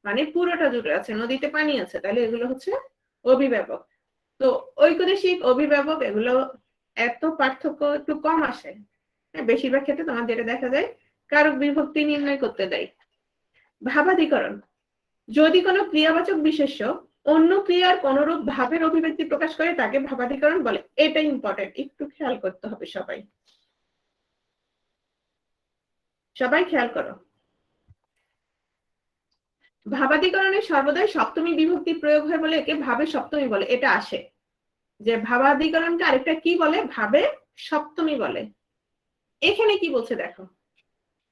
মানে পুরোটা জুড়ে আছে, নদীতে পানি আছে, তাহলে এগুলো হচ্ছে অভিভাবক। তো ঐকদেশিক, অভিভাবক এগুলো এত পার্থক্য একটু কম আসে। বেশিরভাগ ক্ষেত্রে তোমার যেটা দেখা যায়, কারক বিভক্তি নির্ণয় করতে দেয়। ভাবাধিকরণ, যদি কোনো ক্রিয়াবাচক বিশেষ্য অন্য ক্রিয়ার কোনরূপ ভাবের অভিব্যক্তি প্রকাশ করে তাকে ভাবাধিকরণ বলে। এটা ইম্পর্টেন্ট, একটু খেয়াল করতে হবে সবাই। সবাই খেয়াল করো, ভাবাধিকরণে সর্বদাই সপ্তমী বিভক্তি প্রয়োগ হয় বলে একে ভাবে সপ্তমী বলে। এটা আসে যে ভাবাধিকরণকে আরেকটা কি বলে, ভাবে সপ্তমী বলে। এখানে কি বলছে দেখো,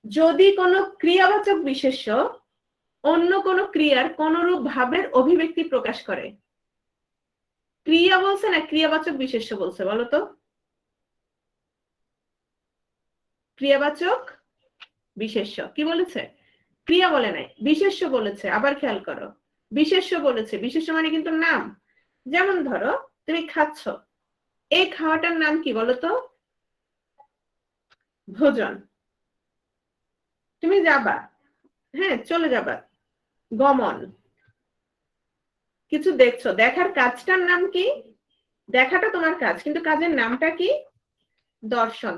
যদি কোনো ক্রিয়াবাচক বিশেষ্য অন্য কোনো ক্রিয়ার কোনরূপ ভাবের অভিব্যক্তি প্রকাশ করে। ক্রিয়া বলছে না ক্রিয়াবাচক বিশেষ্য বলছে বলো তো? ক্রিয়াবাচক বিশেষ্য কি বলেছে? ক্রিয়া বলে নাই, বিশেষ্য বলেছে। আবার খেয়াল করো, বিশেষ্য বলেছে। বিশেষ্য মানে কিন্তু নাম। যেমন ধরো তুমি খাচ্ছ, এই খাওয়াটার নাম কি বলতো? ভোজন। তুমি যাবা, হ্যাঁ চলে যাবা, গমন। কিছু দেখছো, দেখার কাজটার নাম কি? দেখাটা তোমার কাজ, কিন্তু কাজের নামটা কি? দর্শন।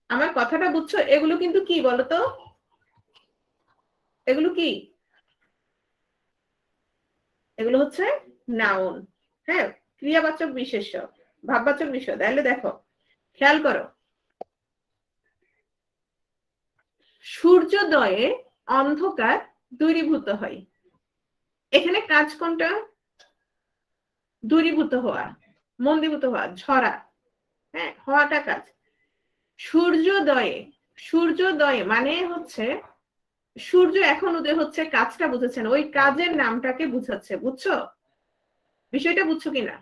আমার কথাটা বুঝছো? এগুলো কিন্তু কি বলতো? এগুলো কি? এগুলো হচ্ছে নাউন। হ্যাঁ, ক্রিয়াবাচক বিশেষ্য, ভাববাচক বিশেষ্য। তাহলে দেখো খেয়াল করো, সূর্যোদয়ে অন্ধকার দূরীভূত হয়। এখানে কাজ কোনটা? দূরীভূত হওয়া, মন্দীভূত হওয়া, ঝরা। হ্যাঁ, হওয়াটা কাজ। সূর্যোদয়ে, সূর্যোদয়ে মানে হচ্ছে সূর্য এখন উদয় হচ্ছে, কাজটা বুঝেছেন, ওই কাজের নামটাকে বুঝাচ্ছে। বুঝছো বিষয়টা? বুঝছো কিনা?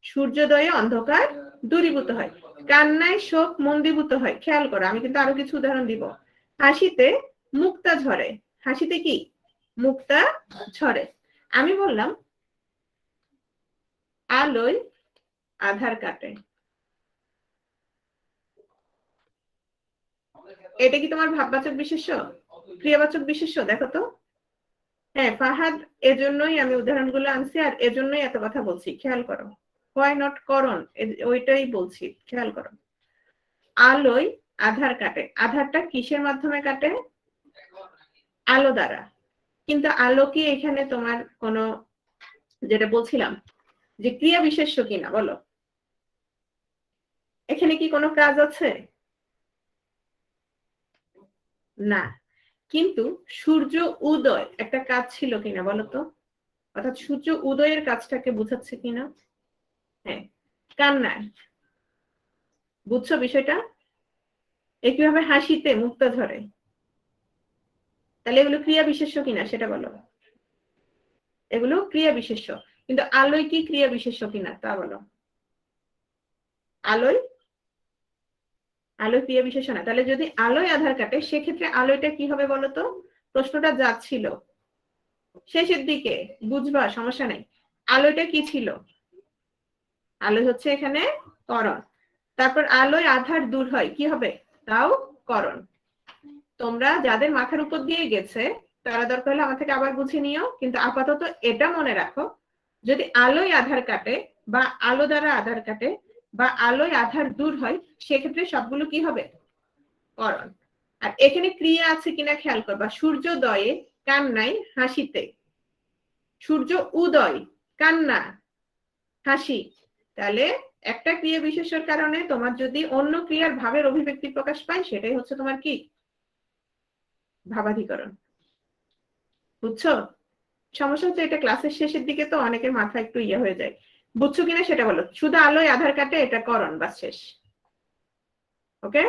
সূর্যোদয়ে অন্ধকার দূরীভূত হয়, কান্নায় শোক মন্দীভূত হয়। খেয়াল করো, আমি কিন্তু আরো কিছু উদাহরণ দিব। হাসিতে মুক্তা ঝরে। হাসিতে কি? মুক্তা ঝরে। আমি বললাম আলোয় আধার কাটে। এটা কি তোমার ভাববাচক বিশেষ্য, ক্রিয়াবাচক বিশেষ্য? দেখো তো। হ্যাঁ, ফাহাদ, এজন্যই আমি উদাহরণগুলো আনছি আর এজন্যই এত কথা বলছি। খেয়াল করো, হোয়াই নট করণ, ওইটাই বলছি, খেয়াল করো। আলোয় আধার কাটে। আধারটা কিসের মাধ্যমে কাটে? আলো দ্বারা। কিন্তু আলো কি এখানে তোমার কোনো, যেটা বলছিলাম যে ক্রিয়া বিশেষ্য কিনা বলো? এখানে কি কোনো কাজ আছে? না। কিন্তু সূর্য উদয় একটা কাজ ছিল কিনা বলতো? অর্থাৎ সূর্য উদয়ের কাজটাকে বুঝাচ্ছে কিনা? হ্যাঁ, কান্নায়। বুঝছো বিষয়টা? একইভাবে হাসিতে মুক্তা ঝরে। তাহলে এগুলো ক্রিয়া বিশেষ্য কিনা সেটা বলো? এগুলো ক্রিয়া বিশেষ্য। কিন্তু আলোয় কি ক্রিয়া বিশেষ্য কিনা তা বলো? আলোয়, আলোয় ক্রিয়া বিশেষ্য না। তাহলে যদি আলোয় আধার কাটে সেক্ষেত্রে আলোয়টা কি হবে বলতো? প্রশ্নটা যাচ্ছিল শেষের দিকে, বুঝবা, সমস্যা নাই। আলোয়টা কি ছিল? আলোয় হচ্ছে এখানে করণ। তারপর আলোয় আধার দূর হয়, কি হবে? তাও করণ। তোমরা যাদের মাথার উপর দিয়ে গেছে তারা দরকার হলে আমার থেকে আবার বুঝে নিও, কিন্তু আপাতত এটা মনে রাখো, যদি আলোয় আধার কাটে বা আলো দ্বারা আধার কাটে বা আলোয় আধার দূর হয় সেক্ষেত্রে সবগুলো কি হবে? করণ। আর এখানে ক্রিয়া আছে কিনা খেয়াল করবা। সূর্যোদয়ে, কান্নায়, হাসিতে। সূর্য উদয়, কান্না, হাসি। তাহলে একটা ক্রিয়া বিশেষের কারণে তোমার যদি অন্য ক্রিয়ার ভাবের অভিব্যক্তি প্রকাশ পায় সেটাই হচ্ছে তোমার কি? ভাবাধিকরণ। বুঝছো? সমস্যা হচ্ছে এটা ক্লাসের শেষের দিকে তো অনেকের মাথা একটু ইয়ে হয়ে যায়। বুঝছো কিনা সেটা বলো। শুধু আলোয় আধার কাটে, এটা করণ, বাস শেষ। ওকে,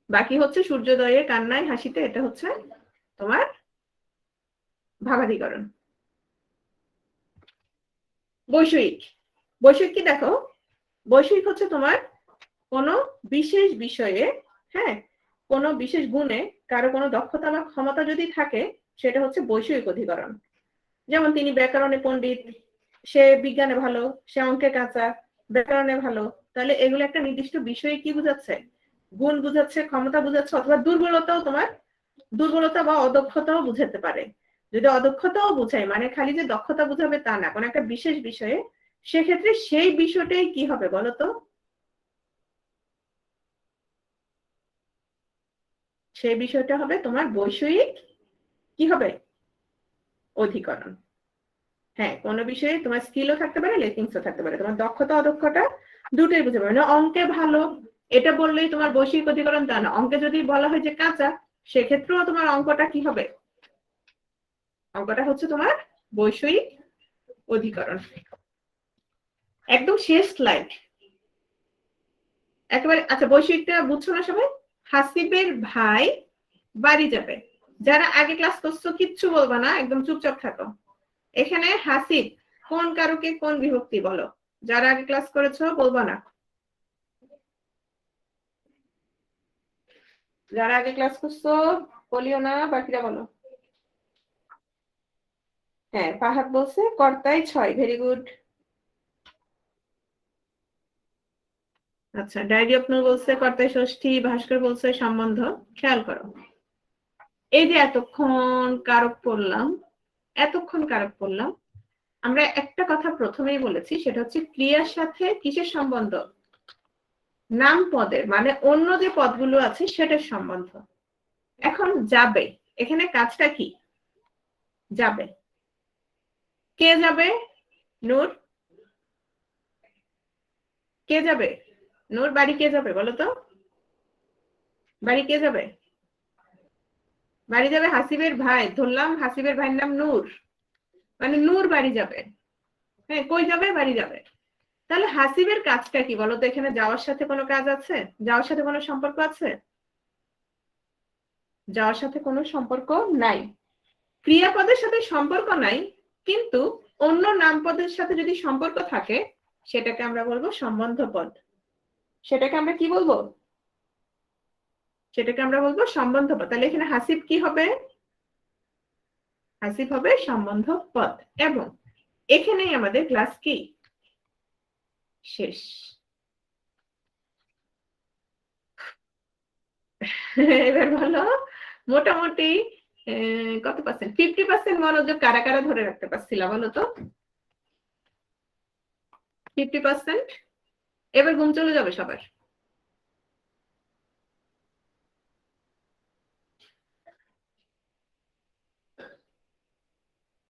বাকি হচ্ছে সূর্যোদয়ে, কান্নায়, হাসিতে, এটা হচ্ছে তোমার ভাবাধিকরণ। বৈষয়িক, বৈষয়িক কি দেখো, বৈষয়িক হচ্ছে তোমার কোনো বিশেষ বিষয়ে, হ্যাঁ, কোনো বিশেষ গুণে কারো কোনো দক্ষতা বা ক্ষমতা যদি থাকে সেটা হচ্ছে বৈষয়িক অধিকরণ। যেমন তিনি ব্যাকরণে পণ্ডিত, সে বিজ্ঞানে ভালো, সে অঙ্কে কাঁচা, ব্যাকরণে ভালো। তাহলে এগুলো একটা নির্দিষ্ট বিষয়ে কি বুঝাচ্ছে? গুণ বুঝাচ্ছে, ক্ষমতা বুঝাচ্ছে, অথবা দুর্বলতাও তোমার, দুর্বলতা বা অদক্ষতাও বুঝাতে পারে। যদি অদক্ষতাও বুঝায়, মানে খালি যে দক্ষতা বুঝাবে তা না, কোনো একটা বিশেষ বিষয়ে, সেক্ষেত্রে সেই বিষয়টাই কি হবে বলতো? সেই বিষয়টা হবে তোমার বৈষয়িক কি হবে অধিকরণ। হ্যাঁ, কোনো বিষয়ে তোমার স্কিলও থাকতে পারে, লেকিংসও থাকতে পারে, তোমার দক্ষতা অদক্ষতা দুটোই বুঝতে পারবে না। অঙ্কে ভালো এটা বললেই তোমার বৈষয়িক অধিকরণ তা না। অঙ্কে যদি বলা হয় যে কাঁচা, সেক্ষেত্রেও তোমার অঙ্কটা কি হবে, অঙ্কটা হচ্ছে তোমার বৈষয়িক অধিকরণ। একদম শেষ স্লাইড একেবারে। আচ্ছা, বৈষয়িকটা বুঝছো না সবাই? হাসিবের ভাই বাড়ি যাবে। যারা আগে ক্লাস করছো কিচ্ছু বলবা না, একদম চুপচাপ থাকো। এখানে হাসিব কোন কারকে কোন বিভক্তি বলো, যারা আগে ক্লাস করেছো বলবা না। যারা আগে ক্লাস করছো বলিও না, বাকিরা বলো। হ্যাঁ, ফাহাদ বলছে কর্তাই 6। Very good. আচ্ছা, ডায়েরি অফ নূর বলছে কর্তাই ষষ্ঠী। ভাস্কর বলছে সম্বন্ধ। খেয়াল করো, এই যে এতক্ষণ কারক পড়লাম, আমরা একটা কথা প্রথমেই বলেছি, সেটা হচ্ছে ক্রিয়ার সাথে কিসের সম্বন্ধ? নাম পদের, মানে অন্য যে পদগুলো আছে সেটার সম্বন্ধ। এখন যাবে, এখানে কাজটা কি? যাবে। কে যাবে? নূর। কে যাবে? নূর। বাড়ি কে যাবে বলো তো? বাড়ি কে যাবে? বাড়ি যাবে হাসিবের ভাই। ধরলাম হাসিবের ভাইয়ের নাম নূর, মানে নূর বাড়ি যাবে। হ্যাঁ, কই যাবে? বাড়ি যাবে। তাহলে হাসিবের কাজটা কি বলো তো? এখানে যাওয়ার সাথে কোনো কাজ আছে? যাওয়ার সাথে কোনো সম্পর্ক আছে? যাওয়ার সাথে কোনো সম্পর্ক নাই। ক্রিয়াপদের সাথে সম্পর্ক নাই, কিন্তু অন্য নামপদের সাথে যদি সম্পর্ক থাকে সেটাকে আমরা বলবো সম্বন্ধ পদ। সেটাকে আমরা কি বলবো? সেটাকে আমরা বলবো সম্বন্ধ পদ। তাহলে এখানে হাসিব কি হবে? হাসিব হবে সম্বন্ধ পদ। এবং এখানেই আমাদের ক্লাস কি শেষ। এবার বলো মোটামুটি কত পার্সেন্ট, 50% মনোযোগ কারা কারা ধরে রাখতে পারছিলা বলো তো? 50%। এবার ঘুম চলে যাবে সবার।